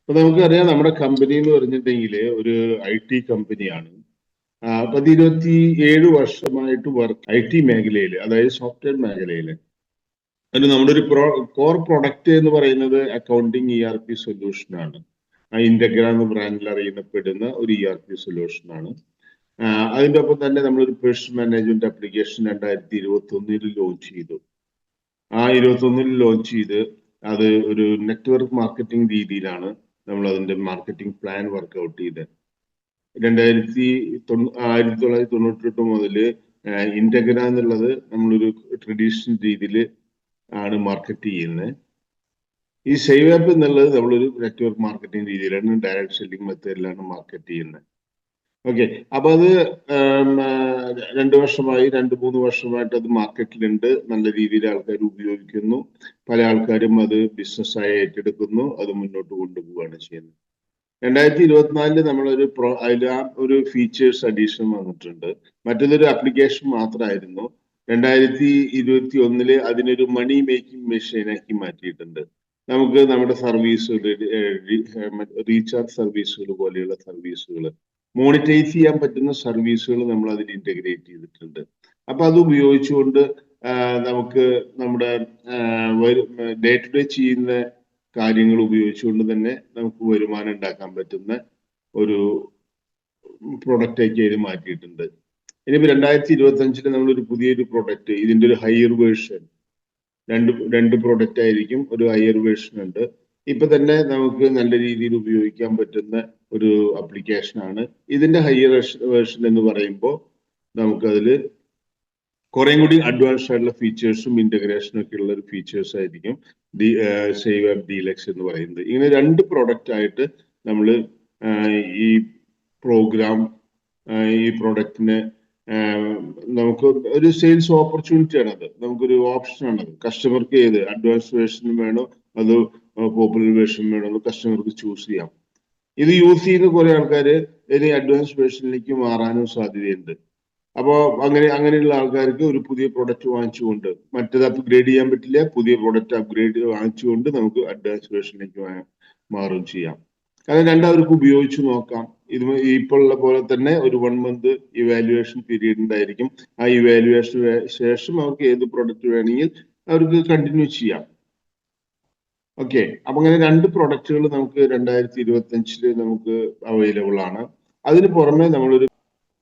അപ്പൊ നമുക്കറിയാം നമ്മുടെ കമ്പനി എന്ന് പറഞ്ഞിട്ടുണ്ടെങ്കിൽ ഒരു IT കമ്പനിയാണ്. 17 വർഷമായിട്ട് IT മേഖലയിൽ, അതായത് സോഫ്റ്റ്വെയർ മേഖലയിൽ. അതിന് നമ്മുടെ ഒരു കോർ പ്രൊഡക്റ്റ് എന്ന് പറയുന്നത് അക്കൗണ്ടിങ് ERP സൊല്യൂഷൻ ആണ്. ഇന്റഗ്ര എന്ന ബ്രാൻഡിൽ അറിയപ്പെടുന്ന ഒരു ERP സൊല്യൂഷൻ ആണ്. അതിന്റെ ഒപ്പം തന്നെ നമ്മളൊരു പേഴ്സണൽ മാനേജ്മെന്റ് ആപ്ലിക്കേഷൻ 2021 ലോഞ്ച് ചെയ്തു. 2021 ലോഞ്ച് ചെയ്ത് അത് ഒരു നെറ്റ്വർക്ക് മാർക്കറ്റിംഗ് രീതിയിലാണ് നമ്മൾ അതിന്റെ മാർക്കറ്റിംഗ് പ്ലാൻ വർക്ക്ഔട്ട് ചെയ്തത്. 1998 മുതൽ ഇന്റഗ്ര എന്നുള്ളത് നമ്മളൊരു ട്രഡീഷണൽ രീതിയിൽ ആണ് മാർക്കറ്റ് ചെയ്യുന്നത്. ഈ സേവ് ആപ്പ് എന്നുള്ളത് നമ്മളൊരു നെറ്റ്വർക്ക് മാർക്കറ്റിംഗ് രീതിയിലാണ്, ഡയറക്ട് സെല്ലിംഗ് മെത്തേഡിലാണ് മാർക്കറ്റ് ചെയ്യുന്നത്. ഓക്കെ, അപ്പൊ അത് 2 വർഷമായിട്ട് അത് മാർക്കറ്റിലുണ്ട്. നല്ല രീതിയിൽ ആൾക്കാർ ഉപയോഗിക്കുന്നു. പല ആൾക്കാരും അത് ബിസിനസ്സായി ഏറ്റെടുക്കുന്നു. അത് മുന്നോട്ട് കൊണ്ടുപോവുകയാണ് ചെയ്യുന്നത്. 2024 നമ്മളൊരു അതിൽ ഒരു ഫീച്ചേഴ്സ് അഡീഷൻ വന്നിട്ടുണ്ട്. മറ്റൊരു ആപ്ലിക്കേഷൻ മാത്രമായിരുന്നു. 2021 അതിനൊരു മണി മേക്കിംഗ് മെഷീനാക്കി മാറ്റിയിട്ടുണ്ട്. നമുക്ക് നമ്മുടെ സർവീസുകൾ, റീചാർജ് സർവീസുകൾ പോലെയുള്ള സർവീസുകൾ, മോണിറ്റൈസ് ചെയ്യാൻ പറ്റുന്ന സർവീസുകൾ നമ്മൾ അതിൽ ഇന്റഗ്രേറ്റ് ചെയ്തിട്ടുണ്ട്. അപ്പൊ അത് ഉപയോഗിച്ചുകൊണ്ട് നമുക്ക് നമ്മുടെ ഡേ ടു ഡേ ചെയ്യുന്ന കാര്യങ്ങൾ ഉപയോഗിച്ചുകൊണ്ട് തന്നെ നമുക്ക് വരുമാനം ഉണ്ടാക്കാൻ പറ്റുന്ന ഒരു പ്രൊഡക്റ്റാക്കി അതിൽ മാറ്റിയിട്ടുണ്ട്. ഇനിയിപ്പോ 2025 നമ്മളൊരു പുതിയൊരു പ്രൊഡക്റ്റ്, ഇതിന്റെ ഒരു ഹയർ വേർഷൻ, രണ്ട് പ്രൊഡക്റ്റ് ആയിരിക്കും. ഒരു ഹയർ വേർഷൻ ഉണ്ട്. ഇപ്പൊ തന്നെ നമുക്ക് നല്ല രീതിയിൽ ഉപയോഗിക്കാൻ പറ്റുന്ന ഒരു ആപ്ലിക്കേഷൻ ആണ്. ഇതിന്റെ ഹയർ വേർഷൻ എന്ന് പറയുമ്പോൾ നമുക്കതിൽ കുറേം കൂടി അഡ്വാൻസ്ഡ് ആയിട്ടുള്ള ഫീച്ചേഴ്സും ഇന്റഗ്രേഷനും ഒക്കെ ഉള്ള ഒരു ഫീച്ചേഴ്സ് ആയിരിക്കും സേവ് ആപ്പ് ഡീലക്സ് എന്ന് പറയുന്നത്. ഇങ്ങനെ 2 പ്രൊഡക്റ്റ് ആയിട്ട് നമ്മൾ ഈ പ്രോഗ്രാം, ഈ പ്രൊഡക്റ്റിന് നമുക്ക് ഒരു സെയിൽസ് ഓപ്പർച്യൂണിറ്റി ആണത്. നമുക്കൊരു ഓപ്ഷൻ ആണത്. കസ്റ്റമർക്ക് ഏത് അഡ്വാൻസ് വേർഷൻ വേണോ അതോ പോപ്പുലർ വേർഷൻ വേണോ കസ്റ്റമർക്ക് ചൂസ് ചെയ്യാം. ഇത് യൂസ് ചെയ്യുന്ന കുറെ ആൾക്കാർ ഇനി അഡ്വാൻസ് വേർഷനിലേക്ക് മാറാനും സാധ്യതയുണ്ട്. അപ്പോൾ അങ്ങനെയുള്ള ആൾക്കാർക്ക് ഒരു പുതിയ പ്രൊഡക്റ്റ് വാങ്ങിച്ചുകൊണ്ട്, മറ്റേത് അപ്ഗ്രേഡ് ചെയ്യാൻ പറ്റില്ല, പുതിയ പ്രൊഡക്റ്റ് അപ്ഗ്രേഡ് വാങ്ങിച്ചുകൊണ്ട് നമുക്ക് അഡ്വാൻസ് വേർഷനിലേക്ക് മാറുകയും ചെയ്യാം. കാരണം രണ്ടാവർക്ക് ഉപയോഗിച്ച് നോക്കാം. ഇത് ഇപ്പോൾ ഉള്ള പോലെ തന്നെ ഒരു 1 മന്ത് ഇവാലുവേഷൻ പീരീഡ് ഉണ്ടായിരിക്കും. ആ ഇവാലുവേഷൻ ശേഷം അവർക്ക് ഏത് പ്രൊഡക്റ്റ് വേണമെങ്കിൽ അവർക്ക് കണ്ടിന്യൂ ചെയ്യാം. ഓക്കെ, അപ്പൊ അങ്ങനെ 2 പ്രൊഡക്റ്റുകൾ നമുക്ക് 2025 നമുക്ക് അവൈലബിൾ ആണ്. അതിന് പുറമെ നമ്മളൊരു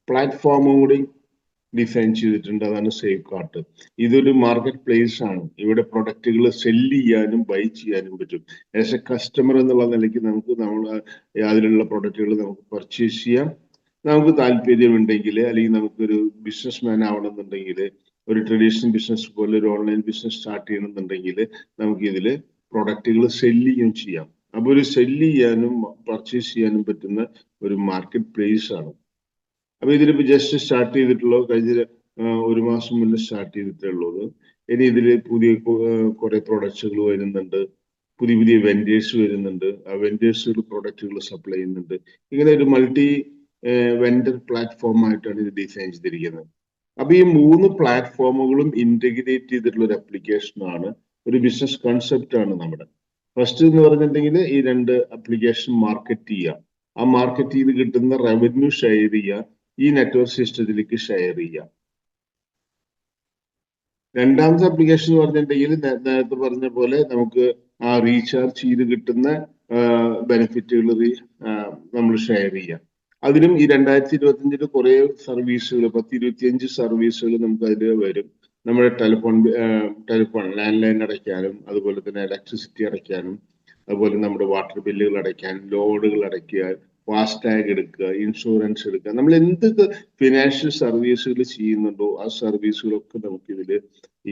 പ്ലാറ്റ്ഫോമും കൂടി ഡിസൈൻ ചെയ്തിട്ടുണ്ട്. അതാണ് സേവ് കാർട്ട്. ഇതൊരു മാർക്കറ്റ് പ്ലേസ് ആണ്. ഇവിടെ പ്രൊഡക്റ്റുകൾ സെല്ല് ചെയ്യാനും ബൈ ചെയ്യാനും പറ്റും. ആസ് എ കസ്റ്റമർ എന്നുള്ള നിലയ്ക്ക് നമുക്ക് അതിലുള്ള പ്രൊഡക്റ്റുകൾ നമുക്ക് പർച്ചേസ് ചെയ്യാം. നമുക്ക് താല്പര്യമുണ്ടെങ്കിൽ, അല്ലെങ്കിൽ നമുക്കൊരു ബിസിനസ് മാൻ ആവണമെന്നുണ്ടെങ്കിൽ, ഒരു ട്രഡീഷണൽ ബിസിനസ് പോലെ ഒരു ഓൺലൈൻ ബിസിനസ് സ്റ്റാർട്ട് ചെയ്യണമെന്നുണ്ടെങ്കിൽ നമുക്ക് ഇതിൽ പ്രൊഡക്റ്റുകൾ സെല്ല് ചെയ്യുകയും ചെയ്യാം. അപ്പൊ ഒരു സെല്ല് ചെയ്യാനും പർച്ചേസ് ചെയ്യാനും പറ്റുന്ന ഒരു മാർക്കറ്റ് പ്ലേസ് ആണ്. അപ്പൊ ഇതിലിപ്പോ ജസ്റ്റ് സ്റ്റാർട്ട് ചെയ്തിട്ടുള്ളൂ. കഴിഞ്ഞ 1 മാസം മുന്നേ സ്റ്റാർട്ട് ചെയ്തിട്ടേ ഉള്ളത്. ഇനി ഇതിൽ പുതിയ കുറെ പ്രൊഡക്റ്റുകൾ വരുന്നുണ്ട്. പുതിയ വെൻഡേഴ്സ് വരുന്നുണ്ട്. ആ വെൻഡേഴ്സുകൾ പ്രൊഡക്റ്റുകൾ സപ്ലൈ ചെയ്യുന്നുണ്ട്. ഇങ്ങനെ ഒരു മൾട്ടി വെൻഡർ പ്ലാറ്റ്ഫോം ആയിട്ടാണ് ഇത് ഡിസൈൻ ചെയ്തിരിക്കുന്നത്. അപ്പൊ ഈ 3 പ്ലാറ്റ്ഫോമുകളും ഇന്റഗ്രേറ്റ് ചെയ്തിട്ടുള്ള ഒരു ആപ്ലിക്കേഷൻ ആണ്, ഒരു ബിസിനസ് കൺസെപ്റ്റ് ആണ് നമ്മുടെ. ഫസ്റ്റ് എന്ന് പറഞ്ഞിട്ടുണ്ടെങ്കിൽ ഈ 2 ആപ്ലിക്കേഷൻ മാർക്കറ്റ് ചെയ്യുക. ആ മാർക്കറ്റ് ചെയ്ത് കിട്ടുന്ന റവന്യൂ ഷെയർ ചെയ്യുക, ഈ നെറ്റ്വർക്ക് സിസ്റ്റത്തിലേക്ക് ഷെയർ ചെയ്യാം. രണ്ടാമത്തെ ആപ്ലിക്കേഷൻ എന്ന് പറഞ്ഞിട്ടുണ്ടെങ്കിൽ നേരത്തെ പറഞ്ഞ പോലെ നമുക്ക് ആ റീചാർജ് ചെയ്ത് കിട്ടുന്ന ബെനിഫിറ്റുകൾ നമ്മൾ ഷെയർ ചെയ്യാം. അതിനും ഈ 2025 കുറെ സർവീസുകൾ, 10-25 സർവീസുകൾ നമുക്ക് അതിൽ വരും. നമ്മുടെ ടെലിഫോൺ ലാൻഡ് ലൈൻ അടയ്ക്കാനും, അതുപോലെ തന്നെ ഇലക്ട്രിസിറ്റി അടയ്ക്കാനും, അതുപോലെ നമ്മുടെ വാട്ടർ ബില്ലുകൾ അടയ്ക്കാനും, ലോണുകൾ അടയ്ക്കുക, ഫാസ്ടാഗ് എടുക്കുക, ഇൻഷുറൻസ് എടുക്കുക, നമ്മൾ എന്തൊക്കെ ഫിനാൻഷ്യൽ സർവീസുകൾ ചെയ്യുന്നുണ്ടോ ആ സർവീസുകളൊക്കെ നമുക്ക് ഇതില്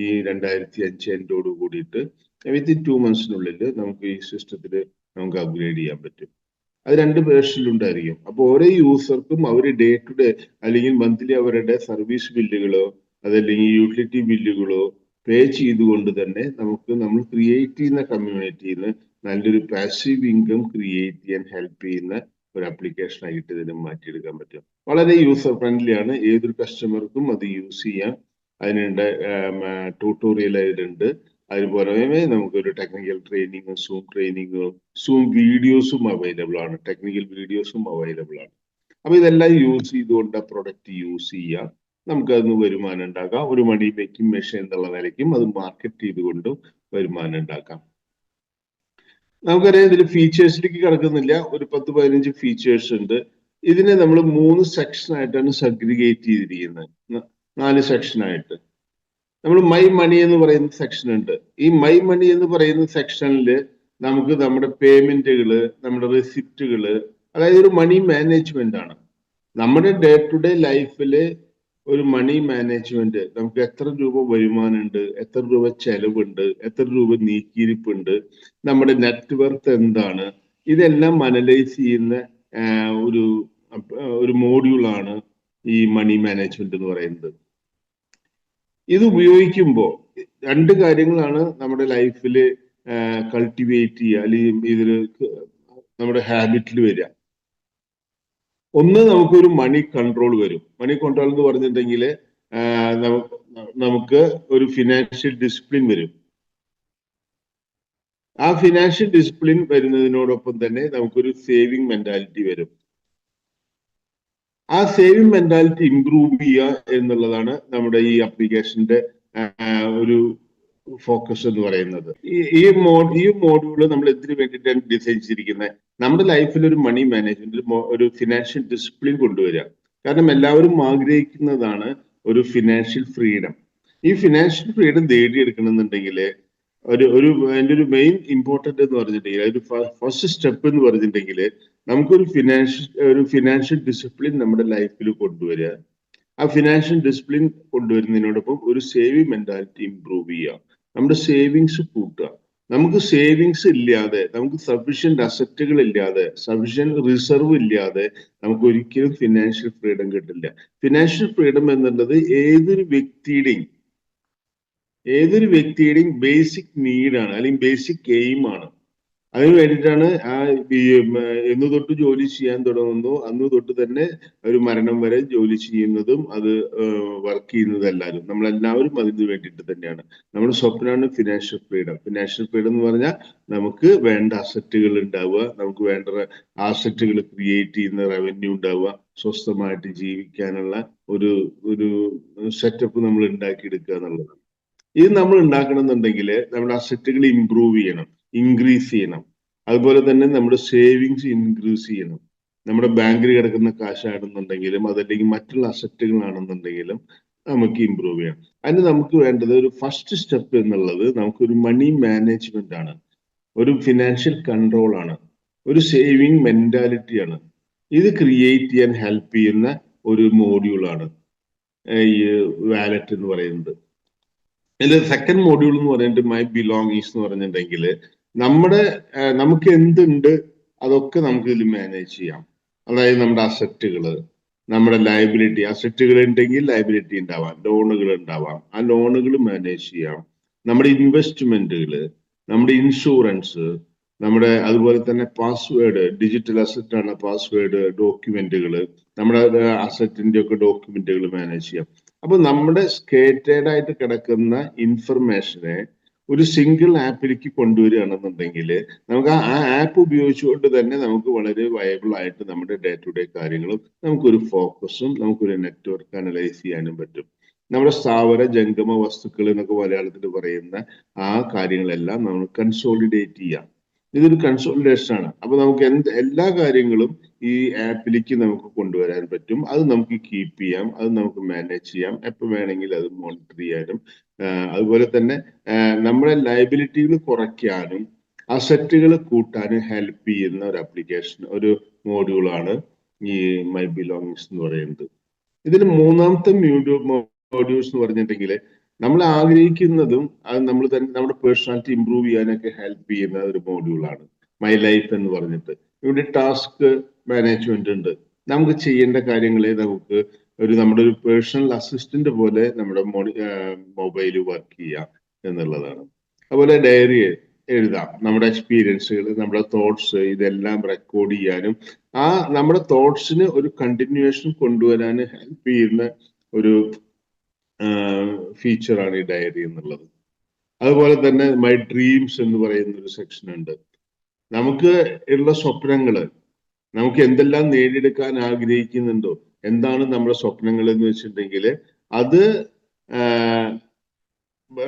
ഈ 2005 എൻഡോട് കൂടിയിട്ട് വിത്തിൻ 2 മന്ത്സിനുള്ളിൽ നമുക്ക് ഈ സിസ്റ്റത്തിൽ നമുക്ക് അപ്ഗ്രേഡ് ചെയ്യാൻ പറ്റും. അത് 2 വേർഷനിലുണ്ടായിരിക്കും. അപ്പൊ ഓരോ യൂസർക്കും അവർ ഡേ ടു ഡേ അല്ലെങ്കിൽ മന്ത്ലി അവരുടെ സർവീസ് ബില്ലുകളോ അതല്ലെങ്കിൽ യൂട്ടിലിറ്റി ബില്ലുകളോ പേ ചെയ്തുകൊണ്ട് തന്നെ നമ്മൾ ക്രിയേറ്റ് ചെയ്യുന്ന കമ്മ്യൂണിറ്റിയിൽ നിന്ന് നല്ലൊരു പാസീവ് ഇൻകം ക്രിയേറ്റ് ചെയ്യാൻ ഹെൽപ്പ് ചെയ്യുന്ന ഒരു ആപ്ലിക്കേഷൻ ആയിട്ട് ഇതിനെ മാറ്റിയെടുക്കാൻ പറ്റും. വളരെ യൂസർ ഫ്രണ്ട്ലി ആണ്. ഏതൊരു കസ്റ്റമർക്കും അത് യൂസ് ചെയ്യാം. അതിനുണ്ട് ട്യൂട്ടോറിയൽ അതിലുണ്ട്. അതുപോലെ നമുക്കൊരു ടെക്നിക്കൽ ട്രെയിനിങ്ങും സൂം വീഡിയോസും അവൈലബിൾ ആണ്, ടെക്നിക്കൽ വീഡിയോസും അവൈലബിൾ ആണ്. അപ്പൊ ഇതെല്ലാം യൂസ് ചെയ്തുകൊണ്ട് ആ പ്രൊഡക്റ്റ് യൂസ് ചെയ്യാം, നമുക്കതിന് വരുമാനം ഉണ്ടാക്കാം. ഒരു മണി മേക്കിംഗ് മെഷീൻ എന്നുള്ള നിലയ്ക്കും അത് മാർക്കറ്റ് ചെയ്തുകൊണ്ടും വരുമാനം ഉണ്ടാക്കാം. നമുക്കറിയാം ഇതിൽ ഫീച്ചേഴ്സിലേക്ക് കിടക്കുന്നില്ല, ഒരു 10-15 ഫീച്ചേഴ്സ് ഉണ്ട്. ഇതിനെ നമ്മൾ 3 സെക്ഷനായിട്ടാണ് സഗ്രിഗേറ്റ് ചെയ്തിരിക്കുന്നത്, 4 സെക്ഷനായിട്ട്. നമ്മൾ മൈ മണി എന്ന് പറയുന്ന സെക്ഷൻ ഉണ്ട്. ഈ മൈ മണി എന്ന് പറയുന്ന സെക്ഷനിൽ നമുക്ക് നമ്മുടെ പേയ്മെന്റുകള്, നമ്മുടെ റെസിപ്റ്റുകള്, അതായത് ഒരു മണി മാനേജ്മെന്റ് ആണ്. നമ്മുടെ ഡേ ടു ഡേ ലൈഫില് ഒരു മണി മാനേജ്മെന്റ്, നമുക്ക് എത്ര രൂപ വരുമാനമുണ്ട്, എത്ര രൂപ ചെലവുണ്ട്, എത്ര രൂപ നീക്കിയിരിപ്പുണ്ട്, നമ്മുടെ നെറ്റ്വർത്ത് എന്താണ്, ഇതെല്ലാം അനലൈസ് ചെയ്യുന്ന ഒരു ഒരു മോഡ്യൂളാണ് ഈ മണി മാനേജ്മെന്റ് എന്ന് പറയുന്നത്. ഇത് ഉപയോഗിക്കുമ്പോൾ 2 കാര്യങ്ങളാണ് നമ്മുടെ ലൈഫിൽ കൾട്ടിവേറ്റ് ചെയ്യുക, അല്ലെങ്കിൽ ഇതിൽ നമ്മുടെ ഹാബിറ്റിൽ വരിക. ഒന്ന്, നമുക്കൊരു മണി കൺട്രോൾ വരും. മണി കൺട്രോൾ എന്ന് പറഞ്ഞിട്ടുണ്ടെങ്കിൽ നമുക്ക് ഒരു ഫിനാൻഷ്യൽ ഡിസിപ്ലിൻ വരും. ആ ഫിനാൻഷ്യൽ ഡിസിപ്ലിൻ വരുന്നതിനോടൊപ്പം തന്നെ നമുക്കൊരു സേവിങ് മെന്റാലിറ്റി വരും. ആ സേവിങ് മെന്റാലിറ്റി ഇംപ്രൂവ് ചെയ്യുക എന്നുള്ളതാണ് നമ്മുടെ ഈ ആപ്ലിക്കേഷന്റെ ഒരു ഫോക്കസ് എന്ന് പറയുന്നത്. ഈ മോഡ്യൂള് നമ്മൾ എന്തിനു വേണ്ടിയിട്ടാണ് ഡിസൈൻ ചെയ്തിരിക്കുന്നത്? നമ്മുടെ ലൈഫിൽ ഒരു മണി മാനേജ്മെന്റ്, ഒരു ഫിനാൻഷ്യൽ ഡിസിപ്ലിൻ കൊണ്ടുവരിക. കാരണം എല്ലാവരും ആഗ്രഹിക്കുന്നതാണ് ഒരു ഫിനാൻഷ്യൽ ഫ്രീഡം. ഈ ഫിനാൻഷ്യൽ ഫ്രീഡം നേടിയെടുക്കണമെന്നുണ്ടെങ്കിൽ അതിന്റെ ഒരു മെയിൻ ഇമ്പോർട്ടന്റ് എന്ന് പറഞ്ഞിട്ടുണ്ടെങ്കിൽ, ഒരു ഫസ്റ്റ് സ്റ്റെപ്പ് എന്ന് പറഞ്ഞിട്ടുണ്ടെങ്കിൽ, നമുക്കൊരു ഫിനാൻഷ്യൽ ഡിസിപ്ലിൻ നമ്മുടെ ലൈഫിൽ കൊണ്ടുവരിക. ആ ഫിനാൻഷ്യൽ ഡിസിപ്ലിൻ കൊണ്ടുവരുന്നതിനോടൊപ്പം ഒരു സേവിങ് മെന്റാലിറ്റി ഇംപ്രൂവ് ചെയ്യുക, നമ്മുടെ സേവിങ്സ് കൂട്ടുക. നമുക്ക് സേവിങ്സ് ഇല്ലാതെ, നമുക്ക് സഫീഷ്യന്റ് അസറ്റുകൾ ഇല്ലാതെ, സഫീഷ്യന്റ് റിസർവ് ഇല്ലാതെ നമുക്ക് ഒരിക്കലും ഫിനാൻഷ്യൽ ഫ്രീഡം കിട്ടില്ല. ഫിനാൻഷ്യൽ ഫ്രീഡം എന്നുള്ളത് ഏതൊരു വ്യക്തിയുടെയും ബേസിക് നീഡാണ്, അല്ലെങ്കിൽ ബേസിക് എയിം ആണ്. അതിന് വേണ്ടിയിട്ടാണ് എന്ന് തൊട്ട് ജോലി ചെയ്യാൻ തുടങ്ങുന്നു അന്ന് തൊട്ട് തന്നെ ഒരു മരണം വരെ ജോലി ചെയ്യുന്നതും അത് വർക്ക് ചെയ്യുന്നതും എല്ലാവരും, നമ്മളെല്ലാവരും അതിന് വേണ്ടിയിട്ട് തന്നെയാണ്. നമ്മുടെ സ്വപ്നമാണ് ഫിനാൻഷ്യൽ ഫ്രീഡം. ഫിനാൻഷ്യൽ ഫ്രീഡം എന്ന് പറഞ്ഞാൽ നമുക്ക് വേണ്ട അസറ്റുകൾ ഉണ്ടാവുക, നമുക്ക് വേണ്ട അസറ്റുകൾ ക്രിയേറ്റ് ചെയ്യുന്ന റവന്യൂ ഉണ്ടാവുക, സ്വസ്ഥമായിട്ട് ജീവിക്കാനുള്ള ഒരു സെറ്റപ്പ് നമ്മൾ ഉണ്ടാക്കിയെടുക്കുക എന്നുള്ളതാണ്. ഇത് നമ്മൾ ഉണ്ടാക്കണമെന്നുണ്ടെങ്കിൽ നമ്മുടെ അസറ്റുകൾ ഇംപ്രൂവ് ചെയ്യണം, ഇൻക്രീസ് ചെയ്യണം. അതുപോലെ തന്നെ നമ്മുടെ സേവിങ്സ് ഇൻക്രീസ് ചെയ്യണം. നമ്മുടെ ബാങ്കിൽ കിടക്കുന്ന കാശാണെന്നുണ്ടെങ്കിലും അതല്ലെങ്കിൽ മറ്റുള്ള അസറ്റുകളാണെന്നുണ്ടെങ്കിലും നമുക്ക് ഇംപ്രൂവ് ചെയ്യാം. അതിന് നമുക്ക് വേണ്ടത് ഒരു ഫസ്റ്റ് സ്റ്റെപ്പ് എന്നുള്ളത് നമുക്കൊരു മണി മാനേജ്മെന്റ് ആണ്, ഒരു ഫിനാൻഷ്യൽ കൺട്രോൾ ആണ്, ഒരു സേവിങ് മെന്റാലിറ്റി ആണ്. ഇത് ക്രിയേറ്റ് ചെയ്യാൻ ഹെൽപ്പ് ചെയ്യുന്ന ഒരു മോഡ്യൂളാണ് ഈ വാലറ്റ് എന്ന് പറയുന്നത്. ഇതിൽ സെക്കൻഡ് മോഡ്യൂൾ എന്ന് പറഞ്ഞിട്ട് മൈ ബിലോങ്ങിങ്സ് എന്ന് പറഞ്ഞിട്ടുണ്ടെങ്കിൽ, നമുക്ക് എന്തുണ്ട് അതൊക്കെ നമുക്ക് ഇതിൽ മാനേജ് ചെയ്യാം. അതായത് നമ്മുടെ അസറ്റുകള്, നമ്മുടെ ലയബിലിറ്റി, അസറ്റുകൾ ഉണ്ടെങ്കിൽ ലയബിലിറ്റി ഉണ്ടാവാം, ലോണുകൾ ഉണ്ടാവാം, ആ ലോണുകൾ മാനേജ് ചെയ്യാം, നമ്മുടെ ഇൻവെസ്റ്റ്മെന്റുകള്, നമ്മുടെ ഇൻഷുറൻസ്, നമ്മുടെ അതുപോലെ തന്നെ പാസ്വേഡ്, ഡിജിറ്റൽ അസറ്റ് ആണ് പാസ്വേഡ്, ഡോക്യുമെന്റുകൾ, നമ്മുടെ അസറ്റിന്റെ ഒക്കെ ഡോക്യുമെന്റുകൾ മാനേജ് ചെയ്യാം. അപ്പൊ നമ്മുടെ സ്കേറ്റേഡ് ആയിട്ട് കിടക്കുന്ന ഇൻഫർമേഷനെ ഒരു സിംഗിൾ ആപ്പിലേക്ക് കൊണ്ടുവരികയാണെന്നുണ്ടെങ്കിൽ നമുക്ക് ആ ആപ്പ് ഉപയോഗിച്ചുകൊണ്ട് തന്നെ നമുക്ക് വളരെ വയബിൾ ആയിട്ട് നമ്മുടെ ഡേ ടു ഡേ കാര്യങ്ങളും നമുക്കൊരു ഫോക്കസും നമുക്കൊരു നെറ്റ്വർക്ക് അനലൈസ് ചെയ്യാനും പറ്റും. നമ്മുടെ സ്ഥാവര ജംഗമ വസ്തുക്കൾ എന്നൊക്കെ മലയാളത്തിൽ പറയുന്ന ആ കാര്യങ്ങളെല്ലാം നമ്മൾ കൺസോളിഡേറ്റ് ചെയ്യാം. ഇതൊരു കൺസോളിഡേഷൻ ആണ്. അപ്പൊ നമുക്ക് എല്ലാ കാര്യങ്ങളും ഈ ആപ്പിലേക്ക് നമുക്ക് കൊണ്ടുവരാൻ പറ്റും. അത് നമുക്ക് കീപ്പ് ചെയ്യാം, അത് നമുക്ക് മാനേജ് ചെയ്യാം, എപ്പോൾ വേണമെങ്കിൽ അത് മോണിറ്റർ ചെയ്യാനും. അതുപോലെ തന്നെ നമ്മുടെ ലയബിലിറ്റികൾ കുറയ്ക്കാനും അസറ്റുകൾ കൂട്ടാനും ഹെൽപ്പ് ചെയ്യുന്ന ഒരു ആപ്ലിക്കേഷൻ, ഒരു മോഡ്യൂളാണ് ഈ മൈ ബിലോങ്ങിങ്സ് എന്ന് പറയുന്നത്. ഇതിന് മൂന്നാമത്തെ മോഡ്യൂൾസ് എന്ന് പറഞ്ഞിട്ടുണ്ടെങ്കിൽ, നമ്മൾ ആഗ്രഹിക്കുന്നതും അത് നമ്മൾ തന്നെ നമ്മുടെ പേഴ്സണാലിറ്റി ഇംപ്രൂവ് ചെയ്യാനൊക്കെ ഹെൽപ്പ് ചെയ്യുന്ന ഒരു മോഡ്യൂളാണ് മൈ ലൈഫ് എന്ന് പറഞ്ഞിട്ട്. ഇവിടെ ടാസ്ക് മാനേജ്മെന്റ് ഉണ്ട്. നമുക്ക് ചെയ്യേണ്ട കാര്യങ്ങളെ നമുക്ക് നമ്മുടെ ഒരു പേഴ്സണൽ അസിസ്റ്റന്റ് പോലെ നമ്മുടെ മൊബൈൽ വർക്ക് ചെയ്യാം എന്നുള്ളതാണ്. അതുപോലെ ഡയറി എഴുതാം, നമ്മുടെ എക്സ്പീരിയൻസുകൾ, നമ്മുടെ തോട്ട്സ്, ഇതെല്ലാം റെക്കോർഡ് ചെയ്യാനും നമ്മുടെ തോട്ട്സിന് ഒരു കണ്ടിന്യൂവേഷൻ കൊണ്ടുവരാൻ ഹെൽപ്പ് ചെയ്യുന്ന ഒരു ഫീച്ചറാണ് ഈ ഡയറി എന്നുള്ളത്. അതുപോലെ തന്നെ മൈ ഡ്രീംസ് എന്ന് പറയുന്ന ഒരു സെക്ഷൻ ഉണ്ട്. നമുക്ക് ഉള്ള സ്വപ്നങ്ങള്, നമുക്ക് എന്തെല്ലാം നേടിയെടുക്കാൻ ആഗ്രഹിക്കുന്നുണ്ടോ, എന്താണ് നമ്മുടെ സ്വപ്നങ്ങൾ എന്ന് വെച്ചിട്ടുണ്ടെങ്കിൽ അത്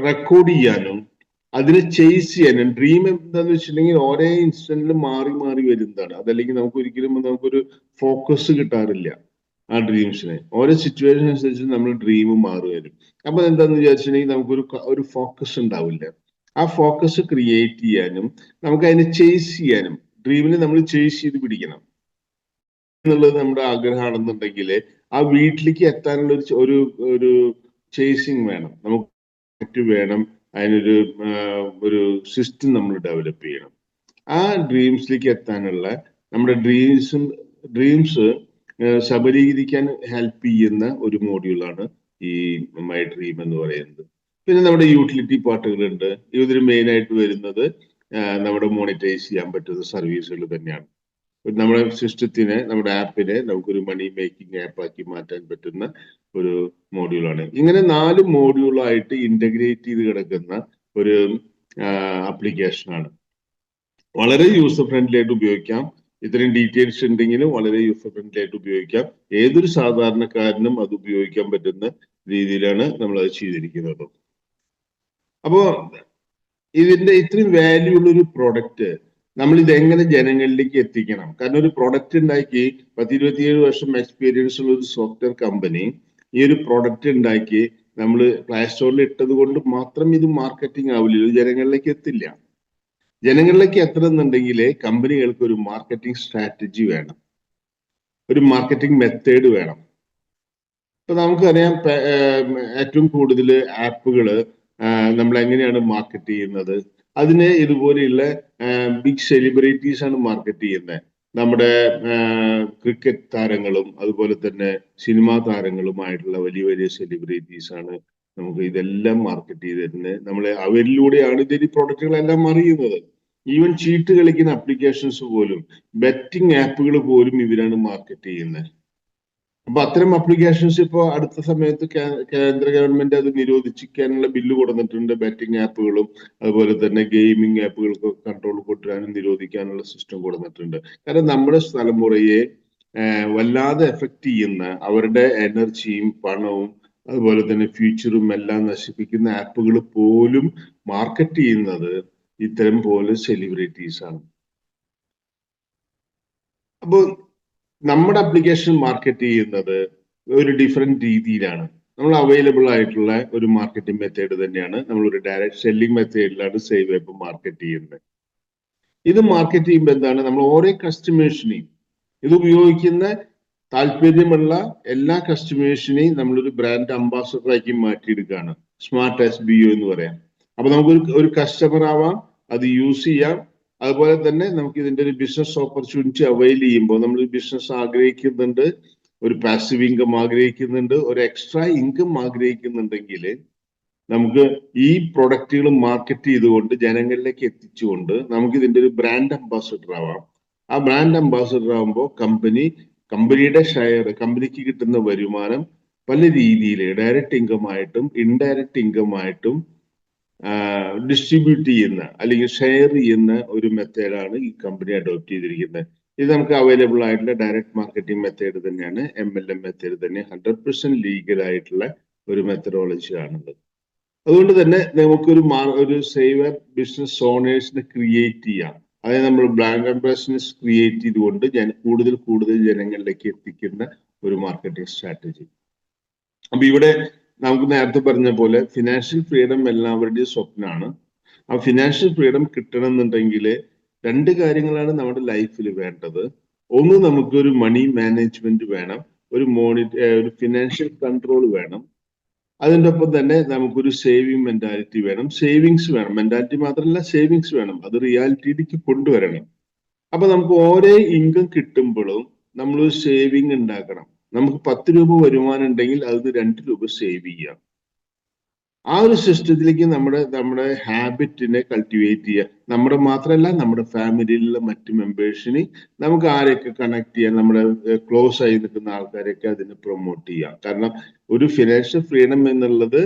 റെക്കോർഡ് ചെയ്യാനും അതിനെ ചേസ് ചെയ്യാനും. ഡ്രീം എന്താന്ന് വെച്ചിട്ടുണ്ടെങ്കിൽ ഓരോ ഇൻസ്റ്റന്റിലും മാറി മാറി വരുന്നതാണ്. അതല്ലെങ്കിൽ നമുക്ക് ഒരിക്കലും നമുക്കൊരു ഫോക്കസ് കിട്ടാറില്ല ആ ഡ്രീംസിന്. ഓരോ സിറ്റുവേഷൻ അനുസരിച്ച് നമ്മൾ ഡ്രീം മാറി വരും. അപ്പൊ എന്താന്ന് വിചാരിച്ചിട്ടുണ്ടെങ്കിൽ നമുക്കൊരു ഫോക്കസ് ഉണ്ടാവില്ല. ആ ഫോക്കസ് ക്രിയേറ്റ് ചെയ്യാനും നമുക്ക് അതിനെ ചേസ് ചെയ്യാനും, ഡ്രീമിനെ നമ്മൾ ചേസ് ചെയ്ത് പിടിക്കണം എന്നുള്ളത് നമ്മുടെ ആഗ്രഹമാണെന്നുണ്ടെങ്കിൽ ആ വീട്ടിലേക്ക് എത്താനുള്ള ഒരു ഒരു ചേസിങ് വേണം, നമുക്ക് വേണം. അതിനൊരു ഒരു സിസ്റ്റം നമ്മൾ ഡെവലപ്പ് ചെയ്യണം. ആ ഡ്രീംസിലേക്ക് എത്താനുള്ള നമ്മുടെ ഡ്രീംസ് സബലീകരിക്കാൻ ഹെൽപ്പ് ചെയ്യുന്ന ഒരു മോഡ്യൂളാണ് ഈ മൈ ഡ്രീം എന്ന് പറയുന്നത്. പിന്നെ നമ്മുടെ യൂട്ടിലിറ്റി പാർട്ടുകളുണ്ട്. ഇതിൽ മെയിൻ ആയിട്ട് വരുന്നത് നമ്മുടെ മോണിറ്റൈസ് ചെയ്യാൻ പറ്റുന്ന സർവീസുകൾ തന്നെയാണ്. നമ്മുടെ സിസ്റ്റത്തിനെ, നമ്മുടെ ആപ്പിനെ നമുക്കൊരു മണി മേക്കിംഗ് ആപ്പാക്കി മാറ്റാൻ പറ്റുന്ന ഒരു മോഡ്യൂളാണ്. ഇങ്ങനെ 4 മോഡ്യൂളായിട്ട് ഇന്റഗ്രേറ്റ് ചെയ്ത് കിടക്കുന്ന ഒരു ആപ്ലിക്കേഷനാണ്. വളരെ യൂസർ ഫ്രണ്ട്ലി ആയിട്ട് ഉപയോഗിക്കാം. ഇത്രയും ഡീറ്റെയിൽസ് ഉണ്ടെങ്കിലും വളരെ യൂസർ ഫ്രണ്ട്ലി ആയിട്ട് ഉപയോഗിക്കാം. ഏതൊരു സാധാരണക്കാരനും അത് ഉപയോഗിക്കാൻ പറ്റുന്ന രീതിയിലാണ് നമ്മൾ അത് ചെയ്തിരിക്കുന്നത്. അപ്പോ ഇതിന്റെ ഇത്രയും വാല്യൂ ഉള്ള ഒരു പ്രൊഡക്റ്റ് നമ്മൾ ഇത് എങ്ങനെ ജനങ്ങളിലേക്ക് എത്തിക്കണം? കാരണം ഒരു പ്രൊഡക്റ്റ് ഉണ്ടാക്കി 10-27 വർഷം എക്സ്പീരിയൻസ് ഉള്ള ഒരു സോഫ്റ്റ്വെയർ കമ്പനി ഈ ഒരു പ്രൊഡക്റ്റ് ഉണ്ടാക്കി നമ്മൾ പ്ലേ സ്റ്റോറിൽ ഇട്ടത് കൊണ്ട് മാത്രം ഇത് മാർക്കറ്റിംഗ് ആവില്ല, ജനങ്ങളിലേക്ക് എത്തില്ല. ജനങ്ങളിലേക്ക് എത്തണമെന്നുണ്ടെങ്കിൽ കമ്പനികൾക്ക് ഒരു മാർക്കറ്റിംഗ് സ്ട്രാറ്റജി വേണം, ഒരു മാർക്കറ്റിംഗ് മെത്തേഡ് വേണം. ഇപ്പൊ നമുക്കറിയാം ഏറ്റവും കൂടുതൽ ആപ്പുകൾ നമ്മൾ എങ്ങനെയാണ് മാർക്കറ്റ് ചെയ്യുന്നത്? അതിനെ ഇതുപോലെയുള്ള ബിഗ് സെലിബ്രിറ്റീസ് ആണ് മാർക്കറ്റ് ചെയ്യുന്നത്. നമ്മുടെ ക്രിക്കറ്റ് താരങ്ങളും അതുപോലെ തന്നെ സിനിമാ താരങ്ങളുമായിട്ടുള്ള വലിയ വലിയ സെലിബ്രിറ്റീസ് ആണ് നമുക്ക് ഇതെല്ലാം മാർക്കറ്റ് ചെയ്ത് തരുന്നത്. നമ്മളെ അവരിലൂടെയാണ് ഇതിന്റെ പ്രൊഡക്റ്റുകളെല്ലാം അറിയുന്നത്. ഈവൻ ചീട്ട് കളിക്കുന്ന അപ്ലിക്കേഷൻസ് പോലും, ബെറ്റിംഗ് ആപ്പുകൾ പോലും ഇവരാണ് മാർക്കറ്റ് ചെയ്യുന്നത്. അപ്പൊ അത്തരം അപ്ലിക്കേഷൻസ് ഇപ്പോ അടുത്ത സമയത്ത് കേന്ദ്ര ഗവൺമെന്റ് അത് നിരോധിക്കാനുള്ള ബില്ല് കൊടുത്തിട്ടുണ്ട്. ബെറ്റിംഗ് ആപ്പുകളും അതുപോലെ തന്നെ ഗെയിമിംഗ് ആപ്പുകൾക്ക് കൺട്രോൾ കൊണ്ടുവരാനും നിരോധിക്കാനുള്ള സിസ്റ്റം കൊടുത്തിട്ടുണ്ട്. കാരണം നമ്മുടെ തലമുറയെ വല്ലാതെ എഫക്ട് ചെയ്യുന്ന, അവരുടെ എനർജിയും പണവും അതുപോലെ തന്നെ ഫ്യൂച്ചറും എല്ലാം നശിപ്പിക്കുന്ന ആപ്പുകൾ പോലും മാർക്കറ്റ് ചെയ്യുന്നത് ഇത്തരം പോലെ സെലിബ്രിറ്റീസ് ആണ്. അപ്പോൾ നമ്മുടെ ആപ്ലിക്കേഷൻ മാർക്കറ്റ് ചെയ്യുന്നത് ഒരു ഡിഫറെന്റ് രീതിയിലാണ്. നമ്മൾ അവൈലബിൾ ആയിട്ടുള്ള ഒരു മാർക്കറ്റിംഗ് മെത്തേഡ് തന്നെയാണ്. നമ്മൾ ഒരു ഡയറക്റ്റ് സെല്ലിംഗ് മെത്തേഡിലാണ് സേവ് ആപ്പ് മാർക്കറ്റ് ചെയ്യുന്നത്. ഇത് മാർക്കറ്റ് ചെയ്യുമ്പോൾ എന്താണ്, നമ്മൾ ഓരോ കസ്റ്റമേഴ്സിനെയും, ഇത് ഉപയോഗിക്കുന്ന താല്പര്യമുള്ള എല്ലാ കസ്റ്റമേഴ്സിനെയും നമ്മളൊരു ബ്രാൻഡ് അംബാസഡറാക്കി മാറ്റിയെടുക്കുകയാണ്. സ്മാർട്ട് SBO എന്ന് പറയാം. അപ്പൊ നമുക്ക് ഒരു കസ്റ്റമർ ആവാം, അത് യൂസ് ചെയ്യാം. അതുപോലെ തന്നെ നമുക്ക് ഇതിന്റെ ഒരു ബിസിനസ് ഓപ്പർച്യൂണിറ്റി അവൈൽ ചെയ്യുമ്പോൾ, നമ്മൾ ബിസിനസ് ആഗ്രഹിക്കുന്നുണ്ട്, ഒരു പാസീവ് ഇൻകം ആഗ്രഹിക്കുന്നുണ്ട്, ഒരു എക്സ്ട്രാ ഇൻകം ആഗ്രഹിക്കുന്നുണ്ടെങ്കിൽ നമുക്ക് ഈ പ്രൊഡക്റ്റുകൾ മാർക്കറ്റ് ചെയ്തുകൊണ്ട് ജനങ്ങളിലേക്ക് എത്തിച്ചുകൊണ്ട് നമുക്ക് ഇതിന്റെ ഒരു ബ്രാൻഡ് അംബാസഡർ ആവാം. ആ ബ്രാൻഡ് അംബാസഡർ ആകുമ്പോൾ കമ്പനിയുടെ ഷെയർ, കമ്പനിക്ക് കിട്ടുന്ന വരുമാനം പല രീതിയിൽ ഡയറക്റ്റ് ഇൻകം ആയിട്ടും ഇൻഡയറക്റ്റ് ഇൻകം ആയിട്ടും ഡിസ്ട്രിബ്യൂട്ട് ചെയ്യുന്ന അല്ലെങ്കിൽ ഷെയർ ചെയ്യുന്ന ഒരു മെത്തേഡാണ് ഈ കമ്പനി അഡോപ്റ്റ് ചെയ്തിരിക്കുന്നത്. ഇത് നമുക്ക് അവൈലബിൾ ആയിട്ടുള്ള ഡയറക്റ്റ് മാർക്കറ്റിംഗ് മെത്തേഡ് തന്നെയാണ്. MLM മെത്തേഡ് തന്നെ 100% ലീഗൽ ആയിട്ടുള്ള ഒരു മെത്തഡോളജി ആണുള്ളത്. അതുകൊണ്ട് തന്നെ നമുക്കൊരു സേവർ ബിസിനസ് ഓണേഴ്സിനെ ക്രിയേറ്റ് ചെയ്യാം. അതായത് നമ്മൾ ബ്രാൻഡ് അംബാസിഡേഴ്സ് ക്രിയേറ്റ് ചെയ്തുകൊണ്ട് കൂടുതൽ ജനങ്ങളിലേക്ക് എത്തിക്കുന്ന ഒരു മാർക്കറ്റിംഗ് സ്ട്രാറ്റജി. അപ്പൊ ഇവിടെ നമുക്ക് നേരത്തെ പറഞ്ഞ പോലെ ഫിനാൻഷ്യൽ ഫ്രീഡം എല്ലാവരുടെയും സ്വപ്നമാണ്. ആ ഫിനാൻഷ്യൽ ഫ്രീഡം കിട്ടണമെന്നുണ്ടെങ്കിൽ 2 കാര്യങ്ങളാണ് നമ്മുടെ ലൈഫിൽ വേണ്ടത്. ഒന്ന്, നമുക്കൊരു മണി മാനേജ്മെന്റ് വേണം, ഒരു ഫിനാൻഷ്യൽ കൺട്രോൾ വേണം. അതിൻ്റെ ഒപ്പം തന്നെ നമുക്കൊരു സേവിങ് മെന്റാലിറ്റി വേണം, സേവിങ്സ് വേണം. മെന്റാലിറ്റി മാത്രമല്ല, സേവിങ്സ് വേണം. അത് റിയാലിറ്റിയിലേക്ക് കൊണ്ടുവരണം. അപ്പൊ നമുക്ക് ഓരോ ഇൻകം കിട്ടുമ്പോഴും നമ്മളൊരു സേവിങ് ഉണ്ടാക്കണം. നമുക്ക് 10 രൂപ വരുമാനം ഉണ്ടെങ്കിൽ അതിന് 2 രൂപ സേവ് ചെയ്യാം. ആ ഒരു സിസ്റ്റത്തിലേക്ക് നമ്മുടെ ഹാബിറ്റിനെ കൾട്ടിവേറ്റ് ചെയ്യുക. നമ്മുടെ മാത്രമല്ല, നമ്മുടെ ഫാമിലിയിലുള്ള മറ്റ് മെമ്പേഴ്സിന് നമുക്ക് ആരെയൊക്കെ കണക്ട് ചെയ്യാം, നമ്മുടെ ക്ലോസ് ആയി നിൽക്കുന്ന ആൾക്കാരെയൊക്കെ അതിനെ പ്രൊമോട്ട് ചെയ്യാം. കാരണം ഒരു ഫിനാൻഷ്യൽ ഫ്രീഡം എന്നുള്ളത്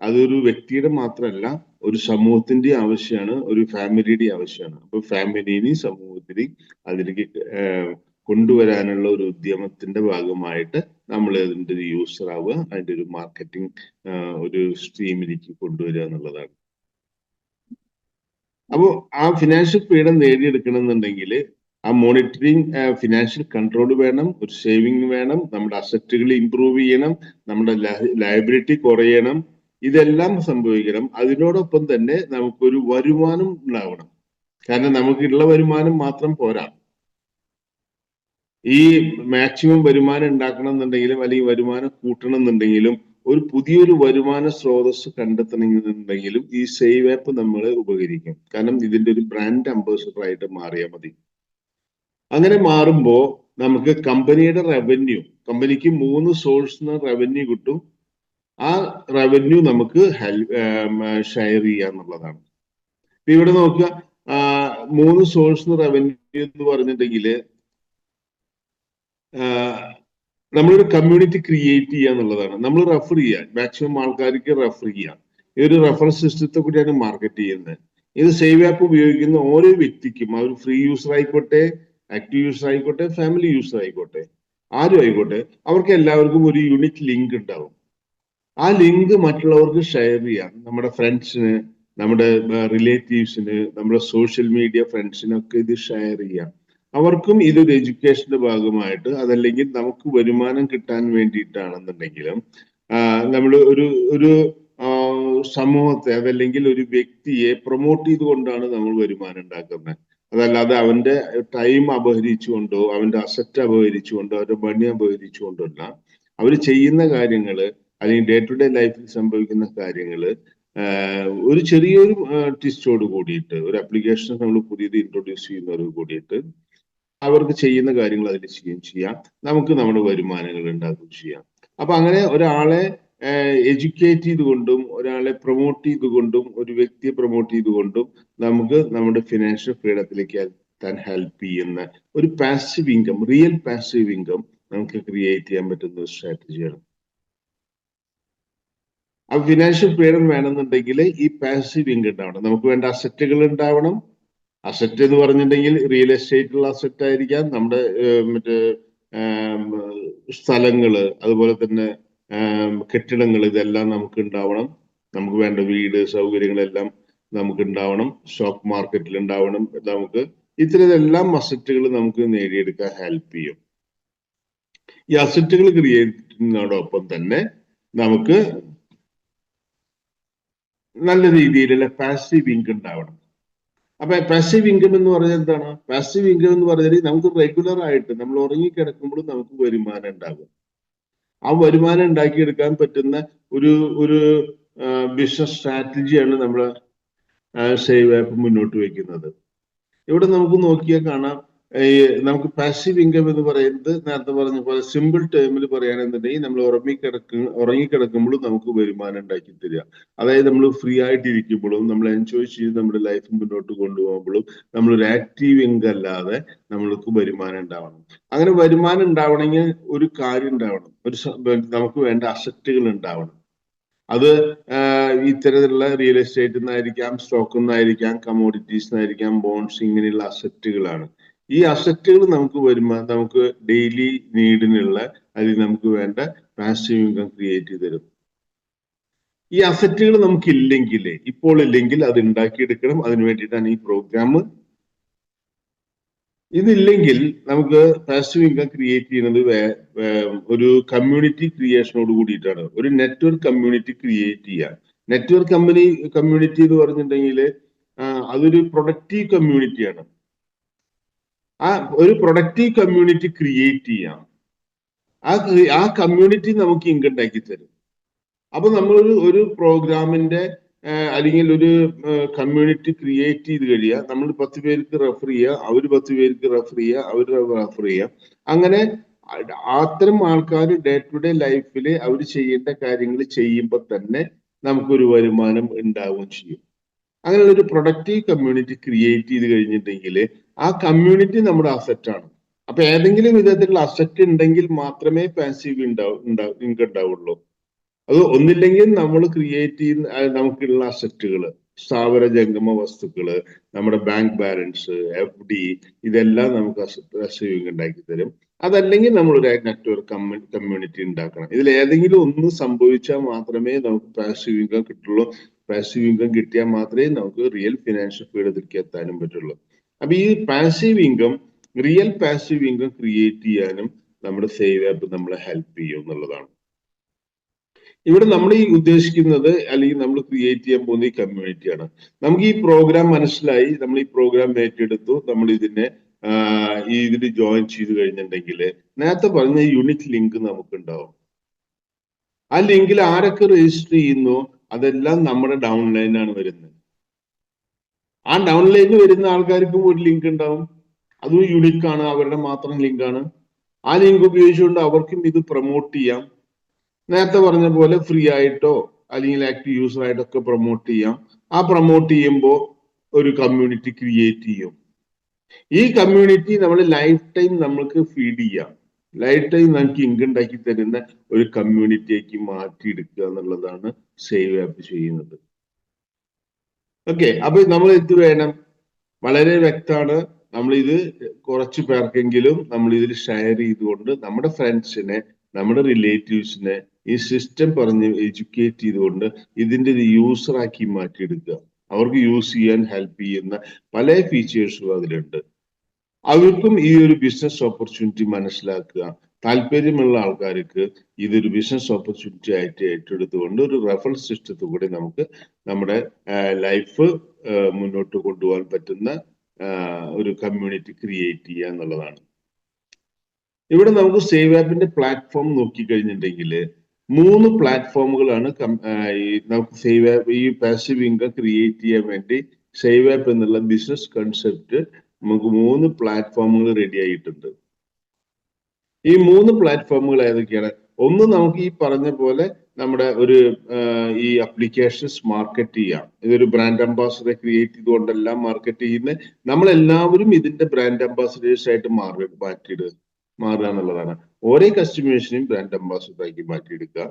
അതൊരു വ്യക്തിയുടെ മാത്രമല്ല, ഒരു സമൂഹത്തിന്റെ ആവശ്യമാണ്, ഒരു ഫാമിലിയുടെ ആവശ്യമാണ്. അപ്പൊ ഫാമിലിനെയും സമൂഹത്തിനെയും അതിലേക്ക് കൊണ്ടുവരാനുള്ള ഒരു ഉദ്യമത്തിന്റെ ഭാഗമായിട്ട് നമ്മൾ അതിന്റെ ഒരു യൂസർ ആവുക, അതിന്റെ ഒരു മാർക്കറ്റിംഗ് ഒരു സ്ട്രീമിലേക്ക് കൊണ്ടുവരിക എന്നുള്ളതാണ്. അപ്പോൾ ആ ഫിനാൻഷ്യൽ ഫ്രീഡം നേടിയെടുക്കണം എന്നുണ്ടെങ്കിൽ ആ മോണിറ്ററിങ്, ഫിനാൻഷ്യൽ കൺട്രോൾ വേണം, ഒരു സേവിങ് വേണം, നമ്മുടെ അസറ്റുകൾ ഇംപ്രൂവ് ചെയ്യണം, നമ്മുടെ ലയബിലിറ്റി കുറയണം, ഇതെല്ലാം സംഭവിക്കണം. അതിനോടൊപ്പം തന്നെ നമുക്കൊരു വരുമാനം ഉണ്ടാവണം. കാരണം നമുക്കുള്ള വരുമാനം മാത്രം പോരാ. ഈ മാക്സിമം വരുമാനം ഉണ്ടാക്കണം എന്നുണ്ടെങ്കിലും അല്ലെങ്കിൽ വരുമാനം കൂട്ടണം എന്നുണ്ടെങ്കിലും ഒരു പുതിയൊരു വരുമാന സ്രോതസ് കണ്ടെത്തണമെന്നുണ്ടെങ്കിലും ഈ സേവ് ആപ്പ് നമ്മളെ ഉപകരിക്കും. കാരണം ഇതിന്റെ ഒരു ബ്രാൻഡ് അംബാസഡർ ആയിട്ട് മാറിയാൽ മതി. അങ്ങനെ മാറുമ്പോ നമുക്ക് കമ്പനിയുടെ റവന്യൂ, കമ്പനിക്ക് 3 സോഴ്സിന് റവന്യൂ കിട്ടും. ആ റവന്യൂ നമുക്ക് ഷെയർ ചെയ്യാന്നുള്ളതാണ്. ഇപ്പൊ ഇവിടെ നോക്കുക, 3 സോഴ്സിന് റവന്യൂ എന്ന് പറഞ്ഞിട്ടുണ്ടെങ്കിൽ നമ്മളൊരു കമ്മ്യൂണിറ്റി ക്രിയേറ്റ് ചെയ്യുക എന്നുള്ളതാണ്. നമ്മൾ റെഫർ ചെയ്യുക, മാക്സിമം ആൾക്കാർക്ക് റെഫർ ചെയ്യുക. ഈ ഒരു റെഫറൽ സിസ്റ്റത്തെ കൂടിയാണ് മാർക്കറ്റ് ചെയ്യുന്നത്. ഇത് സേവ് ആപ്പ് ഉപയോഗിക്കുന്ന ഓരോ വ്യക്തിക്കും, അവർ ഫ്രീ യൂസർ ആയിക്കോട്ടെ, ആക്റ്റീവ് യൂസർ ആയിക്കോട്ടെ, ഫാമിലി യൂസർ ആയിക്കോട്ടെ, ആരും ആയിക്കോട്ടെ, അവർക്ക് എല്ലാവർക്കും ഒരു യൂണിക് ലിങ്ക് ഉണ്ടാവും. ആ ലിങ്ക് മറ്റുള്ളവർക്ക് ഷെയർ ചെയ്യാം. നമ്മുടെ ഫ്രണ്ട്സിന്, നമ്മുടെ റിലേറ്റീവ്സിന്, നമ്മുടെ സോഷ്യൽ മീഡിയ ഫ്രണ്ട്സിനൊക്കെ ഇത് ഷെയർ ചെയ്യാം. അവർക്കും ഇതൊരു എഡ്യൂക്കേഷന്റെ ഭാഗമായിട്ട്, അതല്ലെങ്കിൽ നമുക്ക് വരുമാനം കിട്ടാൻ വേണ്ടിയിട്ടാണെന്നുണ്ടെങ്കിലും നമ്മൾ ഒരു സമൂഹത്തെ അതല്ലെങ്കിൽ ഒരു വ്യക്തിയെ പ്രൊമോട്ട് ചെയ്തുകൊണ്ടാണ് നമ്മൾ വരുമാനം ഉണ്ടാക്കുന്നത്. അതല്ലാതെ അവന്റെ ടൈം അപഹരിച്ചുകൊണ്ടോ, അവന്റെ അസറ്റ് അപഹരിച്ചുകൊണ്ടോ, അവന്റെ മണി അപഹരിച്ചുകൊണ്ടോ അല്ല. അവർ ചെയ്യുന്ന കാര്യങ്ങള് അല്ലെങ്കിൽ ഡേ ടു ഡേ ലൈഫിൽ സംഭവിക്കുന്ന കാര്യങ്ങള് ഒരു ചെറിയൊരു ട്വിസ്റ്റോട് കൂടിയിട്ട്, ഒരു ആപ്ലിക്കേഷൻ നമ്മൾ പുതിയത് ഇൻട്രൊഡ്യൂസ് ചെയ്യുന്നതോട് കൂടിയിട്ട് അവർക്ക് ചെയ്യുന്ന കാര്യങ്ങൾ അതിൽ ചെയ്യാം. നമുക്ക് നമ്മുടെ വരുമാനങ്ങൾ ഉണ്ടാക്കുകയും ചെയ്യാം. അപ്പൊ അങ്ങനെ ഒരാളെ എഡ്യൂക്കേറ്റ് ചെയ്തുകൊണ്ടും, ഒരാളെ പ്രൊമോട്ട് ചെയ്തുകൊണ്ടും, ഒരു വ്യക്തിയെ പ്രൊമോട്ട് ചെയ്തുകൊണ്ടും നമുക്ക് നമ്മുടെ ഫിനാൻഷ്യൽ ഫ്രീഡത്തിലേക്ക് എത്താൻ ഹെൽപ്പ് ചെയ്യുന്ന ഒരു passive income, real passive income നമുക്ക് ക്രിയേറ്റ് ചെയ്യാൻ പറ്റുന്ന ഒരു സ്ട്രാറ്റജിയാണ്. അപ്പൊ ഫിനാൻഷ്യൽ ഫ്രീഡം വേണമെന്നുണ്ടെങ്കിൽ ഈ പാസീവ് ഇൻകം ഉണ്ടാവണം. നമുക്ക് വേണ്ട അസറ്റുകൾ ഉണ്ടാവണം. അസറ്റ് എന്ന് പറഞ്ഞിട്ടുണ്ടെങ്കിൽ റിയൽ എസ്റ്റേറ്റുള്ള അസറ്റ് ആയിരിക്കാം, നമ്മുടെ മറ്റേ സ്ഥലങ്ങള്, അതുപോലെ തന്നെ കെട്ടിടങ്ങൾ, ഇതെല്ലാം നമുക്ക് ഉണ്ടാവണം. നമുക്ക് വേണ്ട വീട് സൗകര്യങ്ങളെല്ലാം നമുക്ക് ഉണ്ടാവണം. സ്റ്റോക്ക് മാർക്കറ്റിൽ ഉണ്ടാവണം. നമുക്ക് ഇത്തരത്തിലെല്ലാം അസറ്റുകൾ നമുക്ക് നേടിയെടുക്കാൻ ഹെൽപ്പ് ചെയ്യും. ഈ അസറ്റുകൾ ക്രിയേറ്റ് ചെയ്യുന്നതോടൊപ്പം തന്നെ നമുക്ക് നല്ല രീതിയിലുള്ള പാസീവ് ഇൻകം ഉണ്ടാവണം. അപ്പൊ പാസീവ് ഇൻകം എന്ന് പറഞ്ഞാൽ എന്താണ്? പാസീവ് ഇൻകം എന്ന് പറഞ്ഞാൽ നമുക്ക് റെഗുലർ ആയിട്ട് നമ്മൾ ഉറങ്ങിക്കിടക്കുമ്പോഴും നമുക്ക് വരുമാനം ഉണ്ടാകും. ആ വരുമാനം ഉണ്ടാക്കിയെടുക്കാൻ പറ്റുന്ന ഒരു ഒരു ബിസിനസ് സ്ട്രാറ്റജിയാണ് നമ്മൾ സേവ് ആപ്പ് മുന്നോട്ട് വയ്ക്കുന്നത്. ഇവിടെ നമുക്ക് നോക്കിയാൽ കാണാം, നമുക്ക് പാസീവ് ഇൻകം എന്ന് പറയുന്നത് നേരത്തെ പറഞ്ഞ പോലെ സിമ്പിൾ ടേമിൽ പറയുകയാണെന്നുണ്ടെങ്കിൽ നമ്മൾ ഉറങ്ങിക്കിടക്കുമ്പോഴും നമുക്ക് വരുമാനം ഉണ്ടാക്കി തരിക. അതായത് നമ്മൾ ഫ്രീ ആയിട്ടിരിക്കുമ്പോഴും, നമ്മൾ എൻജോയ് ചെയ്ത് നമ്മുടെ ലൈഫ് മുന്നോട്ട് കൊണ്ടുപോകുമ്പോഴും നമ്മളൊരു ആക്റ്റീവ് ഇൻകം അല്ലാതെ നമ്മൾക്ക് വരുമാനം ഉണ്ടാവണം. അങ്ങനെ വരുമാനം ഉണ്ടാവണമെങ്കിൽ ഒരു കാര്യം ഉണ്ടാവണം, നമുക്ക് വേണ്ട അസറ്റുകൾ ഉണ്ടാവണം. അത് ഇത്തരത്തിലുള്ള റിയൽ എസ്റ്റേറ്റിൽ നിന്നായിരിക്കാം, സ്റ്റോക്കിൽ നിന്നായിരിക്കാം, കമോഡിറ്റീസ് നിന്നായിരിക്കാം, ബോൺസ്, ഇങ്ങനെയുള്ള അസറ്റുകളാണ്. ഈ അസറ്റുകൾ നമുക്ക് ഡെയിലി നീഡിനുള്ള, അതിൽ നമുക്ക് വേണ്ട പാസീവ് ഇൻകം ക്രിയേറ്റ് ചെയ്ത് തരും. ഈ അസറ്റുകൾ നമുക്കില്ലെങ്കിൽ, ഇപ്പോൾ ഇല്ലെങ്കിൽ അത് ഉണ്ടാക്കിയെടുക്കണം. അതിനു വേണ്ടിയിട്ടാണ് ഈ പ്രോഗ്രാം. ഇതില്ലെങ്കിൽ നമുക്ക് പാസീവ് ഇൻകം ക്രിയേറ്റ് ചെയ്യുന്നത് ഒരു കമ്മ്യൂണിറ്റി ക്രിയേഷനോട് കൂടിയിട്ടാണ്. ഒരു നെറ്റ്വർക്ക് കമ്മ്യൂണിറ്റി ക്രിയേറ്റ് ചെയ്യുക. നെറ്റ്വർക്ക് കമ്മ്യൂണിറ്റി എന്ന് പറഞ്ഞിട്ടുണ്ടെങ്കിൽ അതൊരു പ്രൊഡക്റ്റീവ് കമ്മ്യൂണിറ്റിയാണ്. ആ ഒരു പ്രൊഡക്റ്റീവ് കമ്മ്യൂണിറ്റി ക്രിയേറ്റ് ചെയ്യാം. ആ കമ്മ്യൂണിറ്റി നമുക്ക് ഇൻകം ഉണ്ടാക്കി തരും. അപ്പൊ നമ്മൾ ഒരു പ്രോഗ്രാമിന്റെ അല്ലെങ്കിൽ ഒരു കമ്മ്യൂണിറ്റി ക്രിയേറ്റ് ചെയ്ത് കഴിയുക, നമ്മൾ 10 പേർക്ക് റെഫർ ചെയ്യുക, അവർ 10 പേർക്ക് റെഫർ ചെയ്യുക, അവർ റെഫർ ചെയ്യുക. അങ്ങനെ അത്തരം ആൾക്കാർ ഡേ ടു ഡേ ലൈഫിൽ അവർ ചെയ്യേണ്ട കാര്യങ്ങൾ ചെയ്യുമ്പോൾ തന്നെ നമുക്കൊരു വരുമാനം ഉണ്ടാവുകയും ചെയ്യും. അങ്ങനെയുള്ള ഒരു പ്രൊഡക്റ്റീവ് കമ്മ്യൂണിറ്റി ക്രിയേറ്റ് ചെയ്ത് കഴിഞ്ഞിട്ടുണ്ടെങ്കിൽ ആ കമ്മ്യൂണിറ്റി നമ്മുടെ അസറ്റാണ്. അപ്പൊ ഏതെങ്കിലും വിധത്തിലുള്ള അസറ്റ് ഉണ്ടെങ്കിൽ മാത്രമേ പാസീവ് ഇൻകം ഉണ്ടാവുള്ളൂ. അത് ഒന്നില്ലെങ്കിൽ നമ്മൾ ക്രിയേറ്റ് ചെയ്യുന്ന നമുക്കുള്ള അസറ്റുകൾ, സ്ഥാവര ജംഗമ വസ്തുക്കള്, നമ്മുടെ ബാങ്ക് ബാലൻസ്, FD, ഇതെല്ലാം നമുക്ക് പാസീവ് ഉണ്ടാക്കി തരും. അതല്ലെങ്കിൽ നമ്മളൊരു നെറ്റ്വർക്ക് കമ്മ്യൂണിറ്റി ഉണ്ടാക്കണം. ഇതിൽ ഏതെങ്കിലും ഒന്ന് സംഭവിച്ചാൽ മാത്രമേ നമുക്ക് പാസീവ് ഇൻകം കിട്ടുള്ളൂ. പാസീവ് ഇൻകം കിട്ടിയാൽ മാത്രമേ നമുക്ക് റിയൽ ഫിനാൻഷ്യൽ ഫ്രീഡത്തിലേക്ക് എത്താനും പറ്റുള്ളൂ. അപ്പൊ ഈ passive income, real passive income create ചെയ്യാനും നമ്മുടെ സേവ് ആപ്പ് നമ്മളെ ഹെൽപ്പ് ചെയ്യും എന്നുള്ളതാണ്. ഇവിടെ നമ്മൾ ഈ ഉദ്ദേശിക്കുന്നത് അല്ലെങ്കിൽ നമ്മൾ ക്രിയേറ്റ് ചെയ്യാൻ പോകുന്ന ഈ കമ്മ്യൂണിറ്റിയാണ്. നമുക്ക് ഈ പ്രോഗ്രാം മനസ്സിലായി, നമ്മൾ ഈ പ്രോഗ്രാം ഏറ്റെടുത്തു, നമ്മൾ ഇതിനെ ഇതിൽ ജോയിൻ ചെയ്ത് കഴിഞ്ഞിട്ടുണ്ടെങ്കിൽ നേരത്തെ പറഞ്ഞ യൂണിറ്റ് ലിങ്ക് നമുക്ക് ഉണ്ടാവും. ആ ലിങ്കിൽ ആരൊക്കെ രജിസ്റ്റർ ചെയ്യുന്നു അതെല്ലാം നമ്മുടെ ഡൗൺലൈനാണ് വരുന്നത്. ആ ഡൗൺലൈനിൽ വരുന്ന ആൾക്കാർക്കും ഒരു ലിങ്ക് ഉണ്ടാവും, അതും യൂണിക് ആണ്, അവരുടെ മാത്രം ലിങ്കാണ്. ആ ലിങ്ക് ഉപയോഗിച്ചുകൊണ്ട് അവർക്കും ഇത് പ്രൊമോട്ട് ചെയ്യാം. നേരത്തെ പറഞ്ഞ പോലെ ഫ്രീ ആയിട്ടോ അല്ലെങ്കിൽ ആക്റ്റീവ് യൂസർ ആയിട്ടോ ഒക്കെ പ്രൊമോട്ട് ചെയ്യാം. ആ പ്രൊമോട്ട് ചെയ്യുമ്പോൾ ഒരു കമ്മ്യൂണിറ്റി ക്രിയേറ്റ് ചെയ്യും. ഈ കമ്മ്യൂണിറ്റി നമ്മൾ ലൈഫ് ടൈം നമ്മൾക്ക് ഫീഡ് ചെയ്യാം. ലൈഫ് ടൈം നമുക്ക് ഇൻകം ഉണ്ടാക്കി തരുന്ന ഒരു കമ്മ്യൂണിറ്റിയേക്ക് മാറ്റിയെടുക്കുക എന്നുള്ളതാണ് സേവ് ആപ്പ് ചെയ്യുന്നത്. ഓക്കെ, അപ്പൊ നമ്മൾ എന്ത് വേണം? വളരെ വ്യക്തമാണ്. നമ്മൾ ഇത് കുറച്ച് പേർക്കെങ്കിലും നമ്മൾ ഇതിൽ ഷെയർ ചെയ്തുകൊണ്ട് നമ്മുടെ ഫ്രണ്ട്സിനെ, നമ്മുടെ റിലേറ്റീവ്സിനെ ഈ സിസ്റ്റം പറഞ്ഞ് എഡ്യൂക്കേറ്റ് ചെയ്തുകൊണ്ട് ഇതിന്റെ ഒരു യൂസറാക്കി മാറ്റിയെടുക്കുക. അവർക്ക് യൂസ് ചെയ്യാൻ ഹെൽപ്പ് ചെയ്യുന്ന പല ഫീച്ചേഴ്സും അതിലുണ്ട്. അവർക്കും ഈ ഒരു ബിസിനസ് ഓപ്പർച്യൂണിറ്റി മനസ്സിലാക്കുക. താല്പര്യമുള്ള ആൾക്കാർക്ക് ഇതൊരു ബിസിനസ് ഓപ്പർച്യൂണിറ്റി ആയിട്ട് ഏറ്റെടുത്തുകൊണ്ട് ഒരു റെഫറൽ സിസ്റ്റത്തിൽ കൂടി നമുക്ക് നമ്മുടെ ലൈഫ് മുന്നോട്ട് കൊണ്ടുപോകാൻ പറ്റുന്ന ഒരു കമ്മ്യൂണിറ്റി ക്രിയേറ്റ് ചെയ്യുക എന്നുള്ളതാണ്. ഇവിടെ നമുക്ക് സേവ് ആപ്പിന്റെ പ്ലാറ്റ്ഫോം നോക്കിക്കഴിഞ്ഞിട്ടുണ്ടെങ്കിൽ 3 പ്ലാറ്റ്ഫോമുകളാണ് നമുക്ക് സേവ് ആപ്പ്, ഈ പാസീവ് ഇൻകം ക്രിയേറ്റ് ചെയ്യാൻ വേണ്ടി സേവ് ആപ്പ് എന്നുള്ള ബിസിനസ് കൺസെപ്റ്റ് നമുക്ക് 3 പ്ലാറ്റ്ഫോമുകൾ റെഡി ആയിട്ടുണ്ട്. ഈ 3 പ്ലാറ്റ്ഫോമുകൾ ഏതൊക്കെയാണ്? ഒന്ന്, നമുക്ക് ഈ പറഞ്ഞ പോലെ നമ്മുടെ ഒരു ഈ അപ്ലിക്കേഷൻസ് മാർക്കറ്റ് ചെയ്യാം. ഇതൊരു ബ്രാൻഡ് അംബാസഡറെ ക്രിയേറ്റ് ചെയ്തുകൊണ്ടെല്ലാം മാർക്കറ്റ് ചെയ്യുന്ന നമ്മളെല്ലാവരും ഇതിന്റെ ബ്രാൻഡ് അംബാസഡേഴ്സ് ആയിട്ട് മാറുക എന്നുള്ളതാണ്. ഓരോ കസ്റ്റമേഴ്സിനെയും ബ്രാൻഡ് അംബാസഡർ ആക്കി മാറ്റിയെടുക്കുക.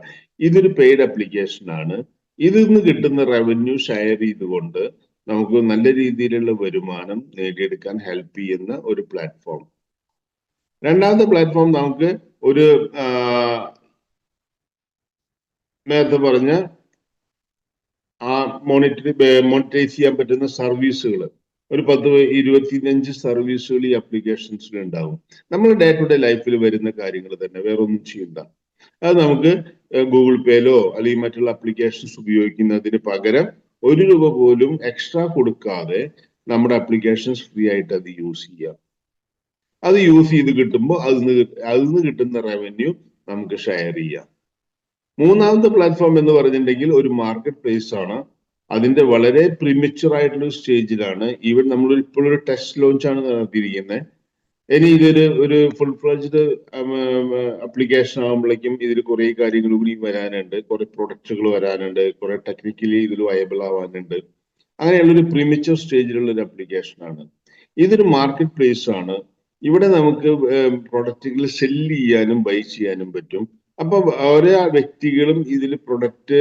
ഇതൊരു പെയ്ഡ് ആപ്ലിക്കേഷൻ ആണ്. ഇതിൽ നിന്ന് കിട്ടുന്ന റവന്യൂ ഷെയർ ചെയ്തുകൊണ്ട് നമുക്ക് നല്ല രീതിയിലുള്ള വരുമാനം നേടിയെടുക്കാൻ ഹെൽപ്പ് ചെയ്യുന്ന ഒരു പ്ലാറ്റ്ഫോം. രണ്ടാമത്തെ പ്ലാറ്റ്ഫോം നമുക്ക് ഒരു നേരത്തെ പറഞ്ഞ ആ മോണിറ്റൈസ് ചെയ്യാൻ പറ്റുന്ന സർവീസുകൾ, ഒരു 10-25 സർവീസുകൾ ഈ അപ്ലിക്കേഷൻസിൽ ഉണ്ടാവും. നമ്മൾ ഡേ ടു ഡേ ലൈഫിൽ വരുന്ന കാര്യങ്ങൾ തന്നെ, വേറെ ഒന്നും ചെയ്യണ്ട. അത് നമുക്ക് ഗൂഗിൾ പേയിലോ അല്ലെങ്കിൽ മറ്റുള്ള അപ്ലിക്കേഷൻസ് ഉപയോഗിക്കുന്നതിന് പകരം 1 രൂപ പോലും എക്സ്ട്രാ കൊടുക്കാതെ നമ്മുടെ അപ്ലിക്കേഷൻസ് ഫ്രീ ആയിട്ട് അത് യൂസ് ചെയ്യാം. അത് യൂസ് ചെയ്ത് കിട്ടുമ്പോൾ അതിന് കിട്ടുന്ന റവന്യൂ നമുക്ക് ഷെയർ ചെയ്യാം. മൂന്നാമത്തെ പ്ലാറ്റ്ഫോം എന്ന് പറഞ്ഞിട്ടുണ്ടെങ്കിൽ ഒരു മാർക്കറ്റ് പ്ലേസ് ആണ്. അതിന്റെ വളരെ പ്രിമച്വർ ആയിട്ടുള്ള സ്റ്റേജിലാണ്. ഈവൻ നമ്മൾ ഇപ്പോൾ ഒരു ടെസ്റ്റ് ലോഞ്ച് ആണ് നടത്തിയിരിക്കുന്നത്. ഇനി ഇതൊരു ഫുൾ ഫ്ലെഡ്ജ്ഡ് അപ്ലിക്കേഷൻ ആകുമ്പോഴേക്കും ഇതിൽ കുറെ കാര്യങ്ങൾ കൂടി വരാനുണ്ട്, കുറെ പ്രൊഡക്റ്റുകൾ വരാനുണ്ട്, കുറെ ടെക്നിക്കലി ഇതിൽ വയബിൾ ആവാനുണ്ട്. അങ്ങനെയുള്ളൊരു പ്രിമച്വർ സ്റ്റേജിലുള്ള ഒരു അപ്ലിക്കേഷൻ ആണ്. ഇതൊരു മാർക്കറ്റ് പ്ലേസ് ആണ്. ഇവിടെ നമുക്ക് പ്രൊഡക്റ്റുകൾ സെല്ല് ചെയ്യാനും ബൈ ചെയ്യാനും പറ്റും. അപ്പൊ ഓരോ വ്യക്തികളും ഇതിൽ പ്രൊഡക്റ്റ്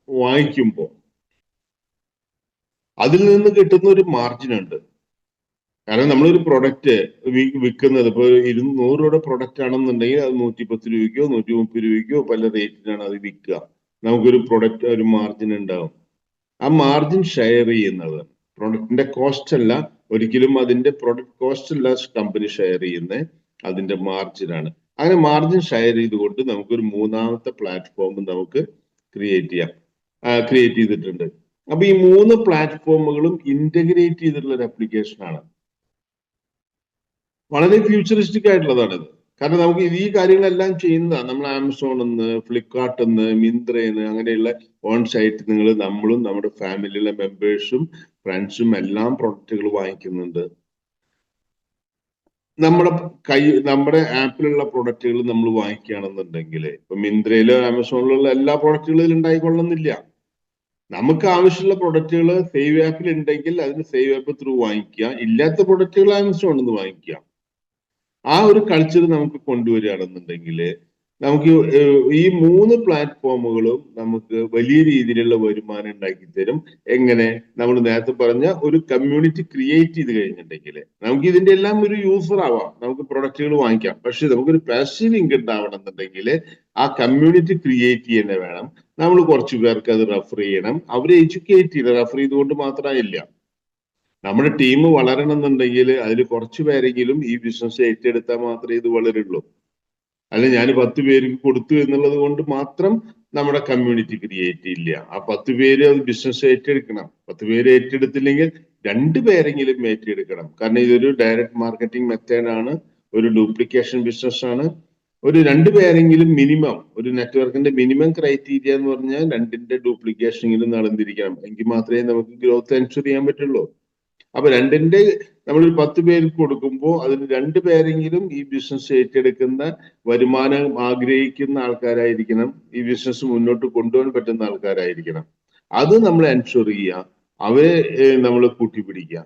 വാങ്ങിക്കുമ്പോൾ അതിൽ നിന്ന് കിട്ടുന്ന ഒരു മാർജിൻ ഉണ്ട്. കാരണം നമ്മളൊരു പ്രൊഡക്റ്റ് വിൽക്കുന്നത് ഇപ്പൊ 100 രൂപയുടെ പ്രൊഡക്റ്റ് ആണെന്നുണ്ടെങ്കിൽ അത് 110 രൂപയ്ക്കോ 130 രൂപയ്ക്കോ പല റേറ്റിനാണ് അത് വിൽക്കുക. നമുക്കൊരു പ്രൊഡക്റ്റ് ഒരു മാർജിൻ ഉണ്ടാവും. ആ മാർജിൻ ഷെയർ ചെയ്യുന്നത് പ്രൊഡക്റ്റിന്റെ കോസ്റ്റ് അല്ല, ഒരിക്കലും അതിന്റെ പ്രൊഡക്റ്റ് കോസ്റ്റ് അല്ല കമ്പനി ഷെയർ ചെയ്യുന്നത്, അതിന്റെ മാർജിനാണ്. അങ്ങനെ മാർജിൻ ഷെയർ ചെയ്തുകൊണ്ട് നമുക്കൊരു മൂന്നാമത്തെ പ്ലാറ്റ്ഫോം നമുക്ക് ക്രിയേറ്റ് ചെയ്തിട്ടുണ്ട്. അപ്പൊ ഈ 3 പ്ലാറ്റ്ഫോമുകളും ഇന്റഗ്രേറ്റ് ചെയ്തിട്ടുള്ള ഒരു ആപ്ലിക്കേഷൻ ആണ്. വളരെ ഫ്യൂച്ചറിസ്റ്റിക് ആയിട്ടുള്ളതാണ് ഇത്. കാരണം നമുക്ക് ഈ കാര്യങ്ങളെല്ലാം ചെയ്യുന്നതാണ്. നമ്മൾ ആമസോണിൽ നിന്ന്, ഫ്ലിപ്കാർട്ടിൽ നിന്ന്, മിന്ത്രയിൽ അങ്ങനെയുള്ള ഓൺ സൈറ്റ് നമ്മളും നമ്മുടെ ഫാമിലിയിലെ മെമ്പേഴ്സും ഫ്രണ്ട്സും എല്ലാം പ്രൊഡക്റ്റുകൾ വാങ്ങിക്കുന്നുണ്ട്. നമ്മുടെ ആപ്പിലുള്ള പ്രൊഡക്റ്റുകൾ നമ്മൾ വാങ്ങിക്കുകയാണെന്നുണ്ടെങ്കിൽ ഇപ്പൊ മിന്ത്രയിലോ ആമസോണിലുള്ള എല്ലാ പ്രൊഡക്റ്റുകളും ഇതിൽ ഉണ്ടായിക്കൊള്ളുന്നില്ല. നമുക്ക് ആവശ്യമുള്ള പ്രൊഡക്റ്റുകൾ സേവ് ആപ്പിൽ ഉണ്ടെങ്കിൽ അതിന് സേവ് ആപ്പ് ത്രൂ വാങ്ങിക്കുക, ഇല്ലാത്ത പ്രൊഡക്റ്റുകൾ ആമസോണിൽ നിന്ന് വാങ്ങിക്കുക. ആ ഒരു കൾച്ചർ നമുക്ക് കൊണ്ടുവരികയാണെന്നുണ്ടെങ്കിൽ നമുക്ക് ഈ 3 പ്ലാറ്റ്ഫോമുകളും നമുക്ക് വലിയ രീതിയിലുള്ള വരുമാനം ഉണ്ടാക്കി തരും. എങ്ങനെ? നമ്മൾ നേരത്തെ പറഞ്ഞ ഒരു കമ്മ്യൂണിറ്റി ക്രിയേറ്റ് ചെയ്ത് കഴിഞ്ഞിട്ടുണ്ടെങ്കിൽ നമുക്ക് ഇതിന്റെ എല്ലാം ഒരു യൂസർ ആവാം, നമുക്ക് പ്രൊഡക്റ്റുകൾ വാങ്ങിക്കാം. പക്ഷെ നമുക്കൊരു പാസീവ് ഇൻകം ഉണ്ടാവണം എന്നുണ്ടെങ്കിൽ ആ കമ്മ്യൂണിറ്റി ക്രിയേറ്റ് ചെയ്യുന്ന വേണം. നമ്മൾ കുറച്ച് പേർക്ക് അത് റെഫർ ചെയ്യണം, അവരെ എഡ്യൂക്കേറ്റ് ചെയ്യണം. റെഫർ ചെയ്തുകൊണ്ട് മാത്രമായില്ല. നമ്മുടെ ടീം വളരണം എന്നുണ്ടെങ്കിൽ അതിൽ കുറച്ച് പേരെങ്കിലും ഈ ബിസിനസ് ഏറ്റെടുത്താൽ മാത്രമേ ഇത് വളരുള്ളൂ. അല്ല ഞാൻ 10 പേർക്ക് കൊടുത്തു എന്നുള്ളത് കൊണ്ട് മാത്രം നമ്മുടെ കമ്മ്യൂണിറ്റി ക്രിയേറ്റ് ഇല്ല. ആ 10 പേര് അത് ബിസിനസ് ഏറ്റെടുക്കണം. 10 പേര് ഏറ്റെടുത്തില്ലെങ്കിൽ 2 പേരെങ്കിലും ഏറ്റെടുക്കണം. കാരണം ഇതൊരു ഡയറക്റ്റ് മാർക്കറ്റിംഗ് മെത്തേഡ് ആണ്, ഒരു ഡ്യൂപ്ലിക്കേഷൻ ബിസിനസ് ആണ്. ഒരു 2 പേരെങ്കിലും മിനിമം, ഒരു നെറ്റ്വർക്കിന്റെ മിനിമം ക്രൈറ്റീരിയ എന്ന് പറഞ്ഞാൽ 2ന്റെ ഡ്യൂപ്ലിക്കേഷനെങ്കിലും നടന്നിരിക്കണം. എങ്കിൽ മാത്രമേ നമുക്ക് ഗ്രോത്ത് എൻഷുർ ചെയ്യാൻ പറ്റുള്ളൂ. അപ്പൊ 2ന്റെ നമ്മളൊരു 10 പേർക്ക് കൊടുക്കുമ്പോൾ അതിന് 2 പേരെങ്കിലും ഈ ബിസിനസ് ഏറ്റെടുക്കുന്ന, വരുമാനം ആഗ്രഹിക്കുന്ന ആൾക്കാരായിരിക്കണം, ഈ ബിസിനസ് മുന്നോട്ട് കൊണ്ടുപോകാൻ പറ്റുന്ന ആൾക്കാരായിരിക്കണം. അത് നമ്മൾ എൻഷുർ ചെയ്യുക, അവരെ നമ്മൾ കൂട്ടിപ്പിടിക്കുക.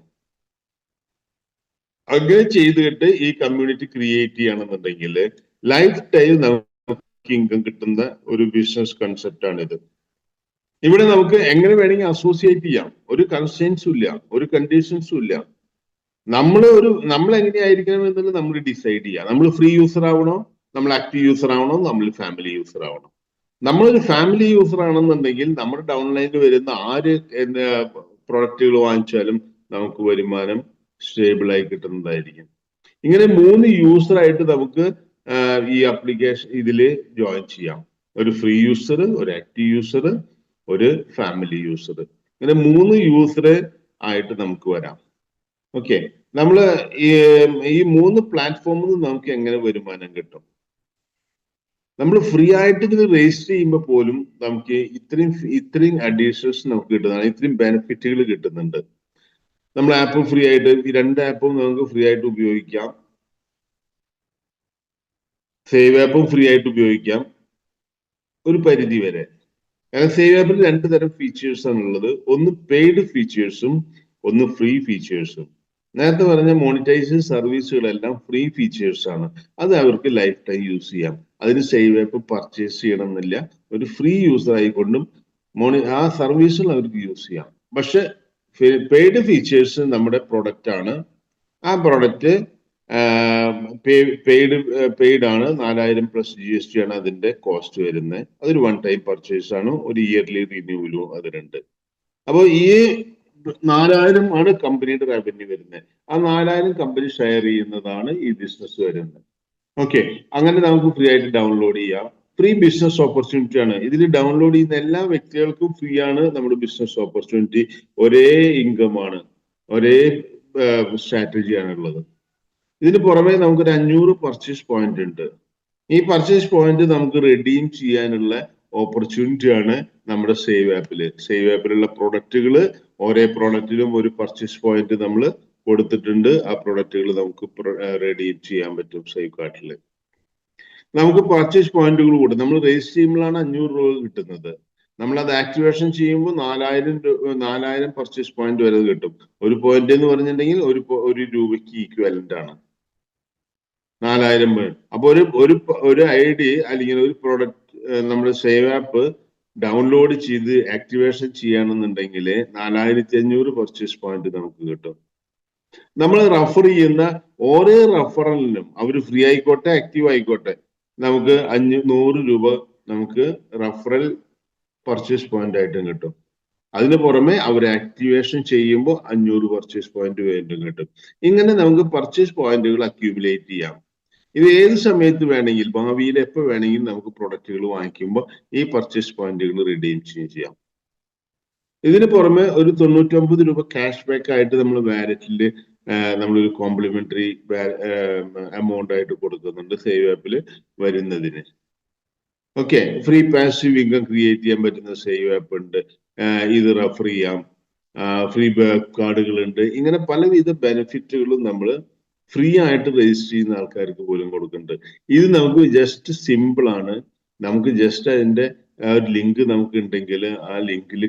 അങ്ങനെ ചെയ്തിട്ട് ഈ കമ്മ്യൂണിറ്റി ക്രിയേറ്റ് ചെയ്യണമെന്നുണ്ടെങ്കിൽ ലൈഫ് ടൈം നമുക്ക് ഇൻകം കിട്ടുന്ന ഒരു ബിസിനസ് കൺസെപ്റ്റ് ആണിത്. ഇവിടെ നമുക്ക് എങ്ങനെ വേണമെങ്കിൽ അസോസിയേറ്റ് ചെയ്യാം. ഒരു കൺസ്ട്രെയിൻസും ഇല്ല, ഒരു കണ്ടീഷൻസും ഇല്ല. നമ്മൾ എങ്ങനെയായിരിക്കണം എന്നുള്ളത് നമ്മൾ ഡിസൈഡ് ചെയ്യുക. നമ്മൾ ഫ്രീ യൂസർ ആവണോ, നമ്മൾ ആക്റ്റീവ് യൂസർ ആവണോ, നമ്മൾ ഫാമിലി യൂസർ ആവണോ. നമ്മളൊരു ഫാമിലി യൂസർ ആണെന്നുണ്ടെങ്കിൽ നമ്മുടെ ഡൗൺലൈനിൽ വരുന്ന ആര് പ്രൊഡക്റ്റുകൾ വാങ്ങിച്ചാലും നമുക്ക് വരുമാനം സ്റ്റേബിൾ ആയി കിട്ടുന്നതായിരിക്കും. ഇങ്ങനെ 3 യൂസർ ആയിട്ട് നമുക്ക് ഈ ആപ്ലിക്കേഷൻ ഇതില് ജോയിൻ ചെയ്യാം. ഒരു ഫ്രീ യൂസർ, ഒരു ആക്റ്റീവ് യൂസർ, ഒരു ഫാമിലി യൂസർ. ഇങ്ങനെ 3 യൂസർ ആയിട്ട് നമുക്ക് വരാം. ഓക്കെ, നമ്മള് ഈ 3 പ്ലാറ്റ്ഫോമിൽ നിന്ന് നമുക്ക് എങ്ങനെ വരുമാനം കിട്ടും? നമ്മൾ ഫ്രീ ആയിട്ട് ഇത് രജിസ്റ്റർ ചെയ്യുമ്പോൾ പോലും നമുക്ക് ഇത്രയും അഡീഷൻസ് നമുക്ക് കിട്ടുന്നതാണ്, ഇത്രയും ബെനിഫിറ്റുകൾ കിട്ടുന്നുണ്ട്. നമ്മൾ ആപ്പ് ഫ്രീ ആയിട്ട്, ഈ 2 ആപ്പും നമുക്ക് ഫ്രീ ആയിട്ട് ഉപയോഗിക്കാം. സേവ് ആപ്പും ഫ്രീ ആയിട്ട് ഉപയോഗിക്കാം ഒരു പരിധി വരെ. സേവ് ആപ്പിൽ 2 തരം ഫീച്ചേഴ്സ് ആണ് ഉള്ളത്. ഒന്ന് പെയ്ഡ് ഫീച്ചേഴ്സും ഒന്ന് ഫ്രീ ഫീച്ചേഴ്സും. നേരത്തെ പറഞ്ഞ മോണിറ്റൈസ് സർവീസുകളെല്ലാം ഫ്രീ ഫീച്ചേഴ്സ് ആണ്. അത് അവർക്ക് ലൈഫ് ടൈം യൂസ് ചെയ്യാം. അതിന് സേവ് ആപ്പ് പർച്ചേസ് ചെയ്യണം എന്നില്ല. ഒരു ഫ്രീ യൂസർ ആയിക്കൊണ്ടും ആ സർവീസുകൾ അവർക്ക് യൂസ് ചെയ്യാം. പക്ഷെ പെയ്ഡ് ഫീച്ചേഴ്സ് നമ്മുടെ പ്രൊഡക്റ്റ് ആണ്. ആ പ്രൊഡക്റ്റ് പെയ്ഡ് ആണ്. 4000 പ്ലസ് GST ആണ് അതിന്റെ കോസ്റ്റ് വരുന്നത്. അതൊരു 1 ടൈം പർച്ചേസ് ആണ്. ഒരു ഇയർലി റിന്യൂവലും അതിനുണ്ട്. അപ്പോൾ ഈ 4000 ആണ് കമ്പനിയുടെ റവന്യൂ വരുന്നത്. ആ 4000 കമ്പനി ഷെയർ ചെയ്യുന്നതാണ് ഈ ബിസിനസ് വരുന്നത്. ഓക്കെ, അങ്ങനെ നമുക്ക് ഫ്രീ ആയിട്ട് ഡൗൺലോഡ് ചെയ്യാം. ഫ്രീ ബിസിനസ് ഓപ്പർച്യൂണിറ്റി ആണ്. ഇതിൽ ഡൗൺലോഡ് ചെയ്യുന്ന എല്ലാ വ്യക്തികൾക്കും ഫ്രീ ആണ് നമ്മുടെ ബിസിനസ് ഓപ്പർച്യൂണിറ്റി. ഒരേ ഇൻകം ആണ്, ഒരേ സ്ട്രാറ്റജി ആണ് ഉള്ളത്. ഇതിന് പുറമെ നമുക്കൊരു 500 പർച്ചേസ് പോയിന്റ് ഉണ്ട്. ഈ പർച്ചേസ് പോയിന്റ് നമുക്ക് റെഡീം ചെയ്യാനുള്ള ഓപ്പർച്യൂണിറ്റി ആണ് നമ്മുടെ സേവ് ആപ്പില്. സേവ് ആപ്പിലുള്ള പ്രൊഡക്റ്റുകൾ, ഓരോ പ്രൊഡക്റ്റിലും ഒരു പർച്ചേസ് പോയിന്റ് നമ്മൾ കൊടുത്തിട്ടുണ്ട്. ആ പ്രൊഡക്റ്റുകൾ നമുക്ക് റെഡീം ചെയ്യാൻ പറ്റും സേവ് കാർട്ടിൽ. നമുക്ക് പർച്ചേസ് പോയിന്റുകൾ കൂടെ നമ്മൾ രജിസ്റ്റർ ചെയ്യുമ്പോഴാണ് 500 രൂപ കിട്ടുന്നത്. നമ്മൾ അത് ആക്ടിവേഷൻ ചെയ്യുമ്പോൾ 4000 പർച്ചേസ് പോയിന്റ് വരെ കിട്ടും. ഒരു പോയിന്റ് എന്ന് പറഞ്ഞിട്ടുണ്ടെങ്കിൽ ഒരു രൂപയ്ക്ക് ഈക്വലന്റ് ആണ് 4000 പോയിന്റ്. അപ്പൊ ഒരു ID അല്ലെങ്കിൽ ഒരു പ്രോഡക്റ്റ് നമ്മൾ സേവ് ആപ്പ് ഡൗൺലോഡ് ചെയ്ത് ആക്ടിവേഷൻ ചെയ്യണമെന്നുണ്ടെങ്കിൽ 4500 പർച്ചേസ് പോയിന്റ് നമുക്ക് കിട്ടും. നമ്മൾ റെഫർ ചെയ്യുന്ന ഓരോ റെഫറലിനും, അവർ ഫ്രീ ആയിക്കോട്ടെ ആക്റ്റീവ് ആയിക്കോട്ടെ, നമുക്ക് 100 രൂപ നമുക്ക് റെഫറൽ പർച്ചേസ് പോയിന്റ് ആയിട്ടും കിട്ടും. അതിന് പുറമെ അവർ ആക്ടിവേഷൻ ചെയ്യുമ്പോൾ 500 പർച്ചേസ് പോയിന്റ് വീണ്ടും കിട്ടും. ഇങ്ങനെ നമുക്ക് പർച്ചേസ് പോയിന്റുകൾ അക്യൂമുലേറ്റ് ചെയ്യാം. ഇത് ഏത് സമയത്ത് വേണമെങ്കിൽ, ഭാവിയിൽ എപ്പോൾ വേണമെങ്കിലും നമുക്ക് പ്രൊഡക്റ്റുകൾ വാങ്ങിക്കുമ്പോൾ ഈ പർച്ചേസ് പോയിന്റുകൾ റിഡീം ചെയ്യാം. ഇതിന് പുറമെ ഒരു 99 രൂപ ക്യാഷ് ബാക്ക് ആയിട്ട് നമ്മൾ വാലറ്റിൽ നമ്മളൊരു കോംപ്ലിമെന്ററി എമൗണ്ട് ആയിട്ട് കൊടുക്കുന്നുണ്ട് സേവ് ആപ്പിൽ വരുന്നതിന്. Okay, free passive income create ചെയ്യാൻ പറ്റുന്ന സേവ് ആപ്പ് ഉണ്ട്. ഇത് റെഫർ ചെയ്യാം. ഫ്രീ കാർഡുകൾ ഉണ്ട്. ഇങ്ങനെ പലവിധ ബെനിഫിറ്റുകളും നമ്മൾ ഫ്രീ ആയിട്ട് രജിസ്റ്റർ ചെയ്യുന്ന ആൾക്കാർക്ക് പോലും കൊടുക്കുന്നുണ്ട്. ഇത് നമുക്ക് ജസ്റ്റ് സിമ്പിൾ ആണ്. നമുക്ക് ജസ്റ്റ് അതിന്റെ ഒരു ലിങ്ക് നമുക്ക് ഉണ്ടെങ്കിൽ ആ ലിങ്കിൽ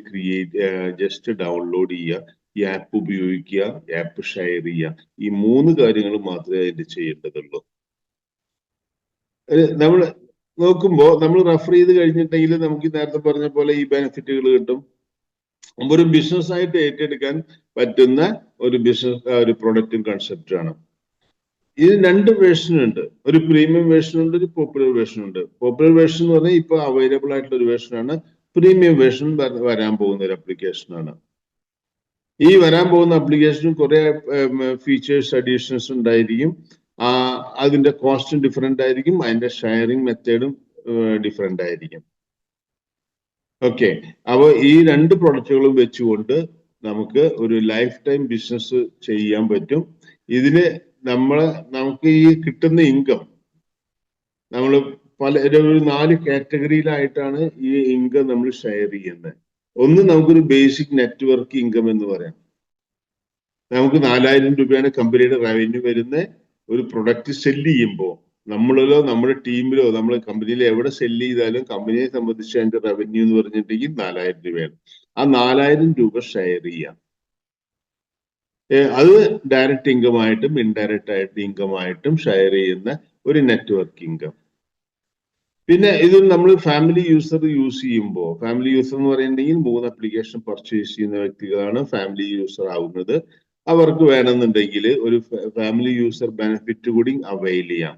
ജസ്റ്റ് ഡൗൺലോഡ് ചെയ്യുക, ഈ ആപ്പ് ഉപയോഗിക്കുക, ആപ്പ് ഷെയർ ചെയ്യുക. ഈ 3 കാര്യങ്ങൾ മാത്രമേ അതിൽ ചെയ്യേണ്ടതുള്ളൂ. നമ്മൾ നോക്കുമ്പോൾ നമ്മൾ റെഫർ ചെയ്ത് കഴിഞ്ഞിട്ടുണ്ടെങ്കിൽ നമുക്ക് നേരത്തെ പറഞ്ഞ പോലെ ഈ ബെനിഫിറ്റുകൾ കിട്ടും. ഒരു ബിസിനസ് ആയിട്ട് ഏറ്റെടുക്കാൻ പറ്റുന്ന ഒരു പ്രൊഡക്റ്റും കൺസെപ്റ്റും ആണ്. ഇത് 2 വേർഷൻ ഉണ്ട്. ഒരു പ്രീമിയം വേർഷൻ ഉണ്ട്, ഒരു പോപ്പുലർ വേർഷൻ ഉണ്ട്. പോപ്പുലർ വേർഷൻ എന്ന് പറഞ്ഞാൽ ഇപ്പൊ അവൈലബിൾ ആയിട്ടുള്ള ഒരു വേർഷൻ ആണ്. പ്രീമിയം വേർഷൻ വരാൻ പോകുന്ന ഒരു ആപ്ലിക്കേഷൻ ആണ്. ഈ വരാൻ പോകുന്ന ആപ്ലിക്കേഷനും കുറെ ഫീച്ചേഴ്സ് അഡീഷൻസ് ഉണ്ടായിരിക്കും. അതിന്റെ കോസ്റ്റും ഡിഫറെന്റ് ആയിരിക്കും, അതിന്റെ ഷെയറിംഗ് മെത്തേഡും ഡിഫറെന്റ് ആയിരിക്കും. ഓക്കെ, അപ്പോൾ ഈ 2 പ്രൊഡക്റ്റുകളും വെച്ചുകൊണ്ട് നമുക്ക് ഒരു ലൈഫ് ടൈം ബിസിനസ് ചെയ്യാൻ പറ്റും. ഇതിന് നമുക്ക് ഈ കിട്ടുന്ന ഇൻകം നമ്മൾ ഒരു 4 കാറ്റഗറിയിലായിട്ടാണ് ഈ ഇൻകം നമ്മൾ ഷെയർ ചെയ്യുന്നത്. ഒന്ന്, നമുക്കൊരു ബേസിക് നെറ്റ്വർക്ക് ഇൻകം എന്ന് പറയാം. നമുക്ക് 4000 രൂപയാണ് കമ്പനിയുടെ റവന്യൂ വരുന്ന ഒരു പ്രൊഡക്റ്റ് സെല്ല് ചെയ്യുമ്പോൾ നമ്മളിലോ നമ്മുടെ ടീമിലോ നമ്മൾ കമ്പനിയിൽ എവിടെ സെല്ല് ചെയ്താലും കമ്പനിയെ സംബന്ധിച്ച് അതിന്റെ റവന്യൂ എന്ന് പറഞ്ഞിട്ടുണ്ടെങ്കിൽ 4000 രൂപയാണ്. ആ 4000 രൂപ ഷെയർ ചെയ്യാം. അത് ഡയറക്റ്റ് ഇൻകം ആയിട്ടും ഇൻഡയറക്റ്റ് ആയിട്ട് ഇൻകം ആയിട്ടും ഷെയർ ചെയ്യുന്ന ഒരു നെറ്റ്വർക്ക് ഇൻകം. പിന്നെ ഇത് നമ്മൾ ഫാമിലി യൂസർ യൂസ് ചെയ്യുമ്പോൾ, ഫാമിലി യൂസർ എന്ന് പറയുന്നുണ്ടെങ്കിൽ 3 ആപ്ലിക്കേഷൻ പർച്ചേസ് ചെയ്യുന്ന വ്യക്തികളാണ് ഫാമിലി യൂസർ ആവുന്നത്. അവർക്ക് വേണമെന്നുണ്ടെങ്കിൽ ഒരു ഫാമിലി യൂസർ ബെനിഫിറ്റ് കൂടി അവൈൽ ചെയ്യാം.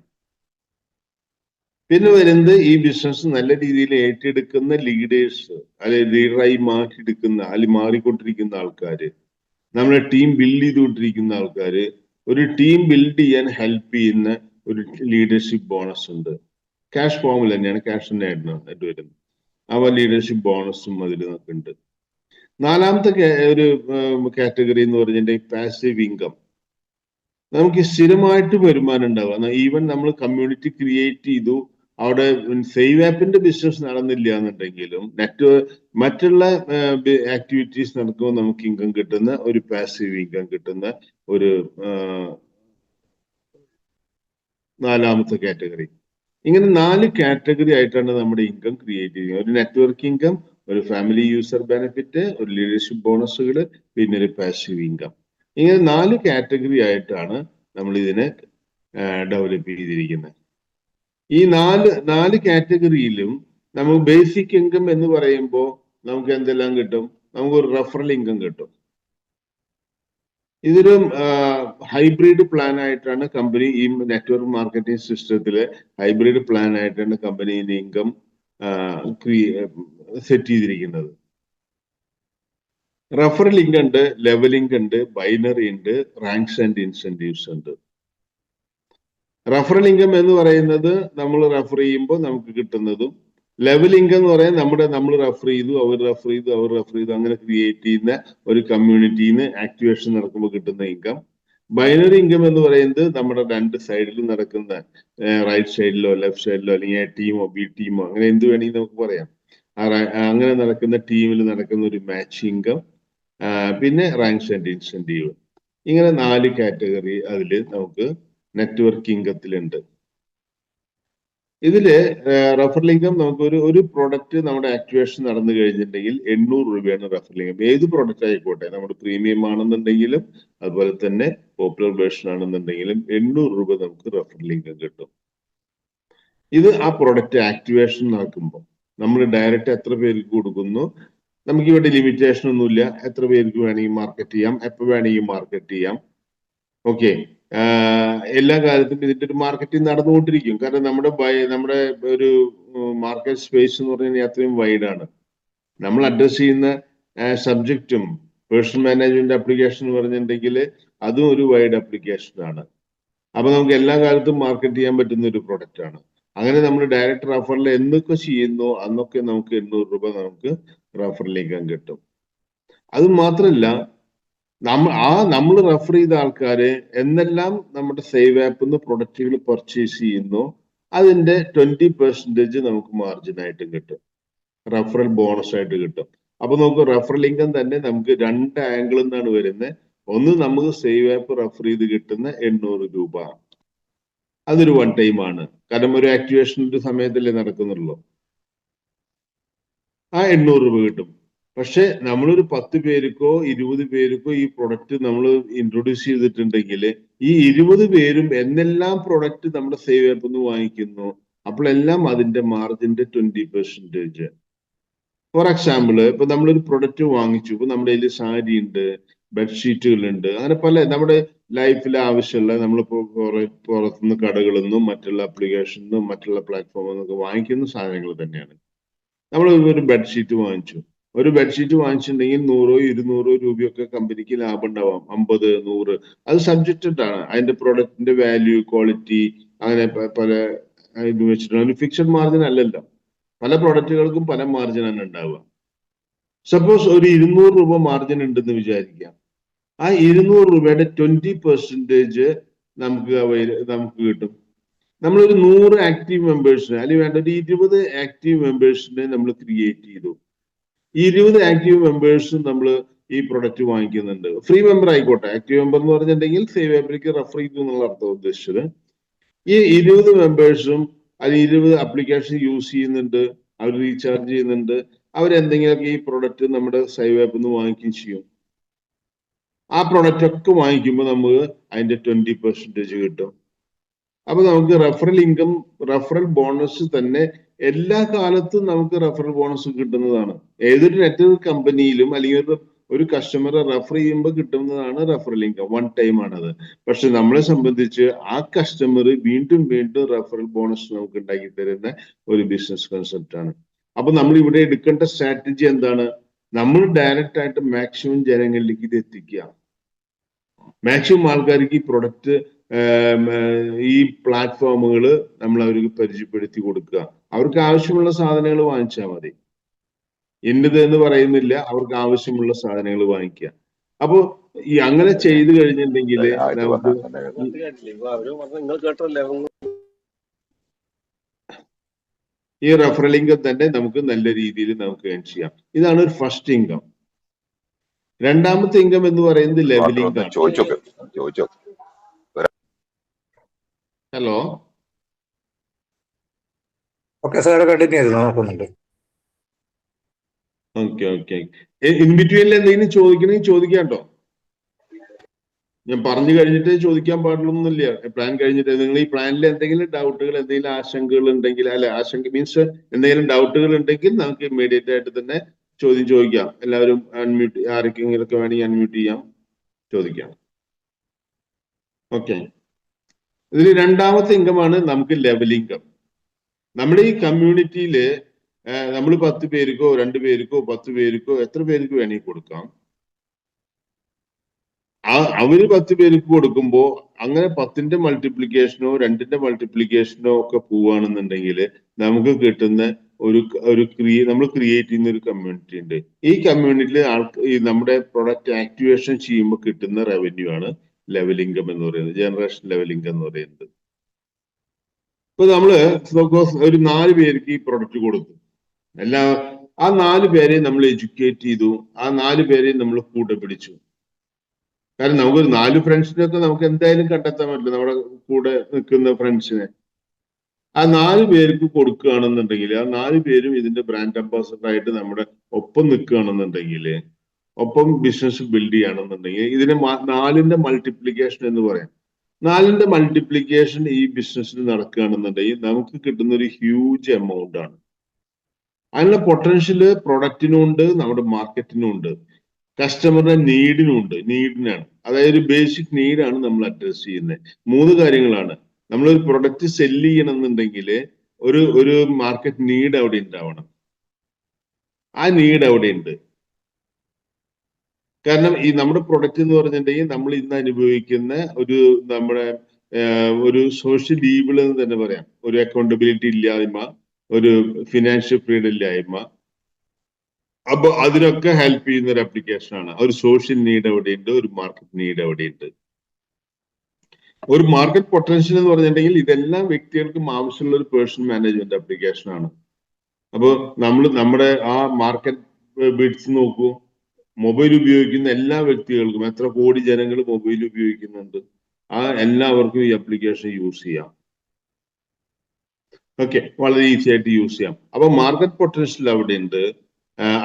പിന്നെ വരുന്നത് ഈ ബിസിനസ് നല്ല രീതിയിൽ ഏറ്റെടുക്കുന്ന ലീഡേഴ്സ്, അല്ലെങ്കിൽ ലീഡറായി മാറ്റിയെടുക്കുന്ന അല്ലെങ്കിൽ മാറിക്കൊണ്ടിരിക്കുന്ന ആൾക്കാര്, നമ്മുടെ ടീം ബിൽഡ് ചെയ്തുകൊണ്ടിരിക്കുന്ന ആൾക്കാര്, ഒരു ടീം ബിൽഡ് ചെയ്യാൻ ഹെൽപ്പ് ചെയ്യുന്ന ഒരു ലീഡർഷിപ്പ് ബോണസ് ഉണ്ട്. ക്യാഷ് ഫോമിൽ തന്നെയാണ്, ക്യാഷ് തന്നെയായിരുന്നു ആയിട്ട് വരുന്നത്. അവ ലീഡർഷിപ്പ് ബോണസും അതിൽ ഉണ്ട്. 4ാമത്തെ ഒരു കാറ്റഗറി എന്ന് പറഞ്ഞിട്ടുണ്ടെങ്കിൽ പാസീവ് ഇൻകം. നമുക്ക് സ്ഥിരമായിട്ട് വരുമാനം ഉണ്ടാവുക. ഈവൻ നമ്മൾ കമ്മ്യൂണിറ്റി ക്രിയേറ്റ് ചെയ്തു, അവിടെ സേവ് ആപ്പിന്റെ ബിസിനസ് നടന്നില്ല എന്നുണ്ടെങ്കിലും മറ്റുള്ള ആക്ടിവിറ്റീസ് നടക്കുമ്പോൾ നമുക്ക് ഇൻകം കിട്ടുന്ന ഒരു പാസീവ് ഇൻകം കിട്ടുന്ന ഒരു 4ാമത്തെ കാറ്റഗറി. ഇങ്ങനെ 4 കാറ്റഗറി ആയിട്ടാണ് നമ്മുടെ ഇൻകം ക്രിയേറ്റ് ചെയ്യുന്നത്. ഒരു നെറ്റ്വർക്ക് ഇൻകം, ഒരു ഫാമിലി യൂസർ ബെനിഫിറ്റ്, ഒരു ലീഡർഷിപ്പ് ബോണസുകൾ, പിന്നെ ഒരു പാസീവ് ഇൻകം. ഇങ്ങനെ 4 കാറ്റഗറി ആയിട്ടാണ് നമ്മൾ ഇതിനെ ഡെവലപ്പ് ചെയ്തിരിക്കുന്നത്. ഈ 4 കാറ്റഗറിയിലും നമുക്ക് ബേസിക് ഇൻകം എന്ന് പറയുമ്പോൾ നമുക്ക് എന്തെല്ലാം കിട്ടും? നമുക്കൊരു റെഫറൽ ഇൻകം കിട്ടും. ഇതൊരു ഹൈബ്രിഡ് പ്ലാൻ ആയിട്ടാണ് കമ്പനി ഈ നെറ്റ്വർക്ക് മാർക്കറ്റിംഗ് സിസ്റ്റത്തില് ഹൈബ്രിഡ് പ്ലാൻ ആയിട്ടാണ് കമ്പനി ഇൻകം സെറ്റ് ചെയ്തിരിക്കുന്നത്. റെഫറൽ ഇൻകം ഉണ്ട്, ലെവൽ ഇൻകം ഉണ്ട്, ബൈനറി ഉണ്ട്, റാങ്ക്സ് ആൻഡ് ഇൻസെന്റീവ്സ് ഉണ്ട്. റെഫറൽ ഇൻകം എന്ന് പറയുന്നത് നമ്മൾ റെഫർ ചെയ്യുമ്പോൾ നമുക്ക് കിട്ടുന്നതും, ലെവൽ ഇൻകം എന്ന് പറയാൻ നമ്മൾ റെഫർ ചെയ്തു, അവർ റെഫർ ചെയ്തു അങ്ങനെ ക്രിയേറ്റ് ചെയ്യുന്ന ഒരു കമ്മ്യൂണിറ്റിന്ന് ആക്ടിവേഷൻ നടക്കുമ്പോൾ കിട്ടുന്ന ഇൻകം. ബൈനറി ഇൻകം എന്ന് പറയുന്നത് നമ്മുടെ 2 സൈഡിലും നടക്കുന്ന, റൈറ്റ് സൈഡിലോ ലെഫ്റ്റ് സൈഡിലോ അല്ലെങ്കിൽ എ ടീമോ ബി ടീമോ അങ്ങനെ എന്ത് വേണമെങ്കിൽ നമുക്ക് പറയാം, അങ്ങനെ നടക്കുന്ന ടീമിൽ നടക്കുന്ന ഒരു മാച്ച് ഇൻകം, പിന്നെ റാങ്ക്സ് ആൻഡ് ഇൻസെന്റീവ്. ഇങ്ങനെ 4 കാറ്റഗറി അതിൽ നമുക്ക് നെറ്റ്വർക്ക് ഇൻകത്തിലുണ്ട്. ഇതില് റെഫറൽ ഇൻകം നമുക്ക് ഒരു പ്രൊഡക്റ്റ് നമ്മുടെ ആക്ടിവേഷൻ നടന്നു കഴിഞ്ഞിട്ടുണ്ടെങ്കിൽ 800 രൂപയാണ് റെഫറൽ ഇൻകം. ഏത് പ്രൊഡക്റ്റ് ആയിക്കോട്ടെ, നമ്മുടെ പ്രീമിയം ആണെന്നുണ്ടെങ്കിലും അതുപോലെ തന്നെ പോപ്പുലർ വേർഷൻ ആണെന്നുണ്ടെങ്കിലും 800 രൂപ നമുക്ക് റെഫറൽ ഇൻകം കിട്ടും. ഇത് ആ പ്രൊഡക്റ്റ് ആക്ടിവേഷൻ നടക്കുമ്പോൾ നമ്മൾ ഡയറക്റ്റ് എത്ര പേർക്ക് കൊടുക്കുന്നു, നമുക്ക് ഇവിടെ ലിമിറ്റേഷൻ ഒന്നുമില്ല. എത്ര പേർക്ക് വേണമെങ്കിൽ മാർക്കറ്റ് ചെയ്യാം, എപ്പോൾ വേണമെങ്കിൽ മാർക്കറ്റ് ചെയ്യാം. ഓക്കെ, എല്ലാ കാലത്തും ഇതിന്റെ ഒരു മാർക്കറ്റിംഗ് നടന്നുകൊണ്ടിരിക്കും. കാരണം നമ്മുടെ ഒരു മാർക്കറ്റ് സ്പേസ് എന്ന് പറഞ്ഞാൽ അത്രയും വൈഡാണ്. നമ്മൾ അഡ്രസ് ചെയ്യുന്ന സബ്ജക്റ്റും പേഴ്സണൽ മാനേജ്മെന്റ് ആപ്ലിക്കേഷൻ എന്ന് പറഞ്ഞിട്ടുണ്ടെങ്കിൽ അതും ഒരു വൈഡ് ആപ്ലിക്കേഷൻ ആണ്. അപ്പൊ നമുക്ക് എല്ലാ കാലത്തും മാർക്കറ്റ് ചെയ്യാൻ പറ്റുന്ന ഒരു പ്രൊഡക്റ്റ് ആണ്. അങ്ങനെ നമ്മൾ ഡയറക്റ്റ് റെഫറൽ എന്തൊക്കെ ചെയ്യുന്നു അന്നൊക്കെ നമുക്ക് 800 രൂപ നമുക്ക് റെഫറലിലേക്ക് കിട്ടും. അത് മാത്രമല്ല, നമ്മൾ റെഫർ ചെയ്ത ആൾക്കാര് എന്നെല്ലാം നമ്മുടെ സേവ് ആപ്പിൽ നിന്ന് പ്രൊഡക്റ്റുകൾ പർച്ചേസ് ചെയ്യുന്നു, അതിന്റെ 20% നമുക്ക് മാർജിൻ ആയിട്ട് കിട്ടും, റെഫറൽ ബോണസ് ആയിട്ട് കിട്ടും. അപ്പൊ നമുക്ക് റെഫറൽ ഇൻകം തന്നെ നമുക്ക് 2 ആംഗിളിൽ നിന്നാണ് വരുന്നത്. ഒന്ന്, നമുക്ക് സേവ് ആപ്പ് റെഫർ ചെയ്ത് കിട്ടുന്ന 800 രൂപ, അതൊരു വൺ ടൈം ആണ്. കാരണം ഒരു ആക്ടിവേഷന്റെ സമയത്തല്ലേ നടക്കുന്നുള്ളൂ. ആ 800 രൂപ കിട്ടും. പക്ഷെ നമ്മളൊരു 10 പേർക്കോ 20 പേർക്കോ ഈ പ്രൊഡക്റ്റ് നമ്മൾ ഇൻട്രൊഡ്യൂസ് ചെയ്തിട്ടുണ്ടെങ്കിൽ ഈ 20 പേരും എന്നെല്ലാം പ്രൊഡക്റ്റ് നമ്മുടെ സേവ് ആപ്പിൽ നിന്ന് വാങ്ങിക്കുന്നു അപ്പോഴെല്ലാം അതിന്റെ മാർജിന്റെ 20%. ഫോർ എക്സാമ്പിൾ, ഇപ്പൊ നമ്മളൊരു പ്രൊഡക്റ്റ് വാങ്ങിച്ചു, ഇപ്പൊ നമ്മുടെ കയ്യിൽ സാരി ഉണ്ട്, ബെഡ്ഷീറ്റുകളുണ്ട്, അങ്ങനെ പല നമ്മുടെ ലൈഫിൽ ആവശ്യമുള്ള നമ്മളിപ്പോ പുറത്തുനിന്ന് കടകളിൽ നിന്നും മറ്റുള്ള ആപ്ലിക്കേഷനിൽ നിന്നും മറ്റുള്ള പ്ലാറ്റ്ഫോമിൽ നിന്നൊക്കെ വാങ്ങിക്കുന്ന സാധനങ്ങൾ തന്നെയാണ്. നമ്മൾ ഒരു ബെഡ്ഷീറ്റ് വാങ്ങിച്ചു, ഒരു ബെഡ്ഷീറ്റ് വാങ്ങിച്ചിട്ടുണ്ടെങ്കിൽ 100-200 രൂപയൊക്കെ കമ്പനിക്ക് ലാഭം ഉണ്ടാവാം, 50, 100, അത് സബ്ജക്റ്റഡ് ആണ്. അതിന്റെ പ്രൊഡക്റ്റിന്റെ വാല്യൂ, ക്വാളിറ്റി, അങ്ങനെ പല ഇത് വെച്ചിട്ടുള്ള ഫിക്സഡ് മാർജിൻ അല്ലല്ലോ. പല പ്രൊഡക്റ്റുകൾക്കും പല മാർജിനാണ് ഉണ്ടാവുക. സപ്പോസ് ഒരു 200 രൂപ മാർജിൻ ഉണ്ടെന്ന് വിചാരിക്കാം. ആ 200 രൂപയുടെ 20% നമുക്ക് കിട്ടും. നമ്മളൊരു 100 ആക്റ്റീവ് മെമ്പേഴ്സിന്, അല്ലെങ്കിൽ വേണ്ട ഒരു 20 ആക്റ്റീവ് മെമ്പേഴ്സിനെ നമ്മൾ ക്രിയേറ്റ് ചെയ്തു. ഈ 20 ആക്റ്റീവ് മെമ്പേഴ്സും നമ്മൾ ഈ പ്രൊഡക്റ്റ് വാങ്ങിക്കുന്നുണ്ട്. ഫ്രീ മെമ്പർ ആയിക്കോട്ടെ, ആക്റ്റീവ് മെമ്പർ എന്ന് പറഞ്ഞിട്ടുണ്ടെങ്കിൽ സേവ് ആപ്പിലേക്ക് റെഫർ ചെയ്തു എന്നുള്ള അർത്ഥം ഉദ്ദേശിച്ചത്. ഈ 20 മെമ്പേഴ്സും അല്ലെങ്കിൽ 20 ആപ്ലിക്കേഷൻ യൂസ് ചെയ്യുന്നുണ്ട്, അവർ റീചാർജ് ചെയ്യുന്നുണ്ട്, അവരെന്തെങ്കിലുമൊക്കെ ഈ പ്രൊഡക്റ്റ് നമ്മുടെ സേവ് ആപ്പിൽ നിന്ന് വാങ്ങിക്കുകയും ചെയ്യും. ആ പ്രൊഡക്റ്റ് ഒക്കെ വാങ്ങിക്കുമ്പോൾ നമുക്ക് അതിന്റെ 20% കിട്ടും. അപ്പൊ നമുക്ക് റെഫറൽ ഇൻകം, റെഫറൽ ബോണസ് തന്നെ എല്ലാ കാലത്തും നമുക്ക് റെഫറൽ ബോണസ് കിട്ടുന്നതാണ്. ഏതൊരു നെറ്റ്വർക്ക് കമ്പനിയിലും അല്ലെങ്കിൽ ഒരു കസ്റ്റമറെ റെഫർ ചെയ്യുമ്പോൾ കിട്ടുന്നതാണ് റെഫറൽ ഇൻകം. വൺ ടൈം ആണത്. പക്ഷെ നമ്മളെ സംബന്ധിച്ച് ആ കസ്റ്റമർ വീണ്ടും വീണ്ടും റെഫറൽ ബോണസ് നമുക്ക് ഉണ്ടാക്കി തരുന്ന ഒരു ബിസിനസ് കൺസെപ്റ്റ് ആണ്. അപ്പൊ നമ്മൾ ഇവിടെ എടുക്കേണ്ട സ്ട്രാറ്റജി എന്താണ്? നമ്മൾ ഡയറക്റ്റ് ആയിട്ട് മാക്സിമം ജനങ്ങളിലേക്ക് ഇത് എത്തിക്കുക, മാക്സിമം ആൾക്കാർക്ക് ഈ പ്രൊഡക്റ്റ്, ഈ പ്ലാറ്റ്ഫോമുകൾ നമ്മൾ അവർക്ക് പരിചയപ്പെടുത്തി കൊടുക്കുക. അവർക്ക് ആവശ്യമുള്ള സാധനങ്ങൾ വാങ്ങിച്ചാൽ മതി. ഇന്നത് എന്ന് പറയുന്നില്ല, അവർക്ക് ആവശ്യമുള്ള സാധനങ്ങൾ വാങ്ങിക്കുക. അപ്പോ ഈ അങ്ങനെ ചെയ്തു കഴിഞ്ഞിട്ടുണ്ടെങ്കിൽ നമുക്ക് ഈ റെഫറൽ ഇൻകം തന്നെ നമുക്ക് നല്ല രീതിയിൽ നമുക്ക് ഏൺ ചെയ്യാം. ഇതാണ് ഒരു ഫസ്റ്റ് ഇൻകം. രണ്ടാമത്തെ ഇൻകം എന്ന് പറയുന്നത് level income. Hello, okay sir, continue ചെയ്തു നോക്കുന്നുണ്ട്. ഓക്കെ. ഇൻ ബിറ്റ്വീനിൽ എന്തെങ്കിലും ചോദിക്കണമെങ്കിൽ ചോദിക്കാം കേട്ടോ. ഞാൻ പറഞ്ഞു കഴിഞ്ഞിട്ട് ചോദിക്കാൻ പാടുള്ളൊന്നുമില്ല. പ്ലാൻ കഴിഞ്ഞിട്ട് നിങ്ങൾ ഈ പ്ലാനിൽ എന്തെങ്കിലും ഡൗട്ടുകൾ, എന്തെങ്കിലും ആശങ്കകൾ ഉണ്ടെങ്കിൽ, അല്ലെ ആശങ്ക മീൻസ് എന്തെങ്കിലും ഡൗട്ടുകൾ ഉണ്ടെങ്കിൽ നമുക്ക് ഇമ്മീഡിയറ്റ് ആയിട്ട് തന്നെ ചോദിക്കാം. എല്ലാവരും അൺമ്യൂട്ട്, ആർക്കെങ്കിലും ഒക്കെ വേണമെങ്കിൽ അൺമ്യൂട്ട് ചെയ്യാം, ചോദിക്കാം. ഓക്കെ, ഇതിൽ രണ്ടാമത്തെ ഇൻകമാണ് നമുക്ക് ലെവൽ ഇൻകം. നമ്മുടെ ഈ കമ്മ്യൂണിറ്റിയില് നമ്മൾ 10 പേർക്കോ 2 പേർക്കോ 10 പേർക്കോ എത്ര പേർക്ക് വേണമെങ്കിൽ കൊടുക്കാം. അവര് 10 പേർക്ക് കൊടുക്കുമ്പോ അങ്ങനെ 10ന്റെ മൾട്ടിപ്ലിക്കേഷനോ 2ന്റെ മൾട്ടിപ്ലിക്കേഷനോ ഒക്കെ പോവുകയാണെന്നുണ്ടെങ്കിൽ നമുക്ക് കിട്ടുന്ന നമ്മൾ ക്രിയേറ്റ് ചെയ്യുന്ന ഒരു കമ്മ്യൂണിറ്റി ഉണ്ട്. ഈ കമ്മ്യൂണിറ്റിയിൽ നമ്മുടെ പ്രൊഡക്റ്റ് ആക്ടിവേഷൻ ചെയ്യുമ്പോൾ കിട്ടുന്ന റവന്യൂ ആണ് ലെവൽ ഇൻകം എന്ന് പറയുന്നത്, ജനറേഷൻ ലെവൽ ഇൻകം എന്ന് പറയുന്നത്. ഇപ്പൊ നമ്മള് ഒരു 4 പേർക്ക് ഈ പ്രൊഡക്റ്റ് കൊടുത്തു, ആ 4 പേരെ നമ്മൾ എഡ്യൂക്കേറ്റ് ചെയ്തു, ആ 4 പേരെ നമ്മൾ കൂടെ പിടിച്ചു. കാരണം നമുക്കൊരു 4 ഫ്രണ്ട്സിനൊക്കെ നമുക്ക് എന്തായാലും കണ്ടെത്താൻ പറ്റില്ല, നമ്മുടെ കൂടെ നിൽക്കുന്ന ഫ്രണ്ട്സിനെ. ആ 4 പേർക്ക് കൊടുക്കുകയാണെന്നുണ്ടെങ്കിൽ ആ 4 പേരും ഇതിന്റെ ബ്രാൻഡ് അംബാസഡർ ആയിട്ട് നമ്മുടെ ഒപ്പം നിൽക്കുകയാണെന്നുണ്ടെങ്കിൽ, ഒപ്പം ബിസിനസ് ബിൽഡ് ചെയ്യുകയാണെന്നുണ്ടെങ്കിൽ, ഇതിനെ 4ന്റെ മൾട്ടിപ്ലിക്കേഷൻ എന്ന് പറയാം. 4ന്റെ മൾട്ടിപ്ലിക്കേഷൻ ഈ ബിസിനസ്സിൽ നടക്കുകയാണെന്നുണ്ടെങ്കിൽ നമുക്ക് കിട്ടുന്ന ഒരു ഹ്യൂജ് എമൗണ്ട് ആണ്. അതിനുള്ള പൊട്ടൻഷ്യല് പ്രൊഡക്റ്റിനും ഉണ്ട്, നമ്മുടെ മാർക്കറ്റിനും ഉണ്ട്, കസ്റ്റമറുടെ നീഡിനാണ്. അതായത് ഒരു ബേസിക് നീഡാണ് നമ്മൾ അഡ്രസ് ചെയ്യുന്നത്. 3 കാര്യങ്ങളാണ്. നമ്മളൊരു പ്രൊഡക്റ്റ് സെല്ല് ചെയ്യണമെന്നുണ്ടെങ്കിൽ ഒരു മാർക്കറ്റ് നീഡ് അവിടെ ഉണ്ടാവണം. ആ നീഡ് അവിടെ ഉണ്ട്. കാരണം ഈ നമ്മുടെ പ്രൊഡക്റ്റ് എന്ന് പറഞ്ഞിട്ടുണ്ടെങ്കിൽ നമ്മൾ ഇന്ന് അനുഭവിക്കുന്ന ഒരു സോഷ്യൽ ഈവിൾ എന്ന് തന്നെ പറയാം. ഒരു അക്കൗണ്ടബിലിറ്റി ഇല്ലായ്മ, ഒരു ഫിനാൻഷ്യൽ ഫ്രീഡം ഇല്ലായ്മ. അപ്പൊ അതിനൊക്കെ ഹെൽപ്പ് ചെയ്യുന്ന ഒരു ആപ്ലിക്കേഷൻ ആണ്. ഒരു സോഷ്യൽ നീഡ് അവിടെയുണ്ട്, ഒരു മാർക്കറ്റ് നീഡ് അവിടെയുണ്ട്. ഒരു മാർക്കറ്റ് പൊട്ടൻഷ്യൽ എന്ന് പറഞ്ഞിട്ടുണ്ടെങ്കിൽ ഇതെല്ലാം വ്യക്തികൾക്കും ആവശ്യമുള്ള ഒരു പേഴ്സണൽ മാനേജ്മെന്റ് ആപ്ലിക്കേഷൻ ആണ്. അപ്പോൾ നമ്മുടെ ആ മാർക്കറ്റ് ബിഡ്സ് നോക്കൂ, മൊബൈൽ ഉപയോഗിക്കുന്ന എല്ലാ വ്യക്തികൾക്കും, എത്ര കോടി ജനങ്ങൾ മൊബൈൽ ഉപയോഗിക്കുന്നുണ്ട്, ആ എല്ലാവർക്കും ഈ ആപ്ലിക്കേഷൻ യൂസ് ചെയ്യാം. ഓക്കെ, വളരെ ഈസി ആയിട്ട് യൂസ് ചെയ്യാം. അപ്പൊ മാർക്കറ്റ് പൊട്ടൻഷ്യൽ അവിടെ ഉണ്ട്.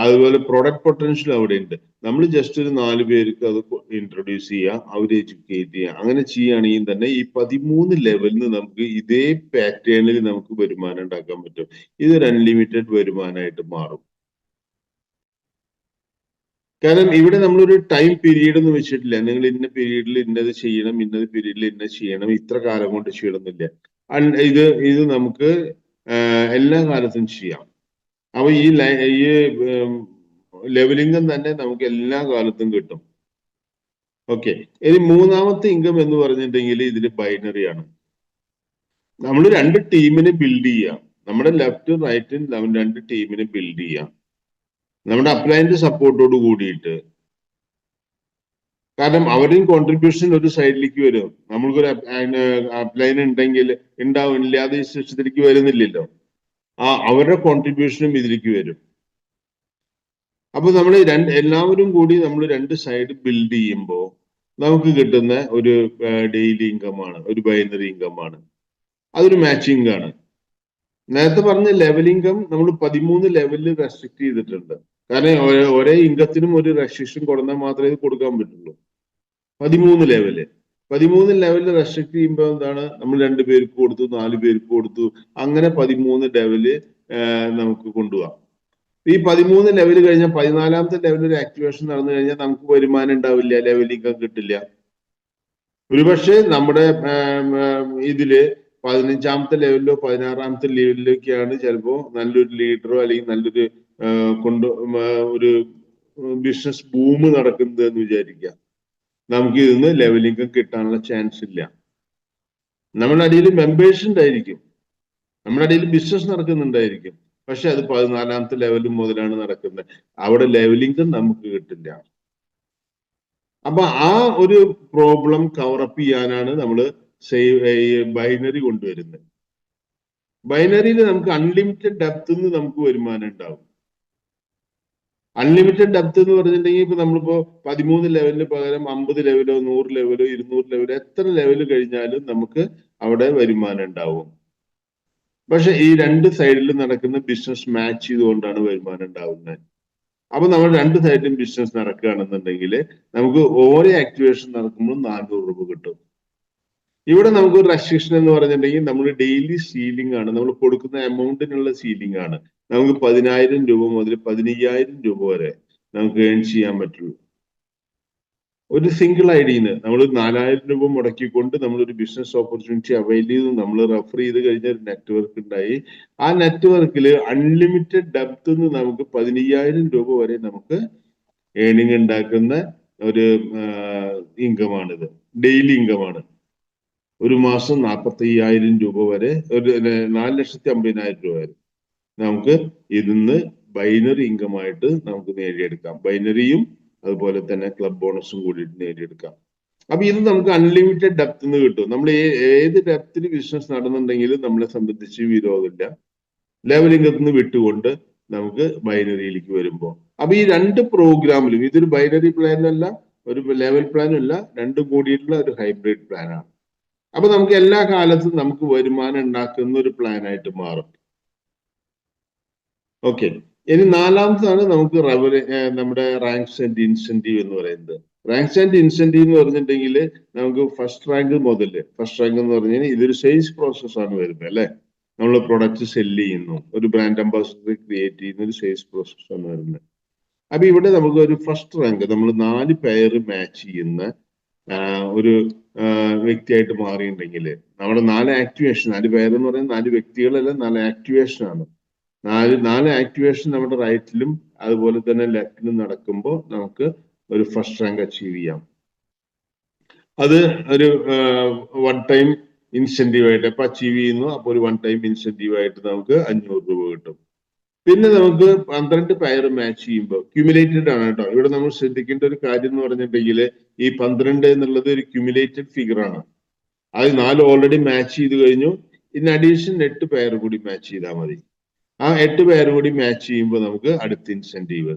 അതുപോലെ പ്രൊഡക്റ്റ് പൊട്ടൻഷ്യൽ അവിടെ ഉണ്ട്. നമ്മൾ ജസ്റ്റ് ഒരു 4 പേർക്ക് അത് ഇൻട്രൊഡ്യൂസ് ചെയ്യുക, അവരെ എഡ്യൂക്കേറ്റ് ചെയ്യുക. അങ്ങനെ ചെയ്യുകയാണെങ്കിൽ തന്നെ ഈ 13 ലെവലിന് നമുക്ക് ഇതേ പാറ്റേണിൽ നമുക്ക് വരുമാനം ഉണ്ടാക്കാൻ പറ്റും. ഇതൊരു അൺലിമിറ്റഡ് വരുമാനമായിട്ട് മാറും. കാരണം ഇവിടെ നമ്മളൊരു ടൈം പീരീഡ് എന്ന് വെച്ചിട്ടില്ല. നിങ്ങൾ ഇന്ന പീരീഡിൽ ഇന്നത് ചെയ്യണം, ഇന്നത് പീരീഡിൽ ഇന്നത് ചെയ്യണം, ഇത്ര കാലം കൊണ്ട് ചെയ്യണമെന്നില്ല. ഇത് നമുക്ക് എല്ലാ കാലത്തും ചെയ്യാം. അപ്പൊ ഈ ലെവൽ ഇൻകം തന്നെ നമുക്ക് എല്ലാ കാലത്തും കിട്ടും. ഓക്കെ. ഇനി മൂന്നാമത്തെ ഇൻകം എന്ന് പറഞ്ഞിട്ടുണ്ടെങ്കിൽ ഇതിൽ ബൈനറി ആണ്. നമ്മൾ 2 ടീമിനെ ബിൽഡ് ചെയ്യാം. നമ്മുടെ ലെഫ്റ്റ് റൈറ്റും 2 ടീമിനെ ബിൽഡ് ചെയ്യാം. നമ്മുടെ അപ്ലൈൻ്റെ സപ്പോർട്ടോട് കൂടിയിട്ട്. കാരണം അവരും കോൺട്രിബ്യൂഷൻ ഒരു സൈഡിലേക്ക് വരും. നമ്മൾക്കൊരു അപ്ലൈൻ ഉണ്ടെങ്കിൽ ഉണ്ടാവും, ഇല്ലാതെ ഈ സിസ്റ്റത്തിലേക്ക് വരുന്നില്ലല്ലോ. അവരുടെ കോൺട്രിബ്യൂഷനും ഇതിലേക്ക് വരും. അപ്പൊ നമ്മൾ എല്ലാവരും കൂടി നമ്മൾ 2 സൈഡ് ബിൽഡ് ചെയ്യുമ്പോൾ നമുക്ക് കിട്ടുന്ന ഒരു ഡെയിലി ഇൻകം ആണ്, ഒരു ബൈനറി ഇൻകം ആണ്. അതൊരു മാച്ചിങ് ആണ്. നേരത്തെ പറഞ്ഞ ലെവൽ ഇൻകം നമ്മൾ 13 ലെവലിൽ റെസ്ട്രിക്ട് ചെയ്തിട്ടുണ്ട്. കാരണം ഒരേ ഇൻകത്തിനും ഒരു റെസ്ട്രിക്ഷൻ കൊടുത്താൽ മാത്രമേ ഇത് കൊടുക്കാൻ പറ്റുള്ളൂ. 13 ലെവലിൽ റെസ്ട്രിക്ട് ചെയ്യുമ്പോൾ എന്താണ്, നമ്മൾ 2 പേർക്ക് കൊടുത്തു, 4 പേർക്ക് കൊടുത്തു, അങ്ങനെ 13 ലെവല് നമുക്ക് കൊണ്ടുപോകാം. ഈ 13 ലെവൽ കഴിഞ്ഞാൽ 14ാമത്തെ ലെവലിൽ ഒരു ആക്ടിവേഷൻ നടന്നു കഴിഞ്ഞാൽ നമുക്ക് വരുമാനം ഉണ്ടാവില്ല, ലെവൽ ഇൻകം കിട്ടില്ല. ഒരുപക്ഷെ നമ്മുടെ ഇതില് 15ാമത്തെ ലെവലിലോ 16ാമത്തെ ലെവലിലൊക്കെയാണ് ചിലപ്പോ നല്ലൊരു ലീഡറോ അല്ലെങ്കിൽ നല്ലൊരു ഒരു ബിസിനസ് ബൂം നടക്കുന്നത് എന്ന് വിചാരിക്കുക. നമുക്ക് ഇതിന്ന് ലെവൽ ഇൻകം കിട്ടാനുള്ള ചാൻസ് ഇല്ല. നമ്മുടെ അടിയിൽ മെമ്പേഴ്സ് ഉണ്ടായിരിക്കും, നമ്മുടെ അടിയിൽ ബിസിനസ് നടക്കുന്നുണ്ടായിരിക്കും, പക്ഷെ അത് 14ാമത്തെ ലെവൽ മുതലാണ് നടക്കുന്നത്. അവിടെ ലെവൽ ഇൻകം നമുക്ക് കിട്ടില്ല. അപ്പൊ ആ ഒരു പ്രോബ്ലം കവറപ്പ് ചെയ്യാനാണ് നമ്മൾ ബൈനറി കൊണ്ടുവരുന്നത്. ബൈനറിയിൽ നമുക്ക് അൺലിമിറ്റഡ് ഡെപ്ത് നമുക്ക് വരുമാനം ഉണ്ടാവും. അൺലിമിറ്റഡ് ഡെപ്ത് എന്ന് പറഞ്ഞിട്ടുണ്ടെങ്കിൽ ഇപ്പൊ നമ്മളിപ്പോ 13 ലെവലിന് പകരം 50 ലെവലോ 100 ലെവലോ 200 ലെവലോ എത്ര ലെവൽ കഴിഞ്ഞാലും നമുക്ക് അവിടെ വരുമാനം ഉണ്ടാവും. പക്ഷെ ഈ 2 സൈഡിലും നടക്കുന്ന ബിസിനസ് മാച്ച് ചെയ്തുകൊണ്ടാണ് വരുമാനം ഉണ്ടാവുന്നത്. അപ്പൊ നമ്മൾ 2 സൈഡിലും ബിസിനസ് നടക്കുകയാണെന്നുണ്ടെങ്കിൽ നമുക്ക് ഓരോ ആക്ടിവേഷൻ നടക്കുമ്പോൾ 400 രൂപ കിട്ടും. ഇവിടെ നമുക്ക് ഒരു റെസ്ട്രിക്ഷൻ എന്ന് പറഞ്ഞിട്ടുണ്ടെങ്കിൽ നമ്മൾ ഡെയിലി സീലിംഗ് ആണ്, നമ്മൾ കൊടുക്കുന്ന എമൗണ്ടിനുള്ള സീലിംഗ് ആണ്. നമുക്ക് 10,000 രൂപ മുതൽ 15,000 രൂപ വരെ നമുക്ക് ഏൺ ചെയ്യാൻ പറ്റുള്ളൂ. ഒരു സിംഗിൾ ഐഡിന്ന് നമ്മൾ 4,000 രൂപ മുടക്കിക്കൊണ്ട് നമ്മളൊരു ബിസിനസ് ഓപ്പർച്യൂണിറ്റി അവൈൽ ചെയ്ത് നമ്മൾ റെഫർ ചെയ്ത് കഴിഞ്ഞ ഒരു നെറ്റ്വർക്ക് ഉണ്ടായി. ആ നെറ്റ്വർക്കിൽ അൺലിമിറ്റഡ് ഡെപ്ത് നമുക്ക് 15,000 രൂപ വരെ നമുക്ക് ഏണിംഗ് ഉണ്ടാക്കുന്ന ഒരു ഇൻകമാണിത്, ഡെയിലി ഇൻകമാണ്. ഒരു മാസം 45,000 രൂപ വരെ, ഒരു 4,50,000 രൂപ വരെ നമുക്ക് ഇതിന്ന് ബൈനറി ഇൻകം ആയിട്ട് നമുക്ക് നേടിയെടുക്കാം. ബൈനറിയും അതുപോലെ തന്നെ ക്ലബ് ബോണസും കൂടിയിട്ട് നേടിയെടുക്കാം. അപ്പൊ ഇത് നമുക്ക് അൺലിമിറ്റഡ് ഡെപ്ത് നിന്ന് കിട്ടും. നമ്മൾ ഏത് ഡെപ്തിൽ ബിസിനസ് നടന്നുണ്ടെങ്കിലും നമ്മളെ സംബന്ധിച്ച് വിരോധമില്ല. ലെവൽ ഇൻകത്തിന് വിട്ടുകൊണ്ട് നമുക്ക് ബൈനറിയിലേക്ക് വരുമ്പോൾ, അപ്പൊ ഈ 2 പ്രോഗ്രാമിലും ഇതൊരു ബൈനറി പ്ലാൻ അല്ല, ഒരു ലെവൽ പ്ലാനും അല്ല, 2 കൂടിയിട്ടുള്ള ഒരു ഹൈബ്രിഡ് പ്ലാനാണ്. അപ്പൊ നമുക്ക് എല്ലാ കാലത്തും നമുക്ക് വരുമാനം ഉണ്ടാക്കുന്ന ഒരു പ്ലാൻ ആയിട്ട് മാറും. ഓക്കെ. ഇനി 4ാമതാണ് നമുക്ക് നമ്മുടെ റാങ്ക്സ് ആൻഡ് ഇൻസെന്റീവ് എന്ന് പറയുന്നത്. റാങ്ക്സ് ആൻഡ് ഇൻസെന്റീവ് എന്ന് പറഞ്ഞിട്ടുണ്ടെങ്കിൽ നമുക്ക് ഫസ്റ്റ് റാങ്ക് മുതൽ, ഫസ്റ്റ് റാങ്ക് എന്ന് പറഞ്ഞാൽ ഇതൊരു സെയിൽസ് പ്രോസസ് ആണ് വരുന്നത് അല്ലെ. നമ്മൾ പ്രൊഡക്റ്റ് സെല്ല് ചെയ്യുന്നു, ഒരു ബ്രാൻഡ് അംബാസിഡർ ക്രിയേറ്റ് ചെയ്യുന്ന ഒരു സെയിൽസ് പ്രോസസ് ആണ് വരുന്നത്. അപ്പൊ ഇവിടെ നമുക്ക് ഒരു ഫസ്റ്റ് റാങ്ക്, നമ്മൾ 4 പേര് മാച്ച് ചെയ്യുന്ന ഒരു വ്യക്തിയായിട്ട് മാറിയിട്ടുണ്ടെങ്കിൽ നമ്മുടെ 4 ആക്ടിവേഷൻ, 4 പേരെന്ന് പറയുന്നത് 4 വ്യക്തികളല്ല, 4 ആക്ടിവേഷൻ ആണ്. 4 ആക്ടിവേഷൻ നമ്മുടെ റൈറ്റിലും അതുപോലെ തന്നെ ലെഫ്റ്റിലും നടക്കുമ്പോൾ നമുക്ക് ഒരു ഫസ്റ്റ് റാങ്ക് അച്ചീവ് ചെയ്യാം. അത് ഒരു 1 ടൈം ഇൻസെന്റീവ് ആയിട്ട് ഇപ്പൊ അച്ചീവ് ചെയ്യുന്നു. അപ്പൊ ഒരു 1 ടൈം ഇൻസെന്റീവ് ആയിട്ട് നമുക്ക് 500 രൂപ കിട്ടും. പിന്നെ നമുക്ക് 12 പേര് മാച്ച് ചെയ്യുമ്പോൾ ക്യുമുലേറ്റഡ് ആണ് കേട്ടോ. ഇവിടെ നമ്മൾ ശ്രദ്ധിക്കേണ്ട ഒരു കാര്യം എന്ന് പറഞ്ഞിട്ടുണ്ടെങ്കിൽ ഈ 12 എന്നുള്ളത് ഒരു ക്യുമുലേറ്റഡ് ഫിഗർ ആണ്. അത് 4 ഓൾറെഡി മാച്ച് ചെയ്ത് കഴിഞ്ഞു. ഇൻ അഡീഷൻ 8 പേര് കൂടി മാച്ച് ചെയ്താൽ മതി. ആ 8 പേര് കൂടി മാച്ച് ചെയ്യുമ്പോൾ നമുക്ക് അടുത്ത ഇൻസെന്റീവ്.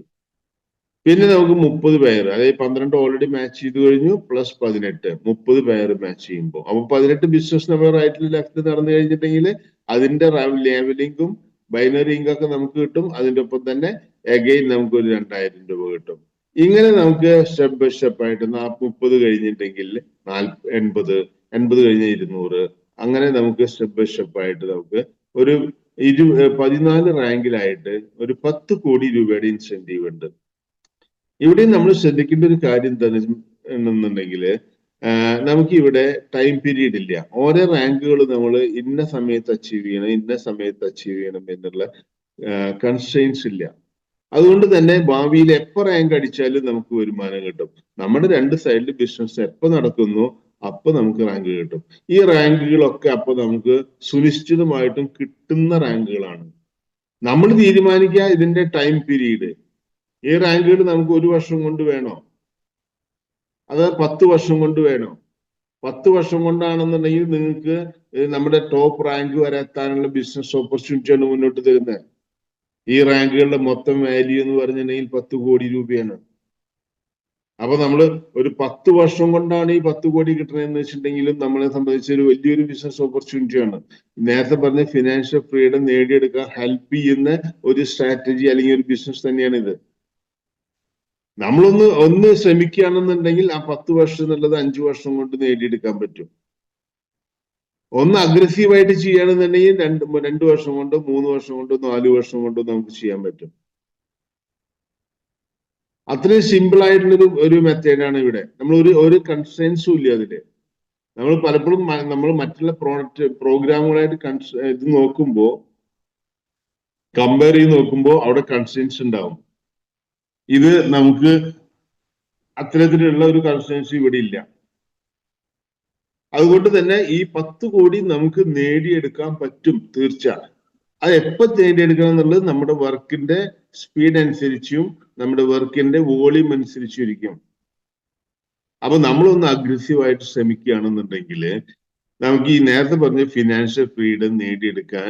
പിന്നെ നമുക്ക് 30 പേര്, അതായത് 12 ഓൾറെഡി മാച്ച് ചെയ്ത് കഴിഞ്ഞു പ്ലസ് 18, 30 പേര് മാച്ച് ചെയ്യുമ്പോൾ, അപ്പൊ 18 ബിസിനസ് നമ്മൾ റൈറ്റിൽ ലെഫ്റ്റ് നടന്നു കഴിഞ്ഞിട്ടുണ്ടെങ്കിൽ അതിന്റെ ലെവലിംഗും ബൈനറി ഇൻകം ഒക്കെ നമുക്ക് കിട്ടും. അതിന്റെ ഒപ്പം തന്നെ എഗെയിൻ നമുക്ക് ഒരു 2000 രൂപ കിട്ടും. ഇങ്ങനെ നമുക്ക് സ്റ്റെപ്പ് ബൈ സ്റ്റെപ്പ് ആയിട്ട് 30 കഴിഞ്ഞിട്ടുണ്ടെങ്കിൽ 80, 80 കഴിഞ്ഞ 200, അങ്ങനെ നമുക്ക് സ്റ്റെപ്പ് ബൈ സ്റ്റെപ്പ് ആയിട്ട് നമുക്ക് ഒരു 14 റാങ്കിലായിട്ട് ഒരു 10 കോടി രൂപയുടെ ഇൻസെന്റീവ് ഉണ്ട്. ഇവിടെ നമ്മൾ ശ്രദ്ധിക്കേണ്ട ഒരു കാര്യം എന്താണെന്നുണ്ടെങ്കിൽ നമുക്ക് ഇവിടെ ടൈം പീരീഡ് ഇല്ല. ഓരോ റാങ്കുകൾ നമ്മൾ ഇന്ന സമയത്ത് അച്ചീവ് ചെയ്യണം, ഇന്ന സമയത്ത് അച്ചീവ് ചെയ്യണം എന്നുള്ള കൺസ്ട്രെയിൻസ് ഇല്ല. അതുകൊണ്ട് തന്നെ ഭാവിയിൽ എപ്പോൾ റാങ്ക് അടിച്ചാലും നമുക്ക് വരുമാനം കിട്ടും. നമ്മുടെ രണ്ട് സൈഡിൽ ബിസിനസ് എപ്പോൾ നടക്കുന്നു അപ്പൊ നമുക്ക് റാങ്ക് കിട്ടും. ഈ റാങ്കുകളൊക്കെ അപ്പൊ നമുക്ക് സുനിശ്ചിതമായിട്ടും കിട്ടുന്ന റാങ്കുകളാണ്. നമ്മൾ തീരുമാനിക്കുക ഇതിന്റെ ടൈം പീരീഡ്. ഈ റാങ്കുകൾ നമുക്ക് 1 വർഷം കൊണ്ട് വേണോ, അത് 10 വർഷം കൊണ്ട് വേണോ? 10 വർഷം കൊണ്ടാണെന്നുണ്ടെങ്കിൽ നിങ്ങൾക്ക് നമ്മുടെ ടോപ്പ് റാങ്ക് വരെ എത്താനുള്ള ബിസിനസ് ഓപ്പർച്യൂണിറ്റിയാണ് മുന്നോട്ട് തരുന്നത്. ഈ റാങ്കുകളുടെ മൊത്തം വാല്യൂ എന്ന് പറഞ്ഞിട്ടുണ്ടെങ്കിൽ 10 കോടി രൂപയാണ്. അപ്പൊ നമ്മൾ ഒരു 10 വർഷം കൊണ്ടാണ് ഈ 10 കോടി കിട്ടണമെന്ന് വെച്ചിട്ടുണ്ടെങ്കിലും നമ്മളെ സംബന്ധിച്ച് ഒരു വലിയൊരു ബിസിനസ് ഓപ്പർച്യൂണിറ്റിയാണ്. നേരത്തെ പറഞ്ഞ ഫിനാൻഷ്യൽ ഫ്രീഡം നേടിയെടുക്കാൻ ഹെൽപ്പ് ചെയ്യുന്ന ഒരു സ്ട്രാറ്റജി അല്ലെങ്കിൽ ഒരു ബിസിനസ് തന്നെയാണ് ഇത്. നമ്മളൊന്ന് ശ്രമിക്കുകയാണെന്നുണ്ടെങ്കിൽ ആ 10 വർഷം എന്നുള്ളത് 5 വർഷം കൊണ്ട് നേടിയെടുക്കാൻ പറ്റും. ഒന്ന് അഗ്രസീവായിട്ട് ചെയ്യുകയാണെന്നുണ്ടെങ്കിൽ 2 വർഷം കൊണ്ടോ 3 വർഷം കൊണ്ടോ 4 വർഷം കൊണ്ടോ നമുക്ക് ചെയ്യാൻ പറ്റും. അത്രയും സിമ്പിൾ ആയിട്ടുള്ള ഒരു മെത്തേഡാണ് ഇവിടെ. നമ്മൾ ഒരു കൺസ്ട്രെയിൻസും ഇല്ല അതില്. നമ്മൾ പലപ്പോഴും നമ്മൾ മറ്റുള്ള പ്രോഗ്രാമുകളായിട്ട് ഇത് നോക്കുമ്പോൾ, കമ്പയർ ചെയ്ത് നോക്കുമ്പോൾ അവിടെ കൺസ്ട്രെയിൻസ് ഉണ്ടാവും. ഇത് നമുക്ക് അത്തരത്തിലുള്ള ഒരു കൺസ്ട്രെയിൻസ് ഇവിടെ ഇല്ല. അതുകൊണ്ട് തന്നെ ഈ 10 കോടി നമുക്ക് നേടിയെടുക്കാൻ പറ്റും തീർച്ച. അത് എപ്പോ നേടിയെടുക്കണം എന്നുള്ളത് നമ്മുടെ വർക്കിന്റെ സ്പീഡ് അനുസരിച്ചും നമ്മുടെ വർക്കിന്റെ വോളിയം അനുസരിച്ചും ഇരിക്കും. അപ്പൊ നമ്മളൊന്ന് അഗ്രസീവായിട്ട് ശ്രമിക്കുകയാണെന്നുണ്ടെങ്കിൽ നമുക്ക് ഈ നേരത്തെ പറഞ്ഞ ഫിനാൻഷ്യൽ ഫ്രീഡം നേടിയെടുക്കാൻ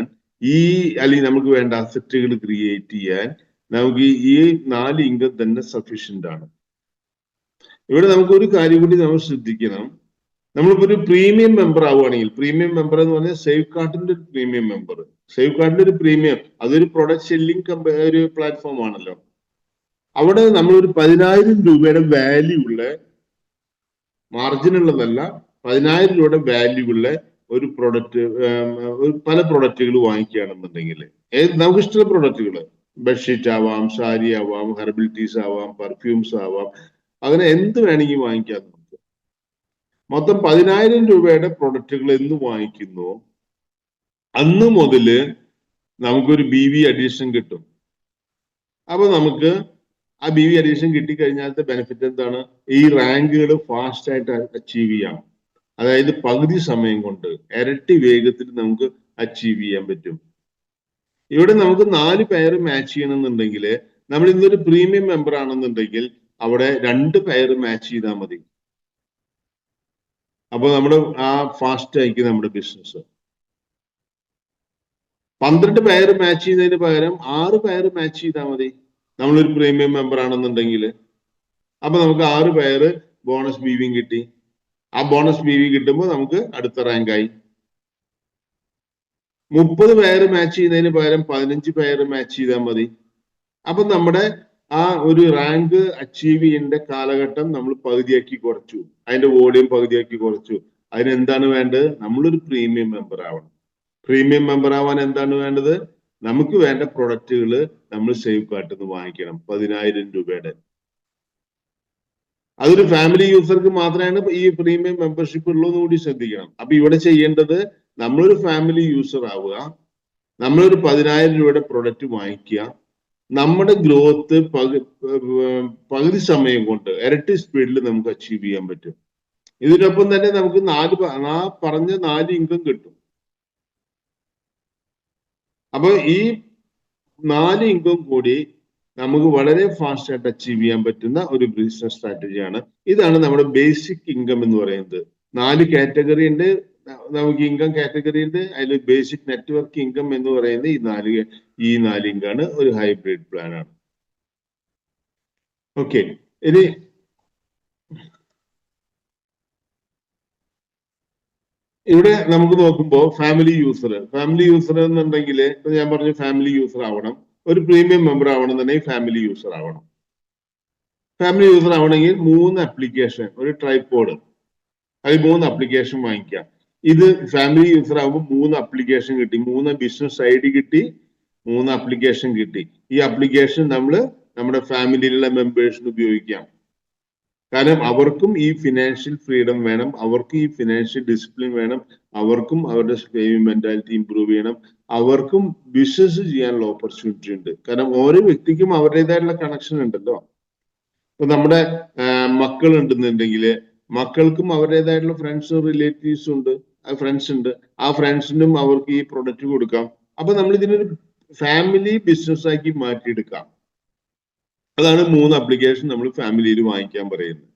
അല്ലെങ്കിൽ നമുക്ക് വേണ്ട അസറ്റുകൾ ക്രിയേറ്റ് ചെയ്യാൻ നമുക്ക് ഈ 4 ഇൻകം തന്നെ സഫീഷ്യന്റ് ആണ്. ഇവിടെ നമുക്കൊരു കാര്യം കൂടി നമ്മൾ ശ്രദ്ധിക്കണം. നമ്മളിപ്പോ ഒരു പ്രീമിയം മെമ്പർ ആവുകയാണെങ്കിൽ, പ്രീമിയം മെമ്പർ എന്ന് പറഞ്ഞാൽ സേഫ് കാർഡിന്റെ ഒരു പ്രീമിയം മെമ്പർ, സേഫ് കാർഡിന്റെ ഒരു പ്രീമിയം, അതൊരു പ്രൊഡക്റ്റ് സെല്ലിംഗ് ഒരു പ്ലാറ്റ്ഫോം ആണല്ലോ. അവിടെ നമ്മളൊരു 10,000 രൂപയുടെ വാല്യൂ ഉള്ള, മാർജിൻ ഉള്ളതല്ല, 10,000 രൂപയുടെ വാല്യൂ ഉള്ള ഒരു പ്രൊഡക്റ്റ്, പല പ്രൊഡക്റ്റുകൾ വാങ്ങിക്കുകയാണെന്നുണ്ടെങ്കിൽ നമുക്ക് ഇഷ്ടമുള്ള പ്രൊഡക്റ്റുകൾ, ബെഡ്ഷീറ്റ് ആവാം, സാരി ആവാം, ഹെർബൽ ടീസ് ആവാം, പെർഫ്യൂംസ് ആവാം, അങ്ങനെ എന്ത് വേണമെങ്കിൽ വാങ്ങിക്കാം. നമുക്ക് മൊത്തം 10,000 രൂപയുടെ പ്രൊഡക്റ്റുകൾ എന്ന് വാങ്ങിക്കുന്നു അന്ന് മുതല് നമുക്കൊരു BV അഡീഷൻ കിട്ടും. അപ്പൊ നമുക്ക് ആ BV അഡീഷൻ കിട്ടിക്കഴിഞ്ഞാലത്തെ ബെനിഫിറ്റ് എന്താണ്? ഈ റാങ്കുകൾ ഫാസ്റ്റ് ആയിട്ട് അച്ചീവ് ചെയ്യാം. അതായത് പകുതി സമയം കൊണ്ട് ഇരട്ടി വേഗത്തിൽ നമുക്ക് അച്ചീവ് ചെയ്യാൻ പറ്റും. ഇവിടെ നമുക്ക് 4 പേര് മാച്ച് ചെയ്യണമെന്നുണ്ടെങ്കിൽ, നമ്മൾ ഇന്നൊരു പ്രീമിയം മെമ്പർ ആണെന്നുണ്ടെങ്കിൽ അവിടെ 2 പേര് മാച്ച് ചെയ്താൽ മതി. അപ്പൊ നമ്മുടെ ആ ഫാസ്റ്റ് ആയിരിക്കും നമ്മുടെ ബിസിനസ്. 12 പേര് മാച്ച് ചെയ്യുന്നതിന് പകരം 6 പേര് മാച്ച് ചെയ്താൽ മതി നമ്മളൊരു പ്രീമിയം മെമ്പർ ആണെന്നുണ്ടെങ്കിൽ. അപ്പൊ നമുക്ക് 6 പേര് ബോണസ് BV കിട്ടി. ആ ബോണസ് BV കിട്ടുമ്പോൾ നമുക്ക് അടുത്ത റാങ്കായി. 30 പേര് മാച്ച് ചെയ്യുന്നതിന് പകരം 15 പേര് മാച്ച് ചെയ്താൽ മതി. അപ്പൊ നമ്മുടെ ആ ഒരു റാങ്ക് അച്ചീവ് ചെയ്യേണ്ട കാലഘട്ടം നമ്മൾ പകുതിയാക്കി കുറച്ചു, അതിന്റെ വോളിയം പകുതിയാക്കി കുറച്ചു. അതിനെന്താണ് വേണ്ടത്? നമ്മളൊരു പ്രീമിയം മെമ്പർ ആവണം. പ്രീമിയം മെമ്പർ ആവാൻ എന്താണ് വേണ്ടത്? നമുക്ക് വേണ്ട പ്രൊഡക്റ്റുകൾ നമ്മൾ സേഫ് കാർട്ടിൽ നിന്ന് വാങ്ങിക്കണം 10,000 രൂപയുടെ. അതൊരു ഫാമിലി യൂസർക്ക് മാത്രമാണ് ഈ പ്രീമിയം മെമ്പർഷിപ്പ് ഉള്ളതെന്ന് കൂടി ശ്രദ്ധിക്കണം. അപ്പൊ ഇവിടെ ചെയ്യേണ്ടത്, നമ്മളൊരു ഫാമിലി യൂസർ ആവുക, നമ്മളൊരു 10,000 രൂപയുടെ പ്രൊഡക്റ്റ് വാങ്ങിക്കുക, നമ്മുടെ ഗ്രോത്ത് പകുതി സമയം കൊണ്ട് ഇരട്ടി സ്പീഡിൽ നമുക്ക് അച്ചീവ് ചെയ്യാൻ പറ്റും. ഇതിനൊപ്പം തന്നെ നമുക്ക് പറഞ്ഞ 4 ഇൻകം കിട്ടും. അപ്പൊ ഈ 4 ഇൻകം കൂടി നമുക്ക് വളരെ ഫാസ്റ്റ് ആയിട്ട് അച്ചീവ് ചെയ്യാൻ പറ്റുന്ന ഒരു ബിസിനസ് സ്ട്രാറ്റജിയാണ്. ഇതാണ് നമ്മുടെ ബേസിക് ഇൻകം എന്ന് പറയുന്നത്. 4 കാറ്റഗറി ഉണ്ട് നമുക്ക്, ഇൻകം കാറ്റഗറി ഉണ്ട്. അതിൽ ബേസിക് നെറ്റ്വർക്ക് ഇൻകം എന്ന് പറയുന്നത് ഈ 4 ഇൻകാണ്. ഒരു ഹൈബ്രിഡ് പ്ലാൻ ആണ്. ഓക്കെ, ഇനി ഇവിടെ നമുക്ക് നോക്കുമ്പോൾ ഫാമിലി യൂസർ എന്നുണ്ടെങ്കിൽ, ഇപ്പൊ ഞാൻ പറഞ്ഞു ഫാമിലി യൂസർ ആവണം. ഒരു പ്രീമിയം മെമ്പർ ആവണമെന്നുണ്ടെങ്കിൽ ഫാമിലി യൂസർ ആവണം. ഫാമിലി യൂസർ ആവണമെങ്കിൽ 3 ആപ്ലിക്കേഷൻ, ഒരു ട്രൈപോഡ്, അതിൽ 3 ആപ്ലിക്കേഷൻ വാങ്ങിക്കാം. ഇത് ഫാമിലി യൂസർ ആകുമ്പോൾ 3 ആപ്ലിക്കേഷൻ കിട്ടി, 3 ബിസിനസ് ഐഡി കിട്ടി, 3 ആപ്ലിക്കേഷൻ കിട്ടി. ഈ ആപ്ലിക്കേഷൻ നമ്മൾ നമ്മുടെ ഫാമിലിയിലുള്ള മെമ്പേഴ്സിന് ഉപയോഗിക്കാം. കാരണം അവർക്കും ഈ ഫിനാൻഷ്യൽ ഫ്രീഡം വേണം, അവർക്കും ഈ ഫിനാൻഷ്യൽ ഡിസിപ്ലിൻ വേണം, അവർക്കും അവരുടെ സേവിങ് മെന്റാലിറ്റി ഇംപ്രൂവ് ചെയ്യണം, അവർക്കും ബിസിനസ് ചെയ്യാനുള്ള ഓപ്പർച്യൂണിറ്റി ഉണ്ട്. കാരണം ഓരോ വ്യക്തിക്കും അവരുടേതായിട്ടുള്ള കണക്ഷൻ ഉണ്ടല്ലോ. ഇപ്പൊ നമ്മുടെ മക്കൾ ഉണ്ടെന്നുണ്ടെങ്കിൽ മക്കൾക്കും അവരുടേതായിട്ടുള്ള ഫ്രണ്ട്സും റിലേറ്റീവ്സും ഉണ്ട്, ഫ്രണ്ട്സ് ഉണ്ട്. ആ ഫ്രണ്ട്സിനും അവർക്ക് ഈ പ്രൊഡക്റ്റ് കൊടുക്കാം. അപ്പൊ നമ്മൾ ഇതിനൊരു ഫാമിലി ബിസിനസ് ആക്കി മാറ്റിയെടുക്കാം. അതാണ് 3 ആപ്ലിക്കേഷൻ നമ്മൾ ഫാമിലിയിൽ വാങ്ങിക്കാൻ പറയുന്നത്.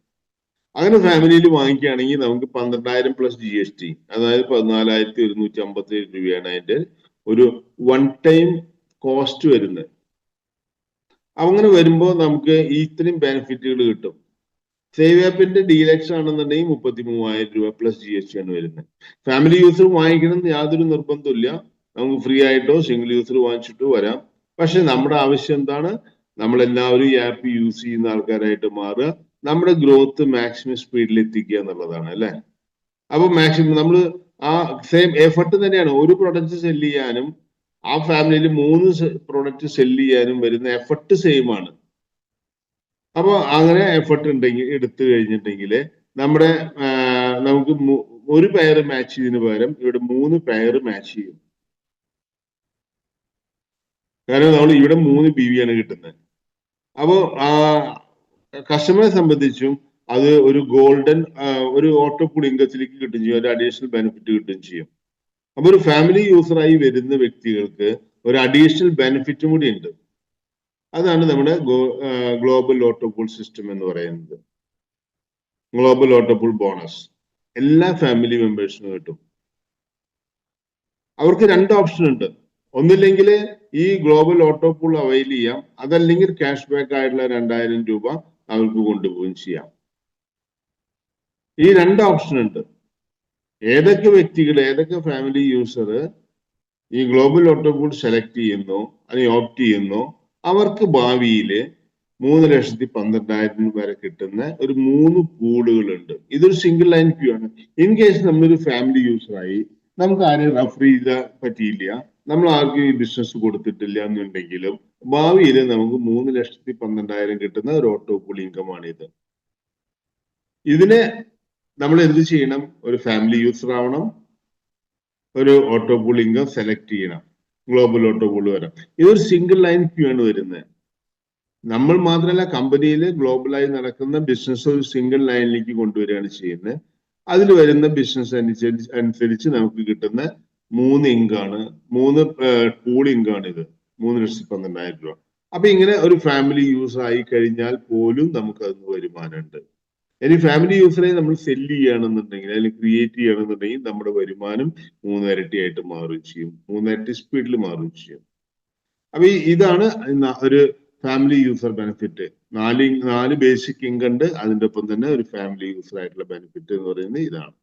അങ്ങനെ ഫാമിലിയിൽ വാങ്ങിക്കുകയാണെങ്കിൽ നമുക്ക് 12,000 പ്ലസ് GST, അതായത് 14,157 രൂപയാണ് അതിന്റെ ഒരു വൺ ടൈം കോസ്റ്റ് വരുന്നത്. അങ്ങനെ വരുമ്പോൾ നമുക്ക് ഇത്രയും ബെനിഫിറ്റുകൾ കിട്ടും. സേവ് ആപ്പിന്റെ ഡീലക്സ് ആണെന്നുണ്ടെങ്കിൽ 33,000 രൂപ പ്ലസ് GST ആണ് വരുന്നത്. ഫാമിലി യൂസർ വാങ്ങിക്കണം യാതൊരു നിർബന്ധമില്ല, നമുക്ക് ഫ്രീ ആയിട്ടോ സിംഗിൾ യൂസർ വാങ്ങിച്ചിട്ടോ വരാം. പക്ഷെ നമ്മുടെ ആവശ്യം എന്താണ്? നമ്മളെല്ലാവരും ഈ ആപ്പ് യൂസ് ചെയ്യുന്ന ആൾക്കാരായിട്ട് മാറുക, നമ്മുടെ ഗ്രോത്ത് മാക്സിമം സ്പീഡിൽ എത്തിക്കുക എന്നുള്ളതാണ് അല്ലെ. അപ്പൊ മാക്സിമം നമ്മൾ ആ സെയിം എഫർട്ട് തന്നെയാണ്. ഒരു പ്രൊഡക്റ്റ് സെല് ചെയ്യാനും ആ ഫാമിലിയിൽ 3 പ്രൊഡക്റ്റ് സെല് ചെയ്യാനും വരുന്ന എഫർട്ട് സെയിം ആണ്. അപ്പൊ അങ്ങനെ എഫർട്ട് ഉണ്ടെങ്കിൽ എടുത്തു കഴിഞ്ഞിട്ടുണ്ടെങ്കിൽ നമ്മുടെ നമുക്ക് ഒരു പെയർ മാച്ച് ചെയ്യുന്നതിന് പകരം ഇവിടെ 3 പെയർ മാച്ച് ചെയ്യും. കാരണം നമ്മൾ ഇവിടെ 3 BV ആണ് കിട്ടുന്നത്. അപ്പോ കസ്റ്റമറെ സംബന്ധിച്ചും അത് ഒരു ഗോൾഡൻ ഒരു ഓട്ടോ പൂൾ ഇൻകത്തിലേക്ക് കിട്ടുകയും ചെയ്യും, ഒരു അഡീഷണൽ ബെനിഫിറ്റ് കിട്ടുകയും ചെയ്യും. അപ്പൊ ഒരു ഫാമിലി യൂസറായി വരുന്ന വ്യക്തികൾക്ക് ഒരു അഡീഷണൽ ബെനിഫിറ്റും കൂടി ഉണ്ട്. അതാണ് നമ്മുടെ ഗ്ലോബൽ ഓട്ടോ പൂൾ സിസ്റ്റം എന്ന് പറയുന്നത്. ഗ്ലോബൽ ഓട്ടോ പൂൾ ബോണസ് എല്ലാ ഫാമിലി മെമ്പേഴ്സിനും കിട്ടും. അവർക്ക് 2 ഓപ്ഷൻ ഉണ്ട്. ഒന്നില്ലെങ്കിൽ ഈ ഗ്ലോബൽ ഓട്ടോ പൂൾ അവൈൽ ചെയ്യാം, അതല്ലെങ്കിൽ ക്യാഷ് ബാക്ക് ആയിട്ടുള്ള 2,000 രൂപ അവർക്ക് കൊണ്ടുപോവുകയും ചെയ്യാം. ഈ 2 ഓപ്ഷൻ ഉണ്ട്. ഏതൊക്കെ വ്യക്തികൾ, ഏതൊക്കെ ഫാമിലി യൂസർ ഈ ഗ്ലോബൽ ഓട്ടോ പൂൾ സെലക്ട് ചെയ്യുന്നോ അല്ലെങ്കിൽ ഓപ്റ്റ് ചെയ്യുന്നോ അവർക്ക് ഭാവിയിൽ 3,12,000 വരെ കിട്ടുന്ന ഒരു 3 പൂളുകളുണ്ട്. ഇതൊരു സിംഗിൾ ലൈൻ ക്യൂ ആണ്. ഇൻ കേസ് നമ്മളൊരു ഫാമിലി യൂസറായി നമുക്ക് ആരെയും റെഫർ ചെയ്താൽ പറ്റിയില്ല, നമ്മൾ ആർക്കും ഈ ബിസിനസ് കൊടുത്തിട്ടില്ല എന്നുണ്ടെങ്കിലും ഭാവിയിൽ നമുക്ക് 3,12,000 കിട്ടുന്ന ഒരു ഓട്ടോ പൂൾ ഇൻകം ആണിത്. ഇതിനെ നമ്മൾ എന്ത് ചെയ്യണം? ഒരു ഫാമിലി യൂസർ ആവണം, ഒരു ഓട്ടോ പൂൾ ഇൻകം സെലക്ട് ചെയ്യണം, ഗ്ലോബൽ ഓട്ടോ പൂൾ വരാം. ഇതൊരു സിംഗിൾ ലൈൻ ക്യൂ ആണ് വരുന്നത്. നമ്മൾ മാത്രമല്ല, കമ്പനിയിൽ ഗ്ലോബലായി നടക്കുന്ന ബിസിനസ് ഒരു സിംഗിൾ ലൈനിലേക്ക് കൊണ്ടുവരികയാണ് ചെയ്യുന്നത്. അതിൽ വരുന്ന ബിസിനസ് അനുസരിച്ച് നമുക്ക് കിട്ടുന്ന 3 ഇൻകാണ്, 3 പൂൾ ഇൻകാണ് ഇത്, 3,12,000 രൂപ. അപ്പൊ ഇങ്ങനെ ഒരു ഫാമിലി യൂസർ ആയി കഴിഞ്ഞാൽ പോലും നമുക്ക് അതിന് വരുമാനമുണ്ട്. ഇനി ഫാമിലി യൂസറെ നമ്മൾ സെല്ല് ചെയ്യുകയാണെന്നുണ്ടെങ്കിൽ അല്ലെങ്കിൽ ക്രിയേറ്റ് ചെയ്യുകയാണെന്നുണ്ടെങ്കിൽ നമ്മുടെ വരുമാനം 3 ഇരട്ടിയായിട്ട് മാറുകയും ചെയ്യും, 3 ഇരട്ടി സ്പീഡിൽ മാറുകയും ചെയ്യും. അപ്പൊ ഇതാണ് ഒരു family user benefit. 4 basic income ഉണ്ട്, അതിന്റെ ഒപ്പം തന്നെ ഒരു ഫാമിലി യൂസർ ആയിട്ടുള്ള ബെനിഫിറ്റ് എന്ന് പറയുന്നത് ഇതാണ്.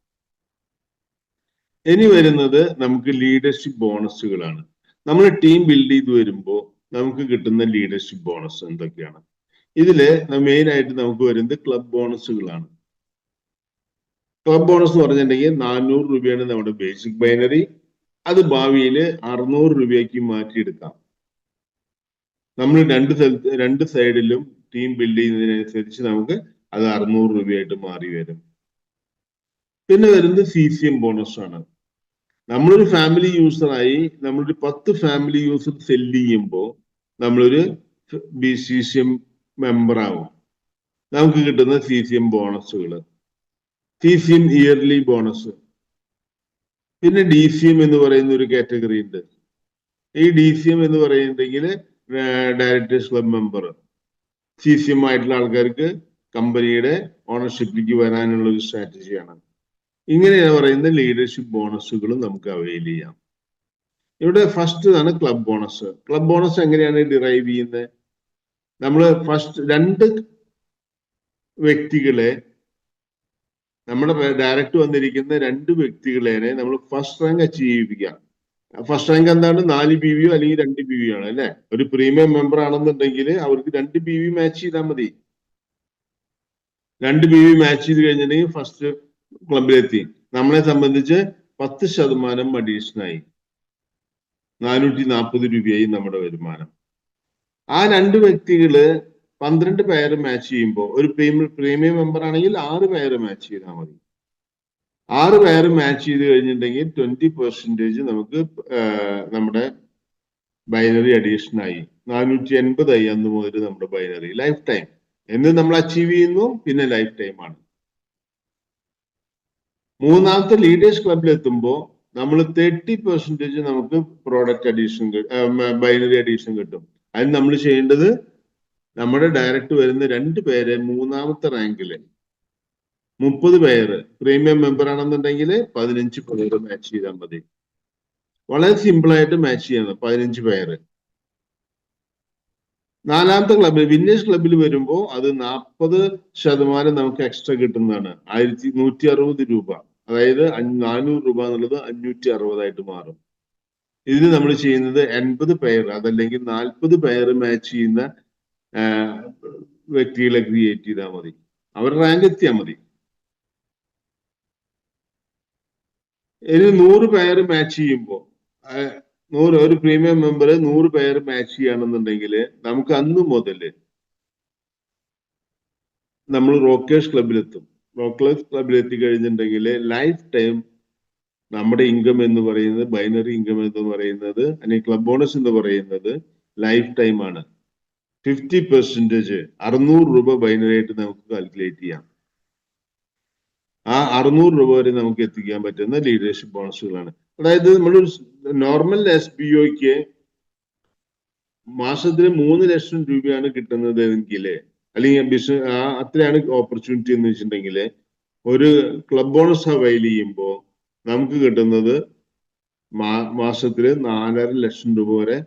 ഇനി വരുന്നത് നമുക്ക് ലീഡർഷിപ്പ് ബോണസുകളാണ്. നമ്മൾ ടീം ബിൽഡ് ചെയ്ത് വരുമ്പോൾ നമുക്ക് കിട്ടുന്ന ലീഡർഷിപ്പ് ബോണസ് എന്തൊക്കെയാണ്? ഇതില് മെയിൻ ആയിട്ട് നമുക്ക് വരുന്നത് ക്ലബ് ബോണസുകളാണ്. ക്ലബ് ബോണസ് എന്ന് പറഞ്ഞിട്ടുണ്ടെങ്കിൽ 400 രൂപയാണ് നമ്മുടെ ബേസിക് ബൈനറി. അത് ഭാവിയിൽ 600 രൂപയ്ക്ക് മാറ്റിയെടുക്കാം. നമ്മൾ രണ്ട് സൈഡിലും ടീം ബിൽഡ് ചെയ്യുന്നതിനനുസരിച്ച് നമുക്ക് അത് 600 രൂപയായിട്ട് മാറി വരും. പിന്നെ വരുന്നത് CCM ബോണസ് ആണ്. നമ്മളൊരു ഫാമിലി യൂസറായി നമ്മളൊരു 10 ഫാമിലി യൂസർ സെല്ല് ചെയ്യുമ്പോൾ നമ്മളൊരു CCM മെമ്പർ ആവും. നമുക്ക് കിട്ടുന്ന CCM ബോണസുകൾ, CCM ഇയർലി ബോണസ്. പിന്നെ DCM എന്ന് പറയുന്ന ഒരു കാറ്റഗറി ഉണ്ട്. ഈ DCM എന്ന് പറയുന്നുണ്ടെങ്കിൽ ഡയറക്ടേഴ്സ് ക്ലബ് മെമ്പർ, CCM ആയിട്ടുള്ള ആൾക്കാർക്ക് കമ്പനിയുടെ ഓണർഷിപ്പിലേക്ക് വരാനുള്ള ഒരു സ്ട്രാറ്റജിയാണ്. ഇങ്ങനെയാണ് പറയുന്ന ലീഡർഷിപ്പ് ബോണസുകളും നമുക്ക് അവൈൽ ചെയ്യാം. ഇവിടെ ഫസ്റ്റ് ആണ് ക്ലബ് ബോണസ്. ക്ലബ് ബോണസ് എങ്ങനെയാണ് ഡിറൈവ് ചെയ്യുന്നത്? നമ്മൾ ഫസ്റ്റ് 2 വ്യക്തികളെ, നമ്മുടെ ഡയറക്റ്റ് വന്നിരിക്കുന്ന 2 വ്യക്തികളെ നമ്മൾ ഫസ്റ്റ് റാങ്ക് അച്ചീവ് ചെയ്യിപ്പിക്കാം. ഫസ്റ്റ് റാങ്ക് എന്താണ് 4 BV അല്ലെങ്കിൽ 2 BV ആണ് അല്ലെ. ഒരു പ്രീമിയം മെമ്പർ ആണെന്നുണ്ടെങ്കിൽ അവർക്ക് 2 BV മാച്ച് ചെയ്താൽ മതി. 2 BV മാച്ച് ചെയ്ത് കഴിഞ്ഞിട്ടുണ്ടെങ്കിൽ ഫസ്റ്റ് ക്ലബിലെത്തി. നമ്മളെ സംബന്ധിച്ച് 10% അഡീഷണൽ ആയി, 440 രൂപയായി നമ്മുടെ വരുമാനം. ആ 2 വ്യക്തികള് 12 പേര് മാച്ച് ചെയ്യുമ്പോൾ ഒരു പ്രീമിയം മെമ്പർ ആണെങ്കിൽ 6 പേര് മാച്ച് ചെയ്താൽ മതി. 6 പേര് മാച്ച് ചെയ്ത് കഴിഞ്ഞിട്ടുണ്ടെങ്കിൽ 20% നമുക്ക് നമ്മുടെ ബൈനറി അഡീഷൻ ആയി, 480 ആയി അന്ന് മുതൽ നമ്മുടെ ബൈനറി ലൈഫ് ടൈം എന്ന് നമ്മൾ അച്ചീവ് ചെയ്യുന്നു. പിന്നെ ലൈഫ് ടൈം ആണ്. മൂന്നാമത്തെ ലീഡേഴ്സ് ക്ലബിൽ എത്തുമ്പോൾ നമ്മൾ 30% നമുക്ക് പ്രോഡക്റ്റ് അഡീഷൻ ബൈനറി അഡീഷൻ കിട്ടും. അതിന് നമ്മൾ ചെയ്യേണ്ടത് നമ്മുടെ ഡയറക്റ്റ് വരുന്ന 2 പേരെ മൂന്നാമത്തെ റാങ്കില് 30 പേര് പ്രീമിയം മെമ്പർ ആണെന്നുണ്ടെങ്കിൽ 15 പേര് മാച്ച് ചെയ്താൽ മതി. വളരെ സിമ്പിൾ ആയിട്ട് മാച്ച് ചെയ്യണം 15 പേര്. നാലാമത്തെ ക്ലബിൽ വിന്നേഴ്സ് ക്ലബിൽ വരുമ്പോൾ അത് 40% നമുക്ക് എക്സ്ട്രാ കിട്ടുന്നതാണ്. 1160 രൂപ, അതായത് 400 രൂപ എന്നുള്ളത് 560 ആയിട്ട് മാറും. ഇതിന് നമ്മൾ ചെയ്യുന്നത് 80 പേര് അതല്ലെങ്കിൽ 40 പേര് മാച്ച് ചെയ്യുന്ന വ്യക്തികളെ ക്രിയേറ്റ് ചെയ്താൽ മതി. അവർ റാങ്ക് എത്തിയാൽ മതി. ഇനി 100 പേര് മാച്ച് ചെയ്യുമ്പോൾ ഒരു പ്രീമിയം മെമ്പർ 100 പേര് മാച്ച് ചെയ്യുകയാണെന്നുണ്ടെങ്കിൽ നമുക്ക് അന്ന് മുതൽ നമ്മൾ റോക്കേഴ്സ് ക്ലബിലെത്തും. റോക്കേഴ്സ് ക്ലബിൽ എത്തിക്കഴിഞ്ഞിട്ടുണ്ടെങ്കിൽ ലൈഫ് ടൈം നമ്മുടെ ഇൻകം എന്ന് പറയുന്നത്, ബൈനറി ഇൻകം എന്ന് പറയുന്നത് അല്ലെങ്കിൽ ക്ലബ് ബോണസ് എന്ന് പറയുന്നത് ലൈഫ് ടൈം ആണ്. 50% 600 രൂപ ബൈനറി ആയിട്ട് നമുക്ക് കാൽക്കുലേറ്റ് ചെയ്യാം. ആ 600 രൂപ വരെ നമുക്ക് എത്തിക്കാൻ പറ്റുന്ന ലീഡർഷിപ്പ് ബോണസുകളാണ്. അതായത് നമ്മളൊരു നോർമൽ SBOയ്ക്ക് മാസത്തിന് 3 ലക്ഷം രൂപയാണ് കിട്ടുന്നത് എങ്കിൽ, അല്ലെങ്കിൽ അത്രയാണ് ഓപ്പർച്യൂണിറ്റി എന്ന് വെച്ചിട്ടുണ്ടെങ്കിൽ, ഒരു ക്ലബ് ബോണസ് അവൈൽ ചെയ്യുമ്പോൾ നമുക്ക് കിട്ടുന്നത് മാസത്തില് 4.5 ലക്ഷം രൂപ വരെ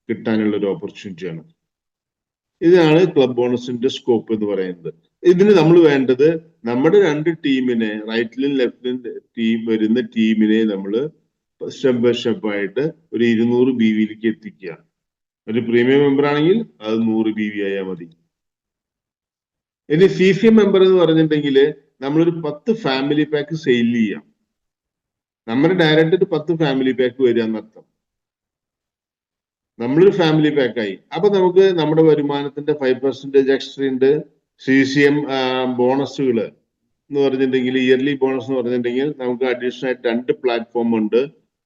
കിട്ടാനുള്ള ഒരു ഓപ്പർച്യൂണിറ്റിയാണ്. ഇതാണ് ക്ലബ് ബോണസിന്റെ സ്കോപ്പ് എന്ന് പറയുന്നത്. ഇതിന് നമ്മൾ വേണ്ടത് നമ്മുടെ 2 ടീമിനെ, റൈറ്റിലും ലെഫ്റ്റിലും ടീം വരുന്ന ടീമിനെ നമ്മൾ സ്റ്റെപ്പ് ബൈ സ്റ്റെപ്പ് ആയിട്ട് ഒരു 200 BVയിലേക്ക് എത്തിക്കുക. ഒരു പ്രീമിയം മെമ്പർ ആണെങ്കിൽ അത് 100 BV ആയാൽ മതി. ഇനി CCM മെമ്പർ എന്ന് പറഞ്ഞിട്ടുണ്ടെങ്കിൽ നമ്മളൊരു 10 ഫാമിലി പാക്ക് സെയിൽ ചെയ്യാം. നമ്മുടെ ഡയറക്റ്റ് ഒരു 10 ഫാമിലി പാക്ക് വരിക എന്നർത്ഥം. നമ്മളൊരു ഫാമിലി പാക്കായി. അപ്പൊ നമുക്ക് നമ്മുടെ വരുമാനത്തിന്റെ 5% എക്സ്ട്രാ ഉണ്ട്. CCM ബോണസുകൾ എന്ന് പറഞ്ഞിട്ടുണ്ടെങ്കിൽ, ഇയർലി ബോണസ് എന്ന് പറഞ്ഞിട്ടുണ്ടെങ്കിൽ നമുക്ക് അഡീഷണൽ ആയിട്ട് 2 പ്ലാറ്റ്ഫോം ഉണ്ട്.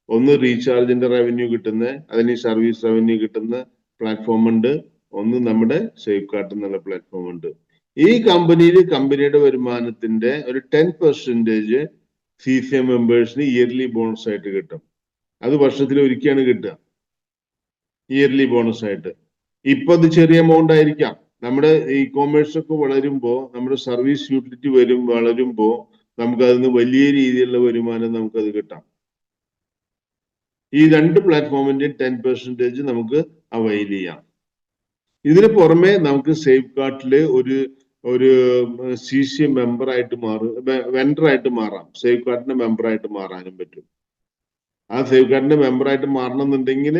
ഒന്ന് റീചാർജിന്റെ റവന്യൂ കിട്ടുന്ന, അതിന് സർവീസ് റവന്യൂ കിട്ടുന്ന പ്ലാറ്റ്ഫോം ഉണ്ട്. ഒന്ന് നമ്മുടെ സേഫ് കാർട്ട് എന്നുള്ള പ്ലാറ്റ്ഫോം ഉണ്ട്. ഈ കമ്പനിയുടെ വരുമാനത്തിന്റെ ഒരു 10% CCM മെമ്പേഴ്സിന് ഇയർലി ബോണസ് ആയിട്ട് കിട്ടും. അത് വർഷത്തിൽ ഒരിക്കലാണ് കിട്ടുക, ഇയർലി ബോണസ് ആയിട്ട്. ഇപ്പൊ അത് ചെറിയ എമൗണ്ട് ആയിരിക്കാം. നമ്മുടെ ഇ-കോമേഴ്സ് ഒക്കെ വളരുമ്പോൾ, നമ്മുടെ സർവീസ് യൂട്ടിലിറ്റി വളരുമ്പോൾ നമുക്ക് അതിന് വലിയ രീതിയിലുള്ള വരുമാനം നമുക്കത് കിട്ടാം. ഈ 2 പ്ലാറ്റ്ഫോമിന്റെ 10% നമുക്ക് അവൈൽ ചെയ്യാം. ഇതിന് പുറമെ നമുക്ക് സേഫ് കാർട്ടില് ഒരു CCM മെമ്പർ ആയിട്ട് വെണ്ടർ ആയിട്ട് മാറാം. സേഫ് കാർട്ടിന്റെ മെമ്പർ ആയിട്ട് മാറാനും പറ്റും. ആ സേഫ് കാർഡിന്റെ മെമ്പർ ആയിട്ട് മാറണമെന്നുണ്ടെങ്കിൽ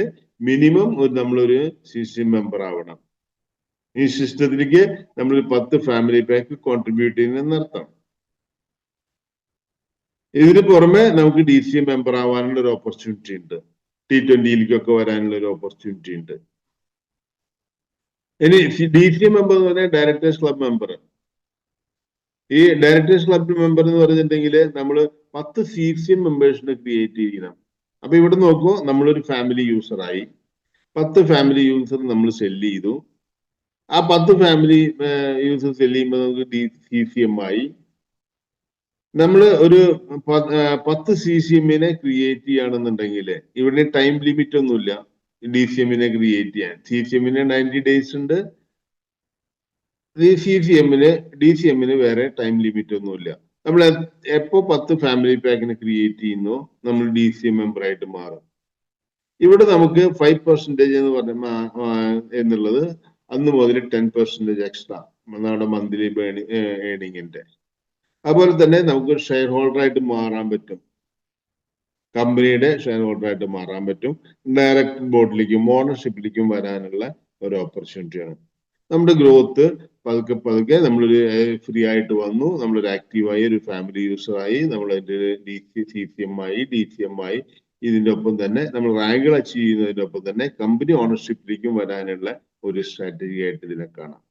മിനിമം നമ്മളൊരു CCM മെമ്പർ ആവണം. ഈ സിസ്റ്റത്തിലേക്ക് നമ്മൾ 10 ഫാമിലി പാക്ക് കോൺട്രിബ്യൂട്ട് ചെയ്യുന്നർത്ഥം. ഇതിന് പുറമെ നമുക്ക് DCM മെമ്പർ ആവാനുള്ള ഒരു ഓപ്പർച്യൂണിറ്റി ഉണ്ട്. T20യിലേക്കൊക്കെ വരാനുള്ള ഒരു ഓപ്പർച്യൂണിറ്റി ഉണ്ട്. ഇനി DCM മെമ്പർ എന്ന് പറഞ്ഞാൽ ഡയറക്ടേഴ്സ് ക്ലബ് മെമ്പർ. ഈ ഡയറക്ടേഴ്സ് ക്ലബ് മെമ്പർ എന്ന് പറഞ്ഞിട്ടുണ്ടെങ്കിൽ നമ്മൾ 10 CCM മെമ്പേഴ്സിനെ ക്രിയേറ്റ് ചെയ്യണം. അപ്പൊ ഇവിടെ നോക്കൂ, നമ്മളൊരു ഫാമിലി യൂസറായി. 10 ഫാമിലി യൂസർ നമ്മൾ സെല്ല് ചെയ്തു. ആ 10 ഫാമിലി യൂസർ സെല്ല് ചെയ്യുമ്പോൾ നമുക്ക് CCM ആയി. നമ്മൾ ഒരു 10 CCM-നെ ക്രിയേറ്റ് ചെയ്യുകയാണെന്നുണ്ടെങ്കിൽ ഇവിടെ ടൈം ലിമിറ്റ് ഒന്നുമില്ല. DCM-നെ ക്രിയേറ്റ് ചെയ്യാൻ CCM-ന് 90 ഡേയ്സ് ഉണ്ട്. DCM-ന് വേറെ ടൈം ലിമിറ്റ് ഒന്നുമില്ല. നമ്മൾ എപ്പോ 10 ഫാമിലി പാക്കിനെ ക്രിയേറ്റ് ചെയ്യുന്നു നമ്മൾ DCM മെമ്പർ ആയിട്ട് മാറും. ഇവിടെ നമുക്ക് 5% എന്ന് പറഞ്ഞ എന്നുള്ളത് അന്ന് മുതൽ 10% എക്സ്ട്രാ നമ്മുടെ മന്ത്ലി ഏണിങ്ങിന്റെ. അതുപോലെ തന്നെ നമുക്ക് ഷെയർ ഹോൾഡർ ആയിട്ട് മാറാൻ പറ്റും. കമ്പനിയുടെ ഷെയർ ഹോൾഡറായിട്ട് മാറാൻ പറ്റും. ഡയറക്ട് ബോർഡിലേക്കും ഓണർഷിപ്പിലേക്കും വരാനുള്ള ഒരു ഓപ്പർച്യൂണിറ്റിയാണ്. നമ്മുടെ ഗ്രോത്ത് പതുക്കെ പതുക്കെ നമ്മളൊരു ഫ്രീ ആയിട്ട് വന്നു, നമ്മളൊരു ആക്റ്റീവായി, ഒരു ഫാമിലി യൂസറായി, നമ്മൾ അതിന്റെ CCM ആയി, DCM ആയി. ഇതിന്റെ ഒപ്പം തന്നെ നമ്മൾ റാങ്കുകൾ അച്ചീവ് ചെയ്യുന്നതിന്റെ ഒപ്പം തന്നെ കമ്പനി ഓണർഷിപ്പിലേക്കും വരാനുള്ള ഒരു സ്ട്രാറ്റജി ആയിട്ട് ഇതിനെ കാണാം.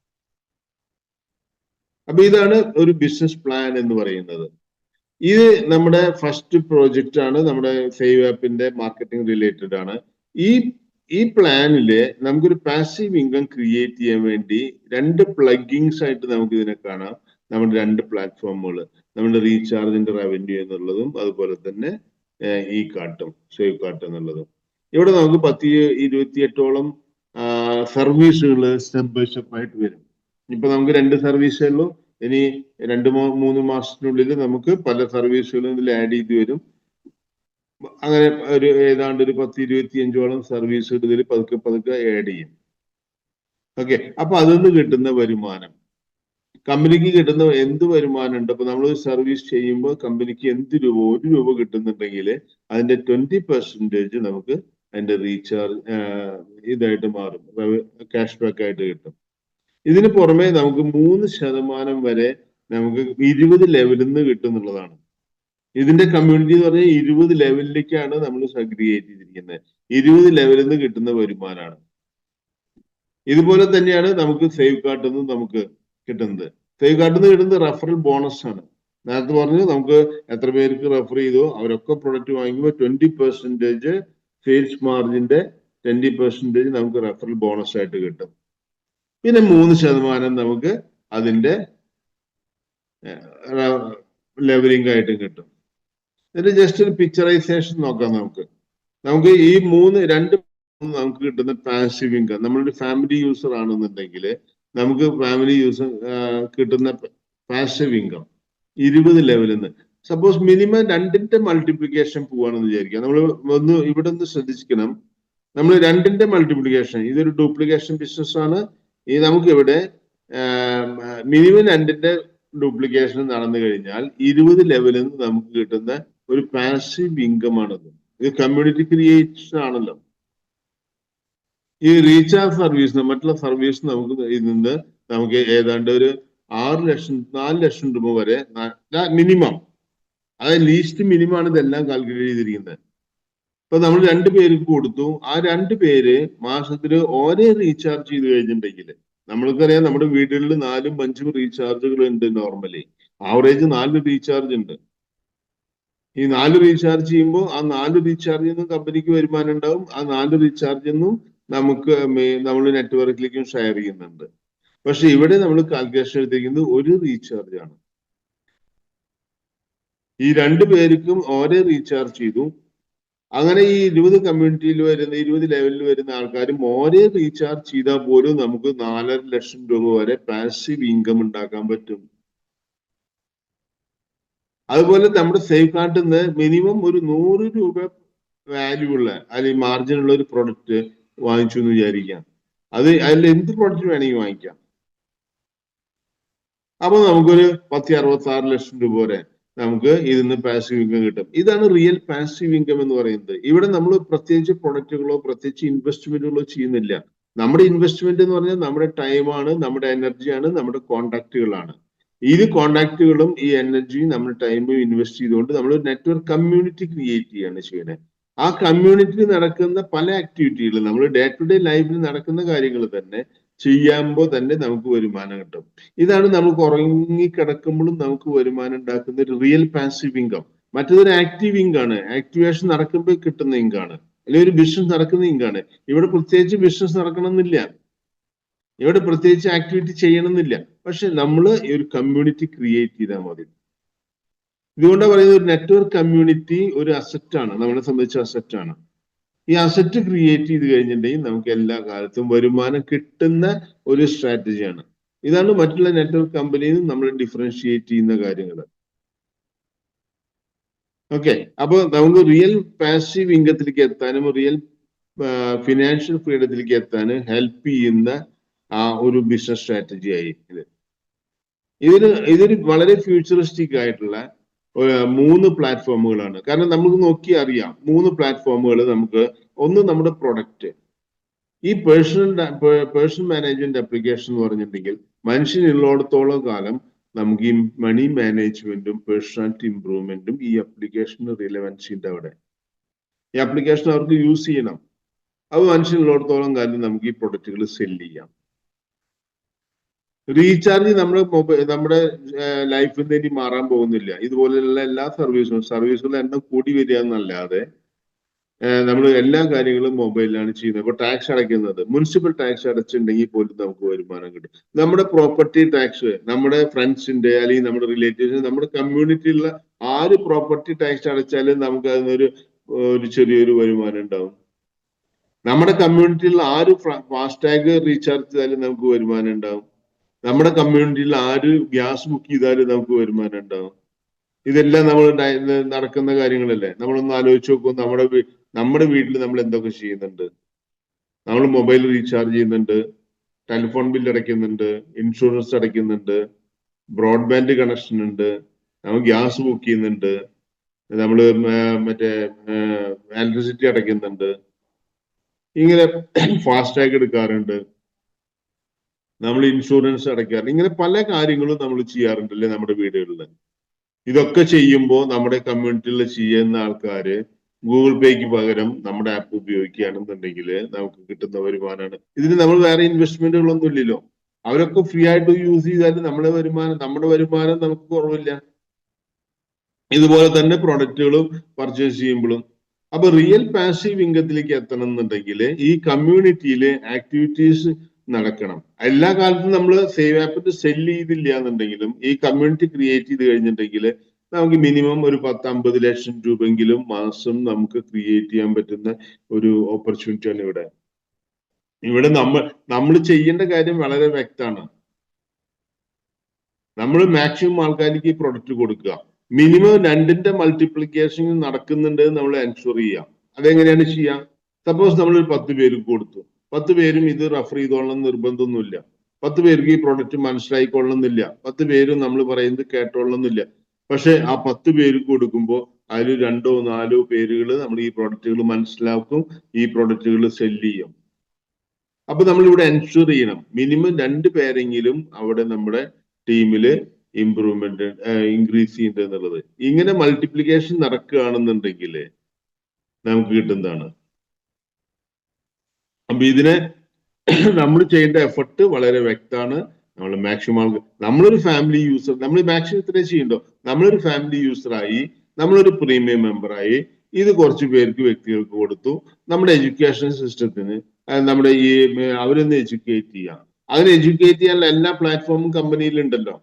അപ്പൊ ഇതാണ് ഒരു ബിസിനസ് പ്ലാൻ എന്ന് പറയുന്നത്. ഇത് നമ്മുടെ ഫസ്റ്റ് പ്രോജക്റ്റ് ആണ്, നമ്മുടെ സേവ് ആപ്പിന്റെ മാർക്കറ്റിംഗ് റിലേറ്റഡ് ആണ്. ഈ പ്ലാനില് നമുക്കൊരു പാസീവ് ഇൻകം ക്രിയേറ്റ് ചെയ്യാൻ വേണ്ടി 2 പ്ലഗിങ്സ് ആയിട്ട് നമുക്ക് ഇതിനെ കാണാം. നമ്മുടെ 2 പ്ലാറ്റ്ഫോമുകൾ, നമ്മുടെ റീചാർജിന്റെ റവന്യൂ എന്നുള്ളതും അതുപോലെ തന്നെ ഈ കാർട്ടും സേവ് കാർട്ട് എന്നുള്ളതും. ഇവിടെ നമുക്ക് 10-28ഓളം സർവീസുകൾ സ്റ്റെപ്പ് ബൈ സ്റ്റെപ്പ് ആയിട്ട് വരും. ഇപ്പൊ നമുക്ക് 2 സർവീസേ ഉള്ളൂ. ഇനി 2-3 മാസത്തിനുള്ളിൽ നമുക്ക് പല സർവീസുകളും ഇതിൽ ആഡ് ചെയ്ത് വരും. അങ്ങനെ ഒരു ഏതാണ്ട് ഒരു 10-25ഓളം സർവീസുകൾ ഇതിൽ പതുക്കെ പതുക്കെ ആഡ് ചെയ്യും. ഓക്കെ, അപ്പൊ അതിൽ കിട്ടുന്ന വരുമാനം, കമ്പനിക്ക് കിട്ടുന്ന എന്ത് വരുമാനം ഉണ്ട്? അപ്പൊ നമ്മൾ സർവീസ് ചെയ്യുമ്പോൾ കമ്പനിക്ക് എന്ത് രൂപ, 1 രൂപ കിട്ടുന്നുണ്ടെങ്കിൽ അതിന്റെ 20% നമുക്ക് അതിന്റെ റീചാർജ് ഇതായിട്ട് മാറും, ക്യാഷ് ബാക്ക് ആയിട്ട് കിട്ടും. ഇതിന് പുറമെ നമുക്ക് 3% വരെ നമുക്ക് 20 ലെവലിൽ നിന്ന് കിട്ടും എന്നുള്ളതാണ്. ഇതിന്റെ കമ്മ്യൂണിറ്റി എന്ന് പറഞ്ഞാൽ 20 ലെവലിലേക്കാണ് നമ്മൾ സഗ്രിഗേറ്റ് ചെയ്തിരിക്കുന്നത്. 20 ലെവലിൽ നിന്ന് കിട്ടുന്ന വരുമാനമാണ്. ഇതുപോലെ തന്നെയാണ് നമുക്ക് സേവ് കാർട്ടിൽ നിന്ന് നമുക്ക് കിട്ടുന്നത്. സേവ് കാർട്ടിൽ നിന്ന് കിട്ടുന്നത് റെഫറൽ ബോണസ് ആണ്. നേരത്തെ പറഞ്ഞു നമുക്ക് എത്ര പേർക്ക് റെഫർ ചെയ്തോ അവരൊക്കെ പ്രൊഡക്റ്റ് വാങ്ങിക്കുമ്പോൾ 20% സെയിൽസ് മാർജിന്റെ 20% നമുക്ക് റെഫറൽ ബോണസ് ആയിട്ട് കിട്ടും. പിന്നെ 3% നമുക്ക് അതിന്റെ ലെവലിംഗ് ആയിട്ടും കിട്ടും. ഇതിന്റെ ജസ്റ്റ് ഒരു പിക്ചറൈസേഷൻ നോക്കാം. നമുക്ക് ഈ 2 നമുക്ക് കിട്ടുന്ന പാസീവ് ഇൻകം, നമ്മളൊരു ഫാമിലി യൂസർ ആണെന്നുണ്ടെങ്കിൽ നമുക്ക് ഫാമിലി യൂസർ കിട്ടുന്ന പാസീവ് ഇൻകം 20 ലെവലിൽ നിന്ന്, സപ്പോസ് മിനിമം 2ന്റെ മൾട്ടിപ്ലിക്കേഷൻ പോവാണെന്ന് വിചാരിക്കുക. നമ്മൾ ഇവിടെ ഒന്ന് ശ്രദ്ധിക്കണം. നമ്മൾ 2ന്റെ മൾട്ടിപ്ലിക്കേഷൻ, ഇതൊരു ഡ്യൂപ്ലിക്കേഷൻ ബിസിനസ് ആണ്. ഈ നമുക്ക് ഇവിടെ മിനിമം 2ന്റെ ഡ്യൂപ്ലിക്കേഷൻ നടന്നു കഴിഞ്ഞാൽ 20 ലെവലിൽ നിന്ന് നമുക്ക് കിട്ടുന്ന ഒരു പാസീവ് ഇൻകം ആണത്. ഇത് കമ്മ്യൂണിറ്റി ക്രിയേഷൻ ആണല്ലോ. ഈ റീചാർജ് സർവീസ്, മറ്റുള്ള സർവീസ് നമുക്ക് ഇതിൽ നിന്ന് നമുക്ക് ഏതാണ്ട് ഒരു 4 ലക്ഷം രൂപ വരെ മിനിമം, അതായത് ലീസ്റ്റ് മിനിമം ആണ് ഇതെല്ലാം കാൽക്കുലേറ്റ് ചെയ്തിരിക്കുന്നത്. ഇപ്പൊ നമ്മൾ 2 പേർക്ക് കൊടുത്തു, ആ 2 പേര് മാസത്തിൽ ഓരോ റീചാർജ് ചെയ്ത് കഴിഞ്ഞിട്ടുണ്ടെങ്കിൽ, നമ്മൾക്കറിയാം നമ്മുടെ വീടുകളിൽ 4-5 റീചാർജുകൾ ഉണ്ട്. നോർമലി ആവറേജ് 4 റീചാർജ് ഉണ്ട്. ഈ 4 റീചാർജ് ചെയ്യുമ്പോൾ ആ 4 റീചാർജിൽ നിന്നും കമ്പനിക്ക് വരുമാനം ഉണ്ടാവും. ആ 4 റീചാർജിൽ നിന്നും നമുക്ക് നമ്മൾ നെറ്റ്വർക്കിലേക്കും ഷെയർ ചെയ്യുന്നുണ്ട്. പക്ഷെ ഇവിടെ നമ്മൾ കാൽക്കുലേഷൻ എടുത്തിരിക്കുന്നത് 1 റീചാർജ് ആണ്. ഈ 2 പേർക്കും ഓരോ റീചാർജ് ചെയ്തു. അങ്ങനെ ഈ 20 കമ്മ്യൂണിറ്റിയിൽ വരുന്ന 20 ലെവലിൽ വരുന്ന ആൾക്കാരും ഓരോ റീചാർജ് ചെയ്താൽ പോലും നമുക്ക് 4.5 ലക്ഷം രൂപ വരെ പാസീവ് ഇൻകം ഉണ്ടാക്കാൻ പറ്റും. അതുപോലെ നമ്മുടെ സേവ് കാർട്ടിൽ നിന്ന് മിനിമം ഒരു 100 രൂപ വാല്യൂ ഉള്ള അല്ലെങ്കിൽ മാർജിൻ ഉള്ള ഒരു പ്രൊഡക്റ്റ് വാങ്ങിച്ചു എന്ന് വിചാരിക്കാം. അതിൽ എന്ത് പ്രൊഡക്റ്റ് വേണമെങ്കിൽ വാങ്ങിക്കാം. അപ്പൊ നമുക്കൊരു 10-66 ലക്ഷം രൂപ വരെ നമുക്ക് ഇതിന്ന് പാസീവ് ഇൻകം കിട്ടും. ഇതാണ് റിയൽ പാസീവ് ഇൻകം എന്ന് പറയുന്നത്. ഇവിടെ നമ്മൾ പ്രത്യേകിച്ച് പ്രൊഡക്റ്റുകളോ പ്രത്യേകിച്ച് ഇൻവെസ്റ്റ്മെന്റുകളോ ചെയ്യുന്നില്ല. നമ്മുടെ ഇൻവെസ്റ്റ്മെന്റ് എന്ന് പറഞ്ഞാൽ നമ്മുടെ ടൈമാണ്, നമ്മുടെ എനർജിയാണ്, നമ്മുടെ കോണ്ടാക്റ്റുകളാണ്. ഈ കോണ്ടാക്റ്റുകളും ഈ എനർജിയും നമ്മുടെ ടൈമും ഇൻവെസ്റ്റ് ചെയ്തുകൊണ്ട് നമ്മൾ ഒരു നെറ്റ്വർക്ക് കമ്മ്യൂണിറ്റി ക്രിയേറ്റ് ചെയ്യാണ് ചെയ്യുന്നത്. ആ കമ്മ്യൂണിറ്റിയിൽ നടക്കുന്ന പല ആക്ടിവിറ്റികൾ, നമ്മൾ ഡേ ടു ഡേ ലൈഫിൽ നടക്കുന്ന കാര്യങ്ങൾ തന്നെ ചെയ്യുമ്പോൾ തന്നെ നമുക്ക് വരുമാനം കിട്ടും. ഇതാണ് നമുക്ക് ഉറങ്ങിക്കിടക്കുമ്പോഴും നമുക്ക് വരുമാനം ഉണ്ടാക്കുന്ന ഒരു റിയൽ പാസീവ് ഇൻകം. മറ്റൊരു ആക്റ്റീവ് ഇൻകാണ്, ആക്ടിവേഷൻ നടക്കുമ്പോൾ കിട്ടുന്ന ഇൻകാണ്, അല്ലെങ്കിൽ ഒരു ബിസിനസ് നടക്കുന്ന ഇൻകാണ്. ഇവിടെ പ്രത്യേകിച്ച് ബിസിനസ് നടക്കണമെന്നില്ല, ഇവിടെ പ്രത്യേകിച്ച് ആക്ടിവിറ്റി ചെയ്യണമെന്നില്ല. പക്ഷെ നമ്മൾ ഈ ഒരു കമ്മ്യൂണിറ്റി ക്രിയേറ്റ് ചെയ്താൽ മതി. ഇതുകൊണ്ടാണ് പറയുന്നത് ഒരു നെറ്റ്വർക്ക് കമ്മ്യൂണിറ്റി ഒരു അസറ്റാണ്, നമ്മളെ സംബന്ധിച്ച അസറ്റാണ്. ഈ അസറ്റ് ക്രിയേറ്റ് ചെയ്ത് കഴിഞ്ഞിട്ടുണ്ടെങ്കിൽ നമുക്ക് എല്ലാ കാലത്തും വരുമാനം കിട്ടുന്ന ഒരു സ്ട്രാറ്റജിയാണ്. ഇതാണ് മറ്റുള്ള നെറ്റ്വർക്ക് കമ്പനിയിൽ നിന്ന് നമ്മൾ ഡിഫറൻഷിയേറ്റ് ചെയ്യുന്ന കാര്യങ്ങൾ. ഓക്കെ, അപ്പൊ നമുക്ക് റിയൽ പാസീവ് ഇൻകത്തിലേക്ക് എത്താനും റിയൽ ഫിനാൻഷ്യൽ ഫ്രീഡത്തിലേക്ക് എത്താനും ഹെൽപ്പ് ചെയ്യുന്ന ഒരു ബിസിനസ് സ്ട്രാറ്റജി ആയി ഇതൊരു വളരെ ഫ്യൂച്ചറിസ്റ്റിക് ആയിട്ടുള്ള 3 പ്ലാറ്റ്ഫോമുകളാണ്. കാരണം നമുക്ക് നോക്കി അറിയാം 3 പ്ലാറ്റ്ഫോമുകൾ നമുക്ക്. ഒന്ന് നമ്മുടെ പ്രൊഡക്റ്റ്. ഈ പേഴ്സണൽ മാനേജ്മെന്റ് ആപ്ലിക്കേഷൻ എന്ന് പറഞ്ഞിട്ടുണ്ടെങ്കിൽ മനുഷ്യനുള്ളിടത്തോളം കാലം നമുക്ക് ഈ മണി മാനേജ്മെന്റും പേഴ്സണാലിറ്റി ഇംപ്രൂവ്മെന്റും ഈ ആപ്ലിക്കേഷന് റിലവൻസി ഉണ്ട്. അവിടെ ഈ ആപ്ലിക്കേഷൻ അവർക്ക് യൂസ് ചെയ്യണം. അത് മനുഷ്യനുള്ളിടത്തോളം കാലം നമുക്ക് ഈ പ്രൊഡക്റ്റുകൾ സെല് ചെയ്യാം. റീചാർജ് നമ്മുടെ ലൈഫിൽ നിന്ന് ഇനി മാറാൻ പോകുന്നില്ല. ഇതുപോലെയുള്ള എല്ലാ സർവീസുകളും എണ്ണം കൂടി വരിക എന്നല്ലാതെ നമ്മൾ എല്ലാ കാര്യങ്ങളും മൊബൈലിലാണ് ചെയ്യുന്നത്. ഇപ്പൊ ടാക്സ് അടയ്ക്കുന്നത്, മുനിസിപ്പൽ ടാക്സ് അടച്ചിട്ടുണ്ടെങ്കിൽ പോലും നമുക്ക് വരുമാനം കിട്ടും. നമ്മുടെ പ്രോപ്പർട്ടി ടാക്സ്, നമ്മുടെ ഫ്രണ്ട്സിന്റെ അല്ലെങ്കിൽ നമ്മുടെ റിലേറ്റീവ്സിന്റെ, നമ്മുടെ കമ്മ്യൂണിറ്റിയിലുള്ള ആര് പ്രോപ്പർട്ടി ടാക്സ് അടച്ചാലും നമുക്ക് അതിനൊരു ചെറിയൊരു വരുമാനം ഉണ്ടാവും. നമ്മുടെ കമ്മ്യൂണിറ്റിയിൽ ആര് ഫാസ്ടാഗ് റീചാർജ് ചെയ്താലും നമുക്ക് വരുമാനം ഉണ്ടാവും. നമ്മുടെ കമ്മ്യൂണിറ്റിയിൽ ആര് ഗ്യാസ് ബുക്ക് ചെയ്താലും നമുക്ക് വരുമാനം ഉണ്ടാവും. ഇതെല്ലാം നമ്മൾ നടക്കുന്ന കാര്യങ്ങളല്ലേ. നമ്മളൊന്ന് ആലോചിച്ച് നോക്കും. നമ്മുടെ വീട്ടിൽ നമ്മൾ എന്തൊക്കെ ചെയ്യുന്നുണ്ട്. നമ്മൾ മൊബൈൽ റീചാർജ് ചെയ്യുന്നുണ്ട്, ടെലിഫോൺ ബില്ല് അടയ്ക്കുന്നുണ്ട്, ഇൻഷുറൻസ് അടയ്ക്കുന്നുണ്ട്, ബ്രോഡ്ബാൻഡ് കണക്ഷൻ ഉണ്ട്, നമ്മൾ ഗ്യാസ് ബുക്ക് ചെയ്യുന്നുണ്ട്, നമ്മൾ മറ്റേ ഇലക്ട്രിസിറ്റി അടയ്ക്കുന്നുണ്ട്, ഇങ്ങനെ ഫാസ്ടാഗ് എടുക്കാറുണ്ട്, നമ്മൾ ഇൻഷുറൻസ് അടയ്ക്കാറുണ്ട്. ഇങ്ങനെ പല കാര്യങ്ങളും നമ്മൾ ചെയ്യാറുണ്ടല്ലേ നമ്മുടെ വീടുകളിൽ. ഇതൊക്കെ ചെയ്യുമ്പോൾ നമ്മുടെ കമ്മ്യൂണിറ്റിയിൽ ചെയ്യുന്ന ആൾക്കാര് ഗൂഗിൾ പേക്ക് പകരം നമ്മുടെ ആപ്പ് ഉപയോഗിക്കുകയാണെന്നുണ്ടെങ്കിൽ നമുക്ക് കിട്ടുന്ന വരുമാനമാണ്. ഇതിന് നമ്മൾ വേറെ ഇൻവെസ്റ്റ്മെന്റുകളൊന്നും ഇല്ലല്ലോ. അവരൊക്കെ ഫ്രീ ആയിട്ട് യൂസ് ചെയ്താൽ നമ്മുടെ വരുമാനം നമുക്ക് കുറവില്ല. ഇതുപോലെ തന്നെ പ്രൊഡക്റ്റുകളും പർച്ചേസ് ചെയ്യുമ്പോഴും. അപ്പൊ റിയൽ പാസീവ് ഇൻകത്തിലേക്ക് എത്തണം എന്നുണ്ടെങ്കിൽ ഈ കമ്മ്യൂണിറ്റിയിലെ ആക്ടിവിറ്റീസ് നടക്കണം. എല്ലാ കാലത്തും നമ്മൾ സേവ് ആപ്പിന്റെ സെല്ല് ചെയ്തില്ല എന്നുണ്ടെങ്കിലും ഈ കമ്മ്യൂണിറ്റി ക്രിയേറ്റ് ചെയ്ത് കഴിഞ്ഞിട്ടുണ്ടെങ്കിൽ നമുക്ക് മിനിമം ഒരു 10-50 ലക്ഷം രൂപയെങ്കിലും മാസം നമുക്ക് ക്രിയേറ്റ് ചെയ്യാൻ പറ്റുന്ന ഒരു ഓപ്പർച്യൂണിറ്റിയാണ് ഇവിടെ. ഇവിടെ നമ്മൾ ചെയ്യേണ്ട കാര്യം വളരെ വ്യക്തമാണ്. നമ്മൾ മാക്സിമം ആൾക്കാർക്ക് ഈ പ്രൊഡക്റ്റ് കൊടുക്കുക. മിനിമം 2ന്റെ മൾട്ടിപ്ലിക്കേഷൻ നടക്കുന്നുണ്ട് നമ്മൾ എൻഷുർ ചെയ്യാം. അതെങ്ങനെയാണ് ചെയ്യാം? സപ്പോസ് നമ്മൾ ഒരു 10 പേർക്ക് കൊടുത്തു. 10 പേരും ഇത് റെഫർ ചെയ്തോളണം നിർബന്ധമൊന്നുമില്ല. 10 പേർക്ക് ഈ പ്രൊഡക്റ്റ് മനസ്സിലായിക്കൊള്ളണമെന്നില്ല. 10 പേരും നമ്മൾ പറയുന്നത് കേട്ടോളണമെന്നില്ല. പക്ഷെ ആ 10 പേർക്ക് കൊടുക്കുമ്പോൾ അതിൽ 2-4 പേരുകൾ നമ്മൾ ഈ പ്രൊഡക്റ്റുകൾ മനസ്സിലാക്കും, ഈ പ്രൊഡക്റ്റുകൾ സെല് ചെയ്യും. അപ്പൊ നമ്മൾ ഇവിടെ എൻഷുർ ചെയ്യണം മിനിമം 2 പേരെങ്കിലും അവിടെ നമ്മുടെ ടീമില് ഇംപ്രൂവ്മെന്റ് ഇൻക്രീസ് ചെയ്യുന്നത് എന്നുള്ളത്. ഇങ്ങനെ മൾട്ടിപ്ലിക്കേഷൻ നടക്കുകയാണെന്നുണ്ടെങ്കിൽ നമുക്ക് കിട്ടുന്നതാണ്. അപ്പൊ ഇതിനെ നമ്മൾ ചെയ്യേണ്ട എഫർട്ട് വളരെ വ്യക്തമാണ്. നമ്മൾ മാക്സിമം നമ്മളൊരു ഫാമിലി യൂസർ, നമ്മൾ മാക്സിമം ഇത്രേ ചെയ്യണ്ടോ. നമ്മളൊരു ഫാമിലി യൂസറായി, നമ്മളൊരു പ്രീമിയം മെമ്പറായി ഇത് കുറച്ച് പേർക്ക് വ്യക്തികൾക്ക് കൊടുത്തു. നമ്മുടെ എഡ്യൂക്കേഷൻ സിസ്റ്റത്തിന് നമ്മുടെ ഈ അവരൊന്ന് എഡ്യൂക്കേറ്റ് ചെയ്യാം. അതിന് എഡ്യൂക്കേറ്റ് ചെയ്യാനുള്ള എല്ലാ പ്ലാറ്റ്ഫോമും കമ്പനിയിലുണ്ടല്ലോ.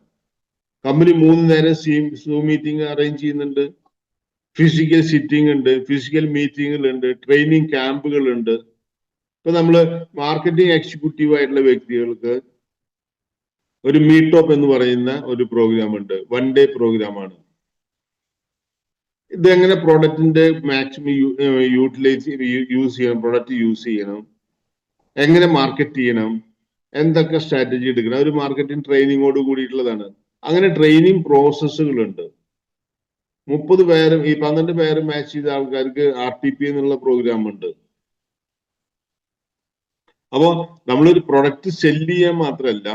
കമ്പനി 3 നേരം സൂം മീറ്റിംഗ് അറേഞ്ച് ചെയ്യുന്നുണ്ട്, ഫിസിക്കൽ സിറ്റിംഗ് ഉണ്ട്, ഫിസിക്കൽ മീറ്റിങ്ങുകളുണ്ട്, ട്രെയിനിങ് ക്യാമ്പുകളുണ്ട്. ഇപ്പൊ നമ്മള് മാർക്കറ്റിംഗ് എക്സിക്യൂട്ടീവ് ആയിട്ടുള്ള വ്യക്തികൾക്ക് ഒരു മീറ്റോപ്പ് എന്ന് പറയുന്ന ഒരു പ്രോഗ്രാം ഉണ്ട്. 1 ഡേ പ്രോഗ്രാമാണ്. ഇതെങ്ങനെ പ്രൊഡക്റ്റിന്റെ മാക്സിമം യൂസ് ചെയ്യണം, പ്രൊഡക്റ്റ് യൂസ് ചെയ്യണം, എങ്ങനെ മാർക്കറ്റ് ചെയ്യണം, എന്തൊക്കെ സ്ട്രാറ്റജി എടുക്കണം, ഒരു മാർക്കറ്റിംഗ് ട്രെയിനിങ്ങോട് കൂടിയിട്ടുള്ളതാണ്. അങ്ങനെ ട്രെയിനിങ് പ്രോസസ്സുകളുണ്ട്. 30 പേരും ഈ 12 പേരും മാച്ച് ചെയ്ത ആൾക്കാർക്ക് RTP എന്നുള്ള പ്രോഗ്രാം ഉണ്ട്. അപ്പോ നമ്മളൊരു പ്രൊഡക്റ്റ് സെല് ചെയ്യാൻ മാത്രമല്ല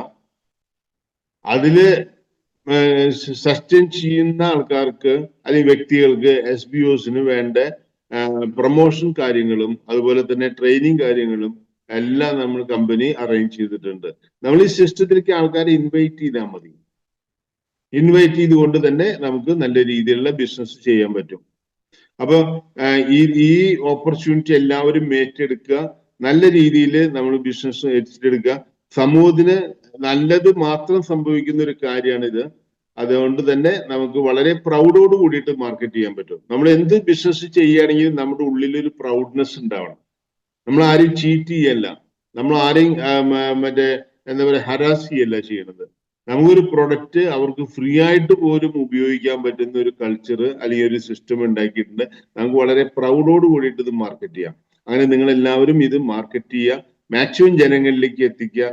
അതില് സസ്റ്റെയിൻ ചെയ്യുന്ന ആൾക്കാർക്ക് അല്ലെങ്കിൽ വ്യക്തികൾക്ക് SBOസിന് വേണ്ട പ്രൊമോഷൻ കാര്യങ്ങളും അതുപോലെ തന്നെ ട്രെയിനിങ് കാര്യങ്ങളും എല്ലാം നമ്മൾ കമ്പനി അറേഞ്ച് ചെയ്തിട്ടുണ്ട്. നമ്മൾ ഈ സിസ്റ്റത്തിലേക്ക് ആൾക്കാരെ ഇൻവൈറ്റ് ചെയ്താൽ മതി. ഇൻവൈറ്റ് ചെയ്തുകൊണ്ട് തന്നെ നമുക്ക് നല്ല രീതിയിലുള്ള ബിസിനസ് ചെയ്യാൻ പറ്റും. അപ്പൊ ഈ ഓപ്പർച്യൂണിറ്റി എല്ലാവരും ഏറ്റെടുക്കുക. നല്ല രീതിയിൽ നമ്മൾ ബിസിനസ് ഏറ്റെടുക്കുക. സമൂഹത്തിന് നല്ലത് മാത്രം സംഭവിക്കുന്ന ഒരു കാര്യമാണിത്. അതുകൊണ്ട് തന്നെ നമുക്ക് വളരെ പ്രൗഡോട് കൂടിയിട്ട് മാർക്കറ്റ് ചെയ്യാൻ പറ്റും. നമ്മൾ എന്ത് ബിസിനസ് ചെയ്യുകയാണെങ്കിലും നമ്മുടെ ഉള്ളിൽ ഒരു പ്രൗഡ്നെസ് ഉണ്ടാവണം. നമ്മൾ ആരെയും ചീറ്റ് ചെയ്യല്ല, നമ്മൾ ആരെയും എന്താ പറയുക ഹരാസ് ചെയ്യല്ല ചെയ്യണത്. നമുക്കൊരു പ്രൊഡക്റ്റ് അവർക്ക് ഫ്രീ ആയിട്ട് പോലും ഉപയോഗിക്കാൻ പറ്റുന്ന ഒരു കൾച്ചർ അല്ലെങ്കിൽ ഒരു സിസ്റ്റം ഉണ്ടാക്കിയിട്ടുണ്ട്. നമുക്ക് വളരെ പ്രൗഡോട് കൂടിയിട്ട് ഇത് മാർക്കറ്റ് ചെയ്യാം. അങ്ങനെ നിങ്ങൾ എല്ലാവരും ഇത് മാർക്കറ്റ് ചെയ്യുക, മാക്സിമം ജനങ്ങളിലേക്ക് എത്തിക്കുക.